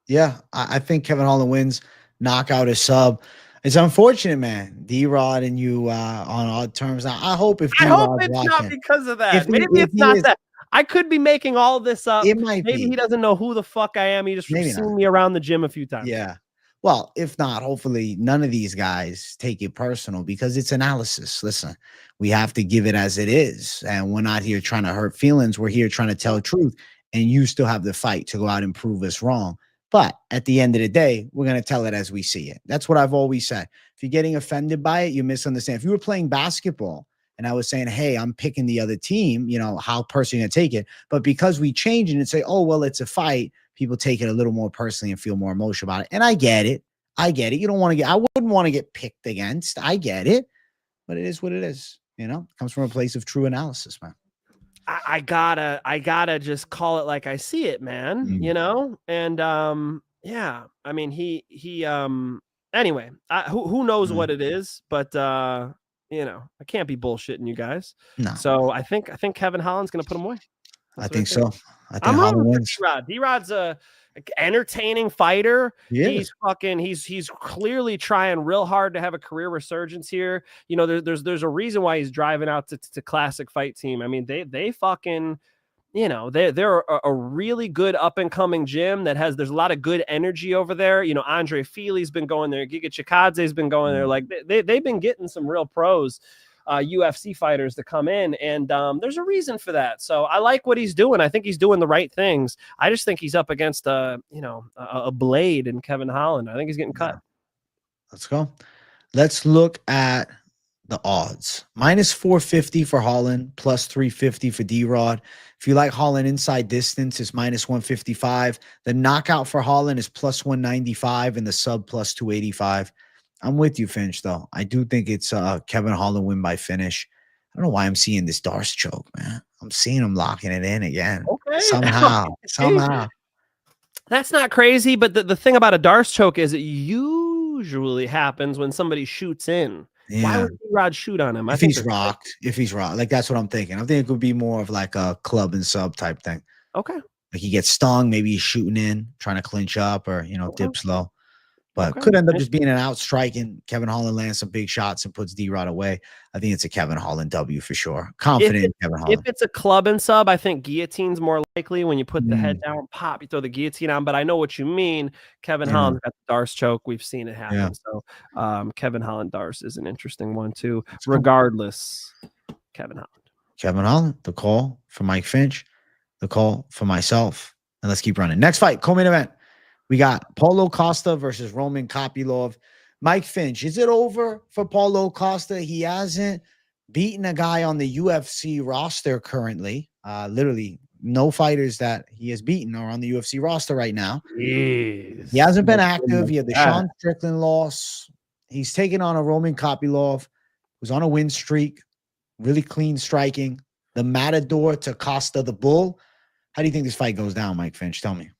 Speaker 3: Yeah, I think Kevin Holland wins. Knockout is sub. It's unfortunate, man. D-Rod and you on odd terms. Now, I hope it's
Speaker 4: not because of that. Maybe it's not that. I could be making all this up.
Speaker 3: It might
Speaker 4: Maybe
Speaker 3: be.
Speaker 4: he doesn't know who the fuck I am. He just seen me around the gym a few times.
Speaker 3: Yeah. Well, if not, hopefully none of these guys take it personal because it's analysis. Listen, we have to give it as it is. And we're not here trying to hurt feelings. We're here trying to tell truth. And you still have the fight to go out and prove us wrong. But at the end of the day, we're going to tell it as we see it. That's what I've always said. If you're getting offended by it, you misunderstand. If you were playing basketball and I was saying, hey, I'm picking the other team, how personally you take it. But because we change it and say, oh, well, it's a fight, people take it a little more personally and feel more emotional about it. And I get it. You don't want to I wouldn't want to get picked against. I get it. But it is what it is. It comes from a place of true analysis, man.
Speaker 4: I gotta just call it like I see it, man. And I mean he anyway, who knows what it is, but I can't be bullshitting you guys.
Speaker 3: No.
Speaker 4: So I think Kevin Holland's gonna put him away.
Speaker 3: I think so. I think
Speaker 4: Holland wins. D-Rod's a entertaining fighter. He's clearly trying real hard to have a career resurgence here. There's a reason why he's driving out to Classic Fight Team. I mean, they fucking, they're a really good up and coming gym there's a lot of good energy over there. Andre Feely's been going there. Giga Chikadze's been going there. Like they've been getting some real pros. UFC fighters to come in, and there's a reason for that. So I like what he's doing. I think he's doing the right things. I just think he's up against a blade in Kevin Holland. I think he's getting cut.
Speaker 3: Let's go. Let's look at the odds. -450 for Holland, +350 for D-Rod. If you like Holland inside distance, it's -155. The knockout for Holland is +195 and the sub +285. I'm with you, Finch, though. I do think it's Kevin Holland win by finish. I don't know why I'm seeing this Darce choke, man. I'm seeing him locking it in again. Okay. Somehow.
Speaker 4: That's not crazy, but the thing about a Darce choke is it usually happens when somebody shoots in. Yeah. Why would D-Rod shoot on him?
Speaker 3: If he's rocked, like that's what I'm thinking. I think it could be more of like a club and sub type thing.
Speaker 4: Okay.
Speaker 3: Like he gets stung, maybe he's shooting in, trying to clinch up or, dips low. But could end up just being an out striking. Kevin Holland lands some big shots and puts D-Rod away. I think it's a Kevin Holland W for sure. Confident in Kevin Holland.
Speaker 4: If it's a club and sub, I think guillotine's more likely. When you put the head down, pop, you throw the guillotine on. But I know what you mean. Kevin Holland got the Darce choke. We've seen it happen. Yeah. So Kevin Holland Darce is an interesting one too. Regardless, Kevin Holland.
Speaker 3: Kevin Holland, the call for Mike Finch, the call for myself. And let's keep running. Next fight, co-main event. We got Paulo Costa versus Roman Kopylov. Mike Finch, is it over for Paulo Costa? He hasn't beaten a guy on the UFC roster currently. Literally, no fighters that he has beaten are on the UFC roster right now.
Speaker 4: Jeez.
Speaker 3: He hasn't been active. He had the Sean Strickland loss. He's taken on a Roman Kopylov who's on a win streak, really clean striking. The Matador to Costa the Bull. How do you think this fight goes down, Mike Finch? Tell me.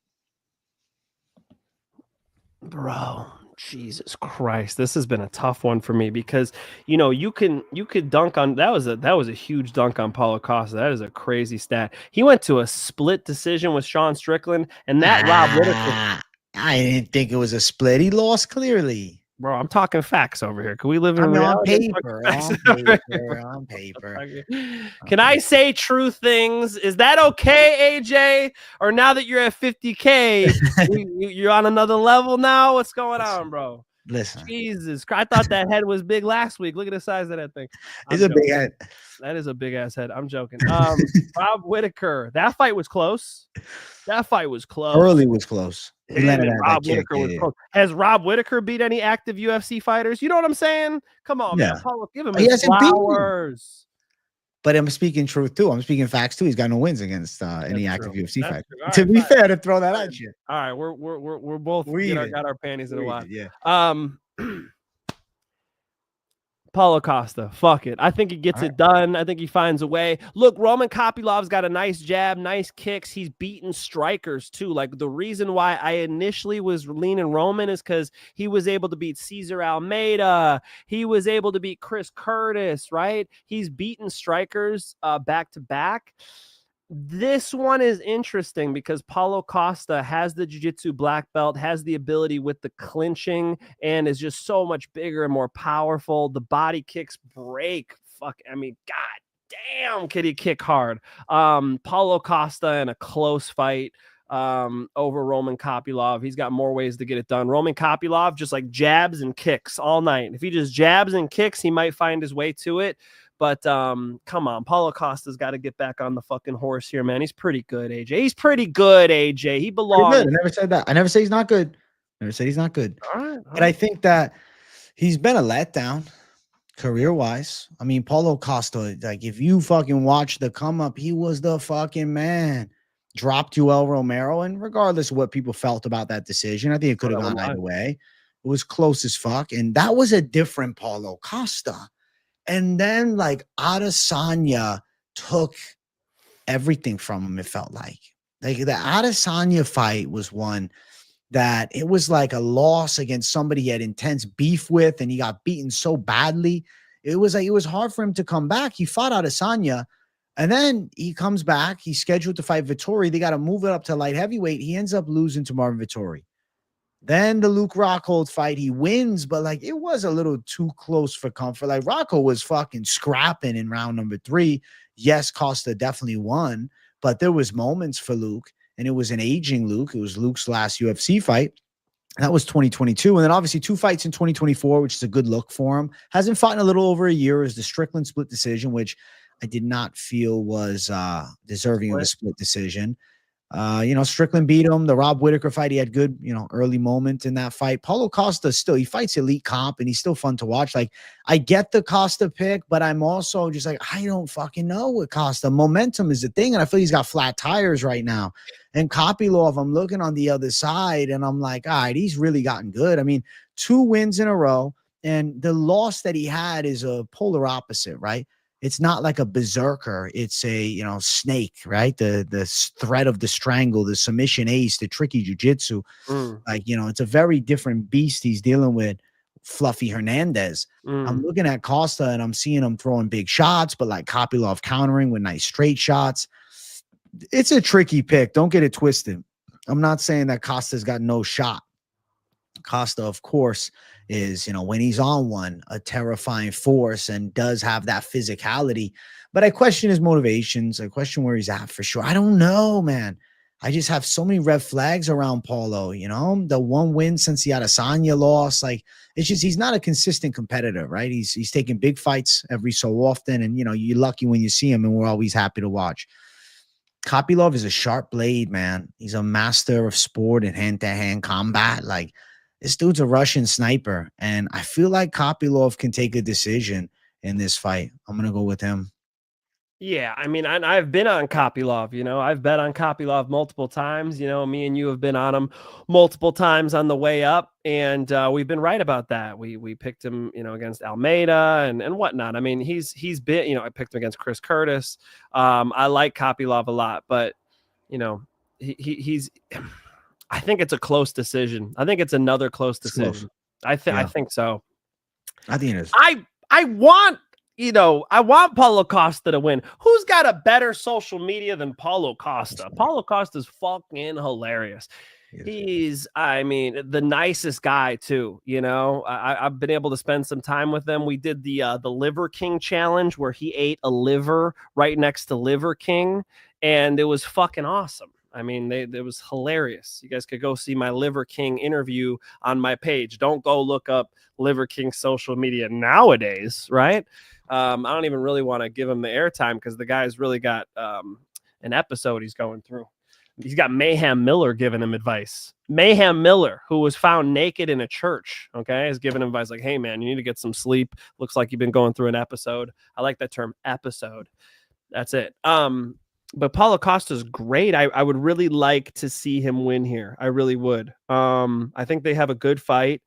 Speaker 4: Bro, Jesus Christ, this has been a tough one for me because you could dunk on that was a huge dunk on Paulo Costa. That is a crazy stat. He went to a split decision with Sean Strickland, and that Rob Whittaker.
Speaker 3: I didn't think it was a split. He lost clearly.
Speaker 4: Bro, I'm talking facts over here. Can we live in
Speaker 3: on
Speaker 4: reality?
Speaker 3: paper, on paper.
Speaker 4: Can I say true things? Is that okay, AJ? Or now that you're at 50K, you're on another level now? What's going on, bro?
Speaker 3: Listen.
Speaker 4: Jesus Christ. I thought that head was big last week. Look at the size of that thing.
Speaker 3: It's a big head.
Speaker 4: That is a big ass head. I'm joking. Rob Whittaker. That fight was close.
Speaker 3: Early was close.
Speaker 4: Rob Whittaker was close. Has Rob Whittaker beat any active UFC fighters? You know what I'm saying? Come on, man. Paulo, give him his flowers.
Speaker 3: But I'm speaking truth too. I'm speaking facts too. He's got no wins against any active UFC fighter.
Speaker 4: Right,
Speaker 3: to be fair, to throw that at you.
Speaker 4: All right, we're both got our panties in a wad.
Speaker 3: Yeah.
Speaker 4: Paulo Costa, fuck it. I think he gets it done. I think he finds a way. Look, Roman Kopylov's got a nice jab, nice kicks. He's beaten strikers too. Like the reason why I initially was leaning Roman is because he was able to beat Cesar Almeida. He was able to beat Chris Curtis, right? He's beaten strikers back to back. This one is interesting because Paulo Costa has the jiu-jitsu black belt, has the ability with the clinching, and is just so much bigger and more powerful. The body kicks break. God damn, can he kick hard? Paulo Costa in a close fight over Roman Kopylov. He's got more ways to get it done. Roman Kopylov just like jabs and kicks all night. If he just jabs and kicks, he might find his way to it. But come on, Paulo Costa's got to get back on the fucking horse here, man. He's pretty good, AJ. He's pretty good, AJ. He belongs.
Speaker 3: I never said that. I never say he's not good. Never said he's not good.
Speaker 4: All right.
Speaker 3: But I think that he's been a letdown career-wise. I mean, Paulo Costa, like if you fucking watch the come up, he was the fucking man. Dropped Yoel Romero, and regardless of what people felt about that decision, I think it could have gone either way. It was close as fuck, and that was a different Paulo Costa. And then, like, Adesanya took everything from him, it felt like. Like, the Adesanya fight was one that it was like a loss against somebody he had intense beef with, and he got beaten so badly. It was like, it was hard for him to come back. He fought Adesanya, and then he comes back. He's scheduled to fight Vettori. They got to move it up to light heavyweight. He ends up losing to Marvin Vettori. Then the Luke Rockhold fight, he wins, but like it was a little too close for comfort. Like Rocco was fucking scrapping in round number 3. Yes, Costa definitely won, but there was moments for Luke, and it was an aging Luke. It was Luke's last UFC fight. That was 2022. And then obviously 2 fights in 2024, which is a good look for him. Hasn't fought in a little over a year. Is the Strickland split decision, which I did not feel was deserving of a split decision. Strickland beat him. The Rob Whittaker fight, he had good, early moment in that fight. Paulo Costa still, he fights elite comp, and he's still fun to watch. Like, I get the Costa pick, but I'm also just like, I don't fucking know with Costa. Momentum is the thing, and I feel he's got flat tires right now. And Kopylov, I'm looking on the other side, and I'm like, all right, he's really gotten good. I mean, 2 wins in a row, and the loss that he had is a polar opposite, right? It's not like a berserker. It's a, snake, right? The threat of the strangle, the submission ace, the tricky jiu-jitsu. It's a very different beast he's dealing with, Fluffy Hernandez. I'm looking at Costa, and I'm seeing him throwing big shots, but like Kopylov countering with nice straight shots. It's a tricky pick. Don't get it twisted. I'm not saying that Costa's got no shot. Costa, of course, is, when he's on one, a terrifying force and does have that physicality. But I question his motivations. I question where he's at for sure. I don't know, man. I just have so many red flags around Paulo, the 1 win since the Adesanya loss. Like, it's just, he's not a consistent competitor, right? He's taking big fights every so often. And, you're lucky when you see him, and we're always happy to watch. Kopylov is a sharp blade, man. He's a master of sport and hand-to-hand combat. Like, this dude's a Russian sniper, and I feel like Kopylov can take a decision in this fight. I'm going to go with him.
Speaker 4: Yeah, I mean, I've been on Kopylov, I've bet on Kopylov multiple times. Me and you have been on him multiple times on the way up, and we've been right about that. We picked him, against Almeida and whatnot. I mean, he's been, I picked him against Chris Curtis. I like Kopylov a lot, but, he's I think it's a close decision. I think it's another close decision. I think so.
Speaker 3: I think it is.
Speaker 4: I want Paulo Costa to win. Who's got a better social media than Paulo Costa? Paulo Costa's fucking hilarious.
Speaker 3: is.
Speaker 4: I mean, the nicest guy too. You know, I've been able to spend some time with him. We did the Liver King challenge where he ate a liver right next to Liver King, and it was fucking awesome. I mean, it was hilarious. You guys could go see my Liver King interview on my page. Don't go look up Liver King social media nowadays, right? I don't even really want to give him the airtime because the guy's really got an episode he's going through. He's got Mayhem Miller giving him advice. Mayhem Miller, who was found naked in a church, okay, is giving him advice like, hey, man, you need to get some sleep. Looks like you've been going through an episode. I like that term, episode. That's it. But Paulo Costa's great. I would really like to see him win here. I really would. I think they have a good fight,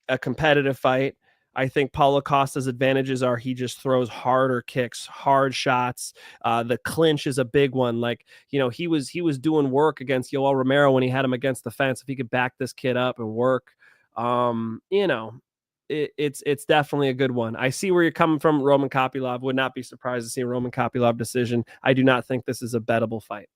Speaker 4: a competitive fight. I think Paulo Costa's advantages are he just throws harder kicks, hard shots. The clinch is a big one. Like, you know, he was doing work against Yoel Romero when he had him against the fence. If he could back this kid up and work, you know, it's definitely a good one. I see where you're coming from, Roman Kopylov. Would not be surprised to see a Roman Kopylov decision. I do not think this is a bettable fight.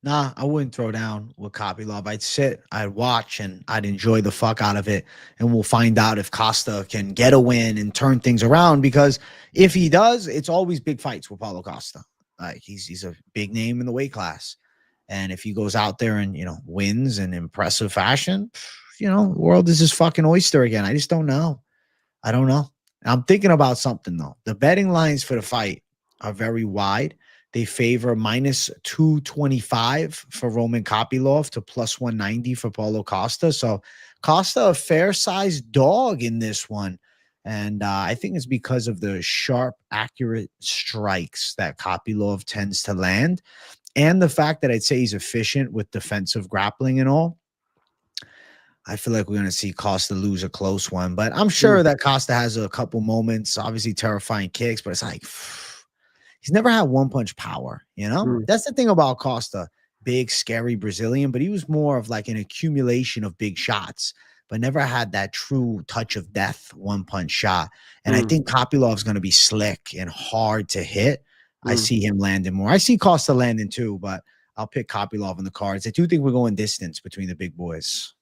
Speaker 3: Nah, I wouldn't throw down with Kopylov. I'd sit, I'd watch, and I'd enjoy the fuck out of it. And we'll find out if Costa can get a win and turn things around. Because if he does, it's always big fights with Paulo Costa. Like he's a big name in the weight class. And if he goes out there and, you know, wins in impressive fashion, you know, the world is his fucking oyster again. I just don't know. I don't know. I'm thinking about something, though. The betting lines for the fight are very wide. They favor minus 225 for Roman Kopylov to plus 190 for Paulo Costa. So Costa, a fair-sized dog in this one. And I think it's because of the sharp, accurate strikes that Kopylov tends to land. And the fact that I'd say he's efficient with defensive grappling and all. I feel like we're going to see Costa lose a close one. But I'm sure that Costa has a couple moments, obviously terrifying kicks. But it's like, he's never had one-punch power, you know? That's the thing about Costa. Big, scary Brazilian. But he was more of like an accumulation of big shots. But never had that true touch of death one-punch shot. And I think Kopylov's going to be slick and hard to hit. I see him landing more. I see Costa landing too, but I'll pick Kopylov in the cards. I do think we're going distance between the big boys.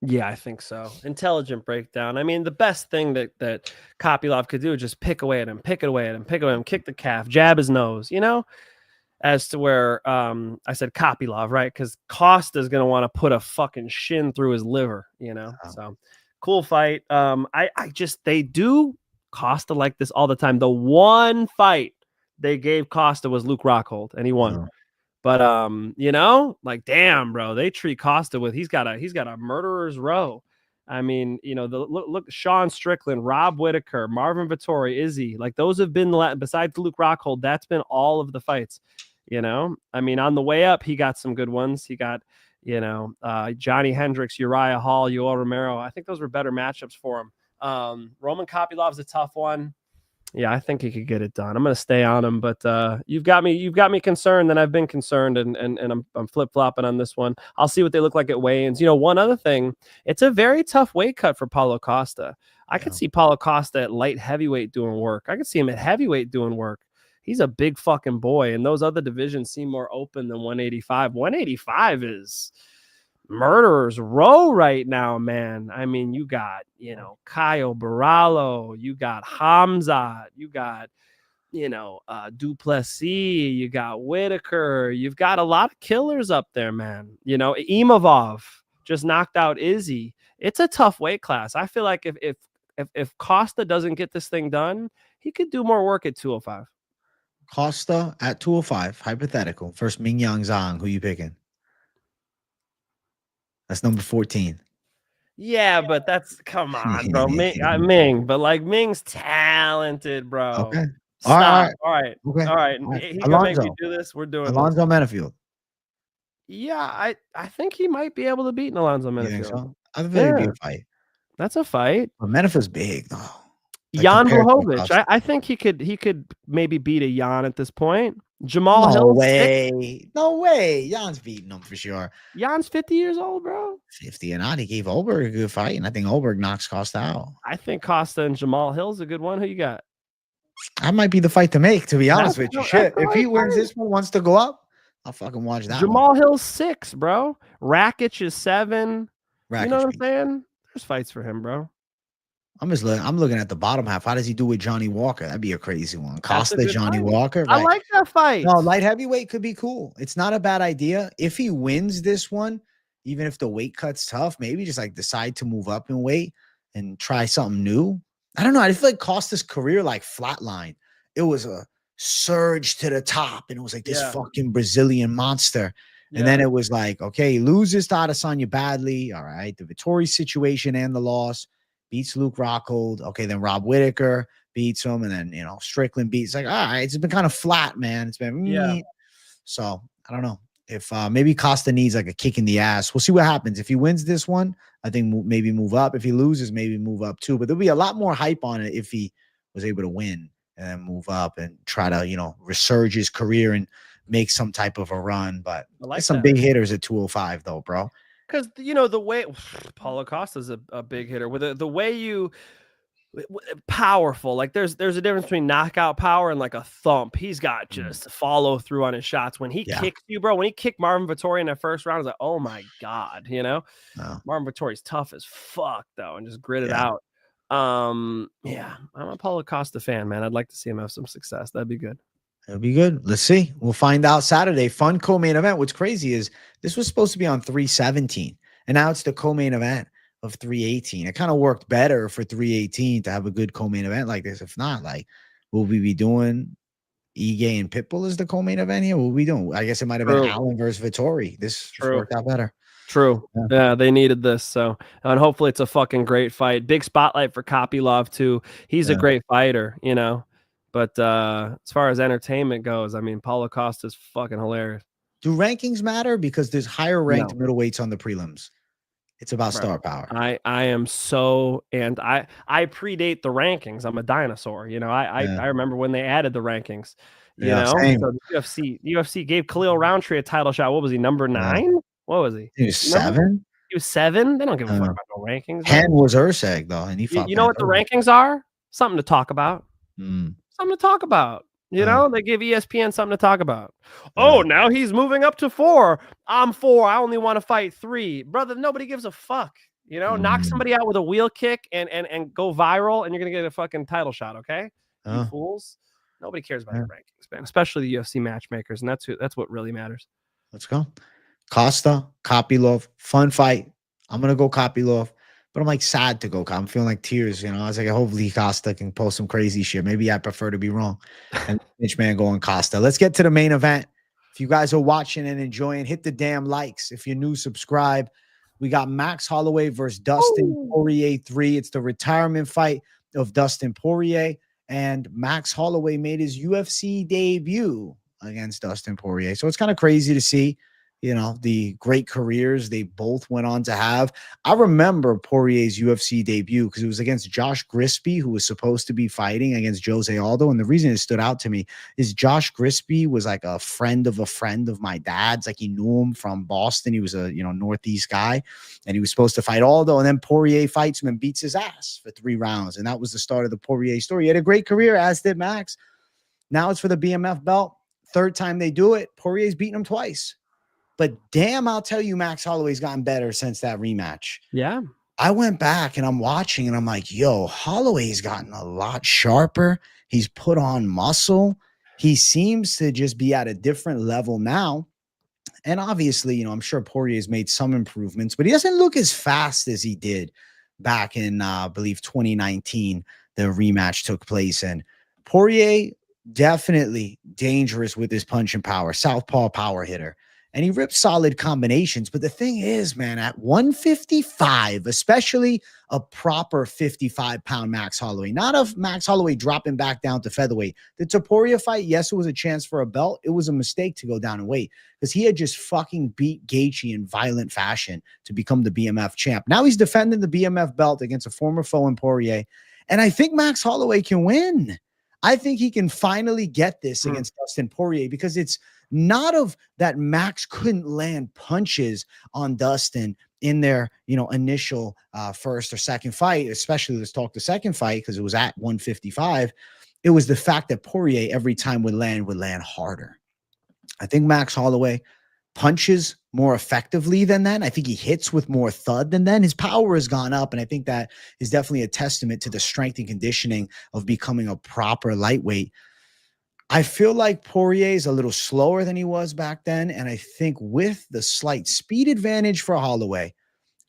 Speaker 4: Yeah, I think so. Intelligent breakdown. I mean, the best thing that Kopylov could do is just pick away at him, pick it away at him, pick away at him, kick the calf, jab his nose, you know? As to where I said Kopylov, right? Because Costa's going to want to put a fucking shin through his liver, you know? So cool fight. They do Costa like this all the time. The one fight they gave Costa was Luke Rockhold, and he won. But you know, like damn, bro, they treat Costa with he's got a murderer's row. I mean, you know, look, Sean Strickland, Rob Whitaker, Marvin Vettori, Izzy, like those have been besides Luke Rockhold, that's been all of the fights. You know, I mean, on the way up, he got some good ones. He got, you know, Johnny Hendricks, Uriah Hall, Yoel Romero. I think those were better matchups for him. Roman Kopylov's a tough one. Yeah, I think he could get it done. I'm going to stay on him, but you've got me concerned, and I've been concerned, and I'm flip-flopping on this one. I'll see what they look like at weigh-ins. You know, one other thing, it's a very tough weight cut for Paulo Costa. I could see Paulo Costa at light heavyweight doing work. I could see him at heavyweight doing work. He's a big fucking boy, and those other divisions seem more open than 185. 185 is murderer's row right now, man. I mean, you got, you know, Caio Barallo, you got Hamzat, you got, you know, Duplessis, you got Whitaker, you've got a lot of killers up there, man. You know, Imavov just knocked out Izzy. It's a tough weight class. I feel like if Costa doesn't get this thing done, he could do more work at 205.
Speaker 3: Costa at 205, hypothetical. First, Ming Yang Zhang. Who you picking? That's number 14.
Speaker 4: Yeah, but that's come on, bro. Ming, but like Ming's talented, bro.
Speaker 3: Okay.
Speaker 4: Stop.
Speaker 3: All right.
Speaker 4: Okay. All right. He gonna make me do this. We're doing
Speaker 3: Alonzo Menafield.
Speaker 4: Yeah, I think he might be able to beat Alonzo Menafield.
Speaker 3: You think so? I think it'd be a fight.
Speaker 4: That's a fight.
Speaker 3: But Menafield's big though. Like
Speaker 4: Jan Blachowicz. I think he could maybe beat a Jan at this point. Jamal Hill.
Speaker 3: No way. Jan's beating him for sure.
Speaker 4: Jan's 50 years old, bro.
Speaker 3: 50 and on. He gave Olberg a good fight, and I think Olberg knocks Costa out.
Speaker 4: I think Costa and Jamal Hill's a good one. Who you got?
Speaker 3: That might be the fight to make, to be honest with you. Shit. If he wins this one, wants to go up, I'll fucking watch that
Speaker 4: Jamal
Speaker 3: one.
Speaker 4: Hill's 6, bro. Rakic is 7.
Speaker 3: Rakic
Speaker 4: You know what I'm
Speaker 3: beat.
Speaker 4: saying? There's fights for him, bro.
Speaker 3: I'm looking at the bottom half. How does he do with Johnny Walker? That'd be a crazy one.
Speaker 4: That's a
Speaker 3: Costa,
Speaker 4: good
Speaker 3: Johnny
Speaker 4: fight.
Speaker 3: Walker.
Speaker 4: I
Speaker 3: Right.
Speaker 4: like that fight.
Speaker 3: No, light heavyweight could be cool. It's not a bad idea. If he wins this one, even if the weight cut's tough, maybe just like decide to move up in weight and try something new. I don't know. I feel like Costa's career like flatline. It was a surge to the top, and it was like this fucking Brazilian monster. And then it was like, okay, he loses to Adesanya badly. All right, the Vettori situation and the loss. Beats Luke Rockhold. Okay, then Rob Whittaker beats him, and then Strickland beats. Like, all right, it's been kind of flat, man. It's been So I don't know if maybe Costa needs like a kick in the ass. We'll see what happens. If he wins this one, I think maybe move up. If he loses, maybe move up too. But there'll be a lot more hype on it if he was able to win and then move up and try to resurge his career and make some type of a run. But there's some big hitters at 205 though, bro.
Speaker 4: Because the way Paulo Costa's a big hitter with the way you powerful, like there's a difference between knockout power and like a thump. He's got just follow through on his shots. When he kicks you, bro, when he kicked Marvin Vettori in that first round, I was like, oh my God, Marvin Vettori's tough as fuck though, and just grit it out. I'm a Paulo Costa fan, man. I'd like to see him have some success. That'd be good.
Speaker 3: It'll be good. Let's see. We'll find out Saturday. Fun co-main event. What's crazy is this was supposed to be on 317, and now it's the co-main event of 318. It kind of worked better for 318 to have a good co-main event like this. If not, like, will we be doing Ige and Pitbull as the co-main event here? What will we doing? I guess it might have been Allen versus Vettori. This worked out better.
Speaker 4: True. Yeah, they needed this. So, and hopefully it's a fucking great fight. Big spotlight for Kopylov too. He's a great fighter, But as far as entertainment goes, I mean, Paulo Costa's fucking hilarious.
Speaker 3: Do rankings matter? Because there's higher ranked middleweights on the prelims. It's about star power.
Speaker 4: I am so, and I predate the rankings. I'm a dinosaur. I remember when they added the rankings.
Speaker 3: Same.
Speaker 4: So the UFC gave Khalil Roundtree a title shot. What was he, number 9? What was he?
Speaker 3: He was 7.
Speaker 4: He was 7. They don't give a fuck about no rankings.
Speaker 3: 10 was Urseg though, and he fought.
Speaker 4: You know what the rankings are? Something to talk about. Something to talk about. They give ESPN something to talk about. Oh, now he's moving up to 4. I'm 4. I only want to fight 3. Brother, nobody gives a fuck. Knock somebody out with a wheel kick and go viral, and you're going to get a fucking title shot, okay? You fools. Nobody cares about the rankings, man, especially the UFC matchmakers, and that's what really matters.
Speaker 3: Let's go. Costa, Kopylov, fun fight. I'm going to go Kopylov. But I'm like sad to go. I'm feeling like tears, I was like, hopefully Costa can post some crazy shit. Maybe I prefer to be wrong. And Mitch man going Costa. Let's get to the main event. If you guys are watching and enjoying, hit the damn likes. If you're new, subscribe. We got Max Holloway versus Dustin Poirier 3. It's the retirement fight of Dustin Poirier. And Max Holloway made his UFC debut against Dustin Poirier. So it's kind of crazy to see. The great careers they both went on to have. I remember Poirier's UFC debut because it was against Josh Grisby, who was supposed to be fighting against Jose Aldo. And the reason it stood out to me is Josh Grisby was like a friend of my dad's. Like he knew him from Boston. He was a, Northeast guy, and he was supposed to fight Aldo. And then Poirier fights him and beats his ass for 3 rounds. And that was the start of the Poirier story. He had a great career, as did Max. Now it's for the BMF belt. 3rd time they do it. Poirier's beaten him twice. But damn, I'll tell you, Max Holloway's gotten better since that rematch.
Speaker 4: Yeah.
Speaker 3: I went back and I'm watching and I'm like, yo, Holloway's gotten a lot sharper. He's put on muscle. He seems to just be at a different level now. And obviously, I'm sure Poirier's made some improvements, but he doesn't look as fast as he did back in, I believe, 2019. The rematch took place. And Poirier, definitely dangerous with his punching power, southpaw power hitter. And he rips solid combinations. But the thing is, man, at 155, especially a proper 55-pound Max Holloway, not of Max Holloway dropping back down to featherweight. The Topuria fight, yes, it was a chance for a belt. It was a mistake to go down in weight because he had just fucking beat Gaethje in violent fashion to become the BMF champ. Now he's defending the BMF belt against a former foe in Poirier. And I think Max Holloway can win. I think he can finally get this against Dustin Poirier because it's not of that Max couldn't land punches on Dustin in their, initial first or second fight, especially let's talk the second fight because it was at 155. It was the fact that Poirier every time would land harder. I think Max Holloway punches more effectively than then. I think he hits with more thud than then. His power has gone up, and I think that is definitely a testament to the strength and conditioning of becoming a proper lightweight. I feel like Poirier is a little slower than he was back then, and I think with the slight speed advantage for Holloway,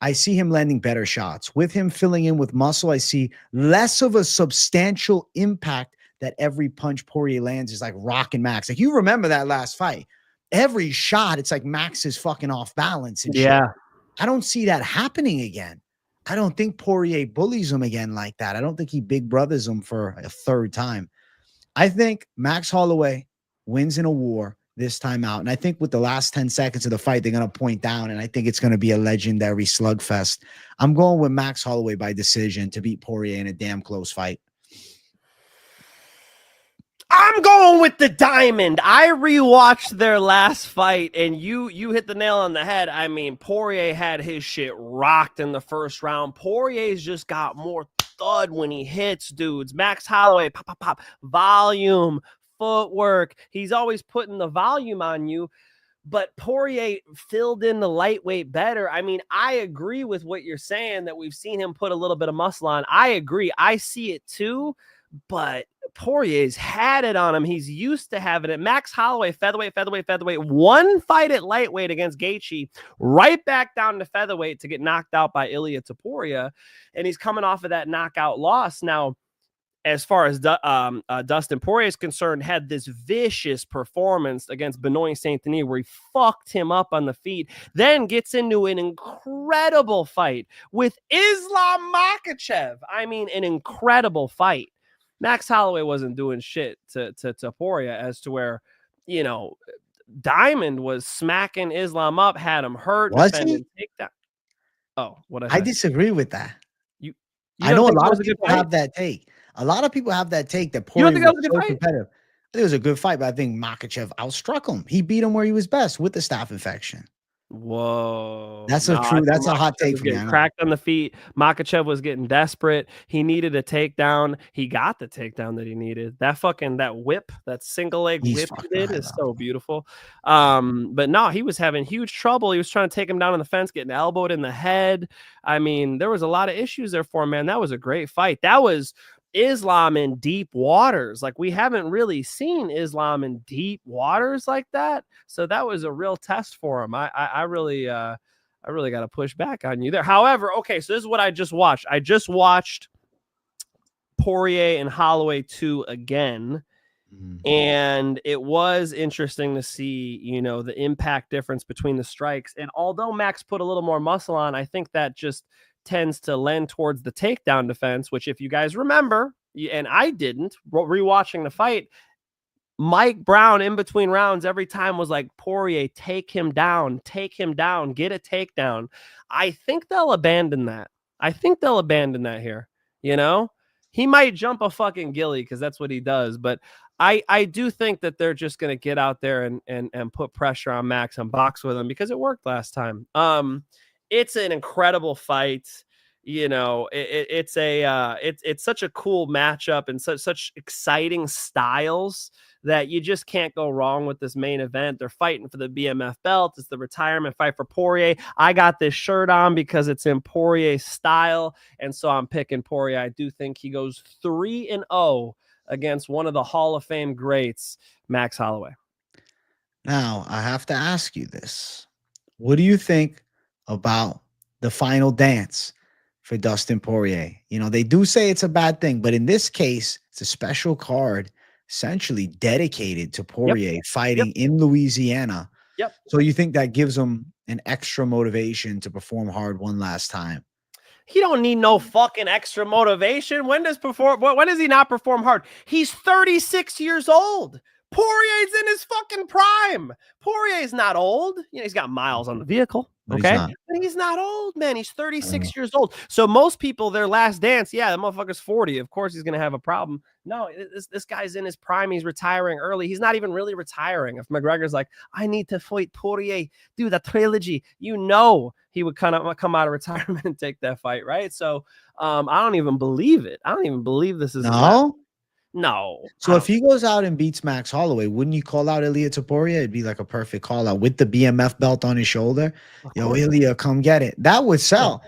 Speaker 3: I see him landing better shots. With him filling in with muscle, I see less of a substantial impact that every punch Poirier lands is like rocking Max. Like, you remember that last fight. Every shot, it's like Max is fucking off balance and shit. I don't see that happening again. I don't think Poirier bullies him again like that. I don't think he big brothers him for a third time. I think Max Holloway wins in a war this time out. And I think with the last 10 seconds of the fight, they're going to point down, and I think it's going to be a legendary slugfest. I'm going with Max Holloway by decision to beat Poirier in a damn close fight.
Speaker 4: I'm going with the Diamond. I rewatched their last fight, and you hit the nail on the head. I mean, Poirier had his shit rocked in the first round. Poirier's just got more thud when he hits dudes. Max Holloway, pop, pop, pop, volume, footwork. He's always putting the volume on you. But Poirier filled in the lightweight better. I mean, I agree with what you're saying, that we've seen him put a little bit of muscle on. I agree. I see it too. But Poirier's had it on him. He's used to having it. Max Holloway, featherweight. One fight at lightweight against Gaethje, right back down to featherweight to get knocked out by Ilia Topuria. And he's coming off of that knockout loss. Now, as far as Dustin Poirier is concerned, had this vicious performance against Benoit Saint-Denis where he fucked him up on the feet, then gets into an incredible fight with Islam Makhachev. I mean, an incredible fight. Max Holloway wasn't doing shit to Poirier, as to where, you know, Diamond was smacking Islam up, had him hurt.
Speaker 3: Was he?
Speaker 4: Oh, what
Speaker 3: I disagree with that.
Speaker 4: You
Speaker 3: I know a lot of people have that take. A lot of people have that take that Poirier was so competitive. I think it was a good fight, but I think Makhachev outstruck him. He beat him where he was best with the staph infection.
Speaker 4: Whoa,
Speaker 3: that's a hot take for me.
Speaker 4: Cracked on the feet. Makhachev was getting desperate. He needed a takedown. He got the takedown that he needed. That whip, that single leg whip he did is so beautiful. But no, he was having huge trouble. He was trying to take him down on the fence, getting elbowed in the head. I mean, there was a lot of issues there for him, man. That was a great fight. That was Islam in deep waters. Like, we haven't really seen Islam in deep waters like that. So that was a real test for him. I really got to push back on you there. However, okay, so this is what I just watched. I just watched Poirier and Holloway 2 again. And it was interesting to see, you know, the impact difference between the strikes. And although Max put a little more muscle on, I think that just tends to lend towards the takedown defense, which, if you guys remember, and I didn't, rewatching the fight, Mike Brown in between rounds every time was like, Poirier, take him down, get a takedown. I think they'll abandon that. Here. You know, he might jump a fucking ghillie because that's what he does. But I do think that they're just going to get out there and put pressure on Max and box with him, because it worked last time. It's an incredible fight. You know, it's such a cool matchup and such exciting styles that you just can't go wrong with this main event. They're fighting for the BMF belt. It's the retirement fight for Poirier. I got this shirt on because it's in Poirier's style, and so I'm picking Poirier. I do think he goes 3-0 against one of the Hall of Fame greats, Max Holloway.
Speaker 3: Now, I have to ask you this. What do you think about the final dance for Dustin Poirier? You know, they do say it's a bad thing, but in this case, it's a special card essentially dedicated to Poirier fighting in Louisiana. So you think that gives him an extra motivation to perform hard one last time?
Speaker 4: He don't need no fucking extra motivation. When does he not perform hard? He's 36 years old. Poirier's in his fucking prime. Poirier's not old. You know, he's got miles on the vehicle. Okay. But he's not old, man. He's 36 years old. So most people, their last dance, yeah, the motherfucker's 40. Of course he's going to have a problem. No, this guy's in his prime. He's retiring early. He's not even really retiring. If McGregor's like, I need to fight Poirier, do the trilogy, you know, he would kind of come out of retirement and take that fight, right? So I don't even believe it. I don't even believe this is
Speaker 3: no.
Speaker 4: No.
Speaker 3: So if he goes out and beats Max Holloway, wouldn't you call out Ilia Topuria? It'd be like a perfect call out with the BMF belt on his shoulder. Yo, Ilia, come get it. That would sell.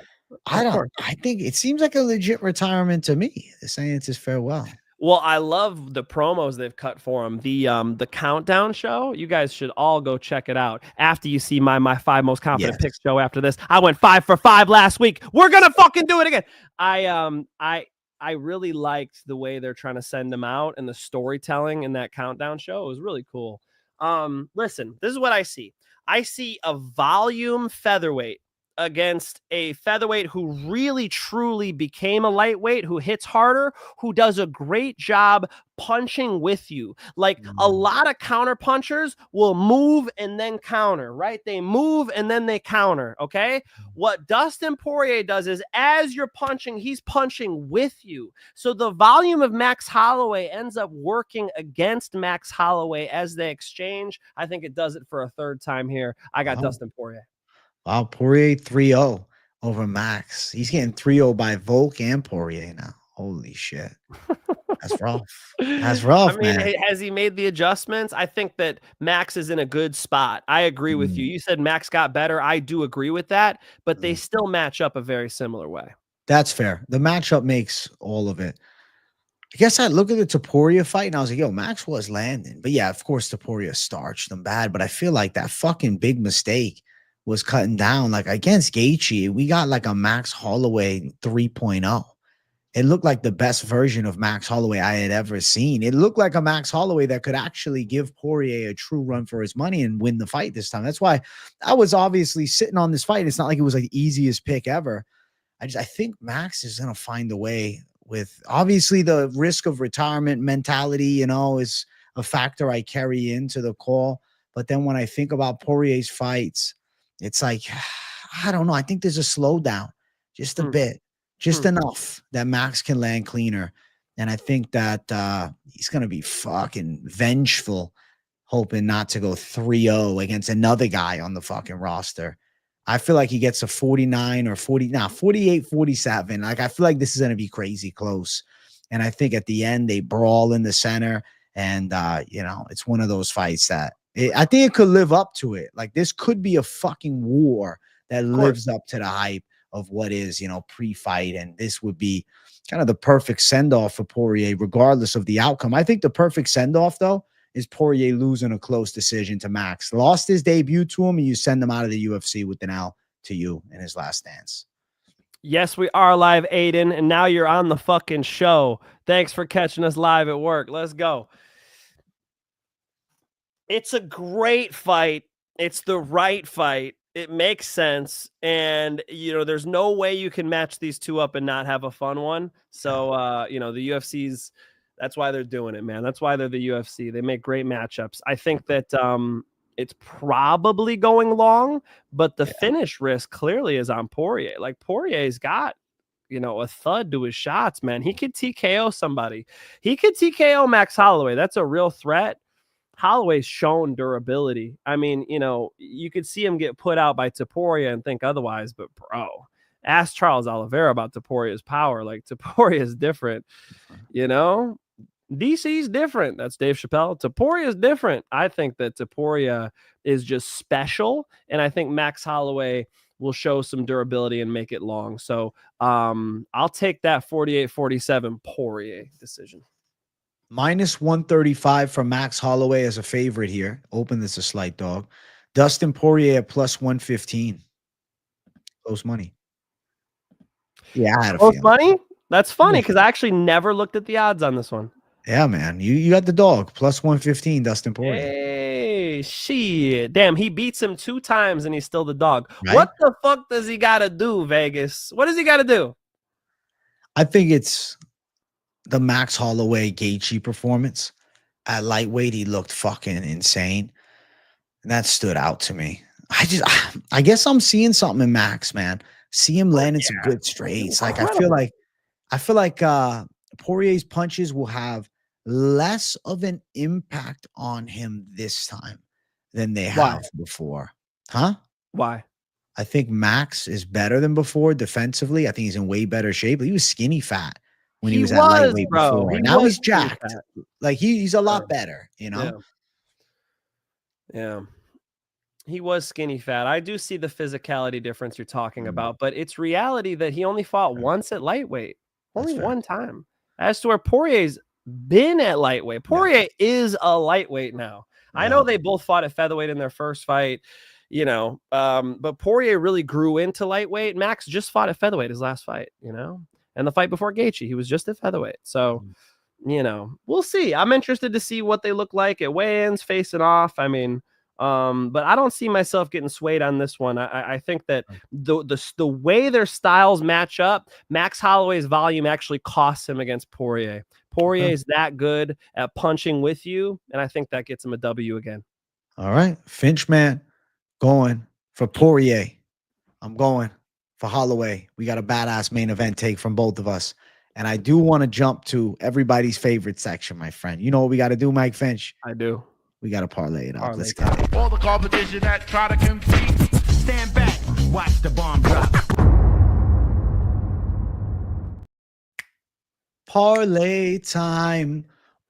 Speaker 3: I think it seems like a legit retirement to me. They're saying it's his farewell.
Speaker 4: Well, I love the promos they've cut for him. The countdown show. You guys should all go check it out after you see my 5 most confident picks show. After this, I went 5 for 5 last week. We're gonna fucking do it again. I really liked the way they're trying to send him out and the storytelling in that countdown show. It was really cool. Listen, this is what I see. I see a volume featherweight against a featherweight who really truly became a lightweight, who hits harder, who does a great job punching with you. Like a lot of counter punchers will move and then counter, right? They move and then they counter. Okay. What Dustin Poirier does is as you're punching, he's punching with you. So the volume of Max Holloway ends up working against Max Holloway as they exchange. I think it does it for a third time here. I got Dustin Poirier.
Speaker 3: Wow, Poirier 3-0 over Max. He's getting 3-0 by Volk and Poirier now. Holy shit. That's rough. That's rough,
Speaker 4: I mean,
Speaker 3: man.
Speaker 4: has he made the adjustments? I think that Max is in a good spot. I agree with you. You said Max got better. I do agree with that, but they still match up a very similar way.
Speaker 3: That's fair. The matchup makes all of it. I guess I look at the Topuria fight and I was like, yo, Max was landing. But yeah, of course, Topuria starched them bad. But I feel like that fucking big mistake was cutting down. Like against Gaethje, we got like a Max Holloway 3.0. It looked like the best version of Max Holloway I had ever seen. It looked like a Max Holloway that could actually give Poirier a true run for his money and win the fight this time. That's why I was obviously sitting on this fight. It's not like it was like the easiest pick ever. I think Max is going to find a way with obviously the risk of retirement mentality, you know, is a factor I carry into the call. But then when I think about Poirier's fights, it's like, I don't know. I think there's a slowdown just a bit, just enough that Max can land cleaner. And I think that he's going to be fucking vengeful, hoping not to go 3-0 against another guy on the fucking roster. I feel like he gets a 49 or 48, 47. Like, I feel like this is going to be crazy close. And I think at the end, they brawl in the center. And, you know, it's one of those fights that I think it could live up to it. Like, this could be a fucking war that lives up to the hype of what is, you know, pre-fight. And this would be kind of the perfect send-off for Poirier, regardless of the outcome. I think the perfect send-off, though, is Poirier losing a close decision to Max. Lost his debut to him, and you send him out of the UFC with an L to you in his last dance.
Speaker 4: Yes, we are live, Aiden, and now you're on the fucking show. Thanks for catching us live at work. Let's go. It's a great fight. It's the right fight. It makes sense. And, you know, there's no way you can match these two up and not have a fun one. So, you know, the UFC's, that's why they're doing it, man. That's why they're the UFC. They make great matchups. I think that it's probably going long, but the finish risk clearly is on Poirier. Like, Poirier's got, you know, a thud to his shots, man. He could TKO somebody. He could TKO Max Holloway. That's a real threat. Holloway's shown durability. I mean, you know, you could see him get put out by Topuria and think otherwise, but bro, ask Charles Oliveira about Topuria's power. Like, Topuria is different, you know? DC's different. That's Dave Chappelle. Topuria is different. I think that Topuria is just special, and I think Max Holloway will show some durability and make it long. So I'll take that 48-47 Poirier decision.
Speaker 3: Minus 135 for Max Holloway as a favorite here. Open this a slight dog. Dustin Poirier at plus 115. Close money. Yeah, I had a
Speaker 4: Close
Speaker 3: feeling.
Speaker 4: money? That's funny because I actually never looked at the odds on this one.
Speaker 3: Yeah, man. You got the dog. Plus 115, Dustin Poirier.
Speaker 4: Hey, shit. Damn, he beats him 2 times and he's still the dog.
Speaker 3: Right?
Speaker 4: What the fuck does he got to do, Vegas? What does he got to do?
Speaker 3: I think it's the Max Holloway Gaethje performance. At lightweight, he looked fucking insane. And that stood out to me. I guess I'm seeing something in Max, man. See him landing some good straights. Like, I feel like Poirier's punches will have less of an impact on him this time than they have before. Huh?
Speaker 4: Why?
Speaker 3: I think Max is better than before defensively. I think he's in way better shape. He was skinny fat when he was at lightweight
Speaker 4: bro.
Speaker 3: before.
Speaker 4: He
Speaker 3: Now
Speaker 4: was
Speaker 3: he's jacked.
Speaker 4: fat.
Speaker 3: Like he's a lot better, you know?
Speaker 4: Yeah. He was skinny fat. I do see the physicality difference you're talking about, but it's reality that he only fought once at lightweight. Only one time. As to where Poirier's been at lightweight. Poirier is a lightweight now. I know they both fought at featherweight in their first fight, you know, but Poirier really grew into lightweight. Max just fought at featherweight his last fight, you know, and the fight before Gaethje, he was just at featherweight. So, you know, we'll see. I'm interested to see what they look like at weigh-ins facing off. I mean, but I don't see myself getting swayed on this one. I think that the way their styles match up, Max Holloway's volume actually costs him against Poirier. Poirier is that good at punching with you, and I think that gets him a W again.
Speaker 3: All right. Finchman going for Poirier. I'm going for Holloway. We got a badass main event take from both of us. And I do want to jump to everybody's favorite section, my friend. You know what we got to do, Mike Finch?
Speaker 4: I do.
Speaker 3: We got to parlay it up. Let's
Speaker 4: Parlay
Speaker 3: get it.
Speaker 1: All the competition that try to compete, stand back, watch the bomb drop.
Speaker 3: Parlay time.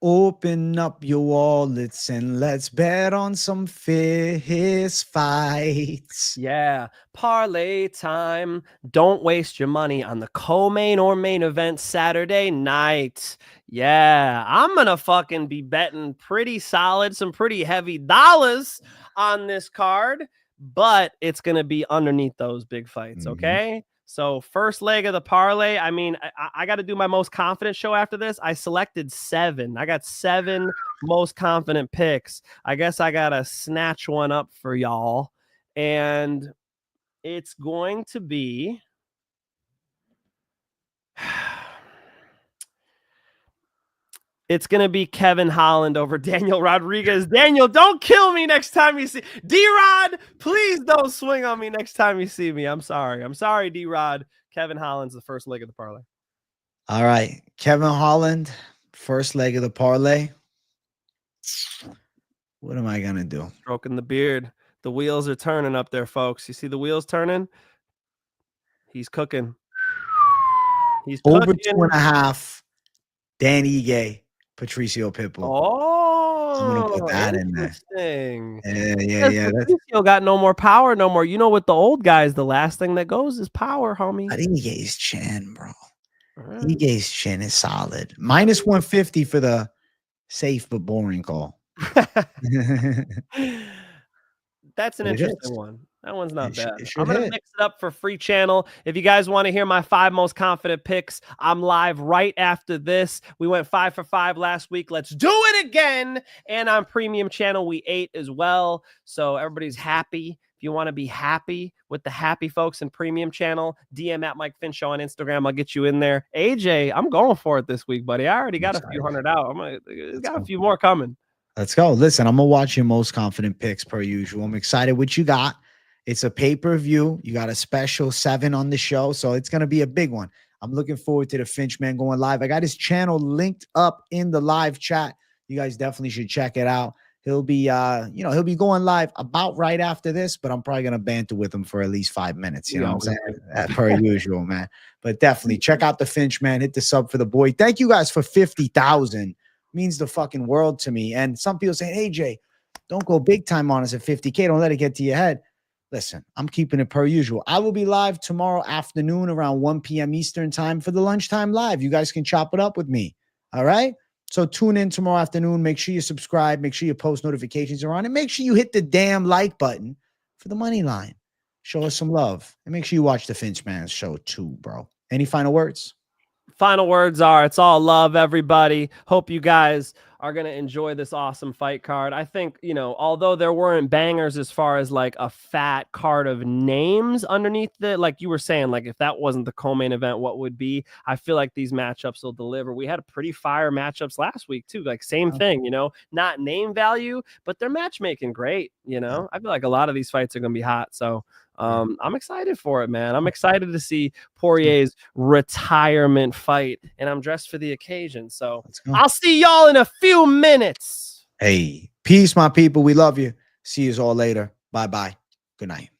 Speaker 3: Open up your wallets and let's bet on some fist fights.
Speaker 4: Yeah, parlay time. Don't waste your money on the co-main or main event Saturday night. Yeah, I'm going to fucking be betting pretty solid, some pretty heavy dollars on this card, but it's going to be underneath those big fights, okay? So first leg of the parlay, I mean, I got to do my most confident show after this. I selected 7. I got 7 most confident picks. I guess I got to snatch one up for y'all. And it's going to be... It's going to be Kevin Holland over Daniel Rodriguez. Daniel, don't kill me next time you see D-Rod. Please don't swing on me next time you see me. I'm sorry. I'm sorry, D-Rod. Kevin Holland's the first leg of the parlay.
Speaker 3: All right. Kevin Holland, first leg of the parlay. What am I going to do?
Speaker 4: Stroking the beard. The wheels are turning up there, folks. You see the wheels turning? He's cooking. He's
Speaker 3: Over
Speaker 4: cooking.
Speaker 3: 2.5. Dan Ige. Patricio Pitbull.
Speaker 4: Oh,
Speaker 3: I'm gonna put that in there.
Speaker 4: Interesting.
Speaker 3: Yeah.
Speaker 4: Patricio got no more power, no more. You know, with the old guys, the last thing that goes is power, homie.
Speaker 3: I think Ige's chin, bro. Ige's chin is solid. Minus 150 for the safe but boring call.
Speaker 4: That's an interesting one. That one's not bad.
Speaker 3: I'm
Speaker 4: going to mix it up for free channel. If you guys want to hear my 5 most confident picks, I'm live right after this. We went 5 for 5 last week. Let's do it again. And on premium channel, we 8 as well. So everybody's happy. If you want to be happy with the happy folks in premium channel, DM at Mike Finch Show on Instagram. I'll get you in there. AJ, I'm going for it this week, buddy. I already got a few hundred out. Got a few more coming.
Speaker 3: Let's go. Listen, I'm going to watch your most confident picks per usual. I'm excited what you got. It's a pay-per-view. You got a special 7 on the show, so it's going to be a big one. I'm looking forward to the Finchman going live. I got his channel linked up in the live chat. You guys definitely should check it out. He'll be, he'll be going live about right after this, but I'm probably going to banter with him for at least 5 minutes. You know what I'm saying? Per usual, man. But definitely check out the Finchman. Hit the sub for the boy. Thank you guys for 50,000. Means the fucking world to me. And some people say, hey, Jay, don't go big time on us at 50K. Don't let it get to your head. Listen, I'm keeping it per usual. I will be live tomorrow afternoon around 1 p.m. Eastern time for the lunchtime live. You guys can chop it up with me. All right? So tune in tomorrow afternoon. Make sure you subscribe. Make sure your post notifications are on. And make sure you hit the damn like button for the money line. Show us some love. And make sure you watch the Finchman show too, bro. Any final words?
Speaker 4: Final words are, it's all love, everybody. Hope you guys are going to enjoy this awesome fight card. I think, although there weren't bangers as far as like a fat card of names underneath it, like you were saying, like if that wasn't the co-main event, what would be? I feel like these matchups will deliver. We had a pretty fire matchups last week too. Like same thing, not name value, but they're matchmaking great. I feel like a lot of these fights are going to be hot. So I'm excited for it, man. I'm excited to see Poirier's retirement fight, and I'm dressed for the occasion. So I'll see y'all in a few minutes.
Speaker 3: Hey, peace, my people. We love you. See you all later. Bye-bye. Good night.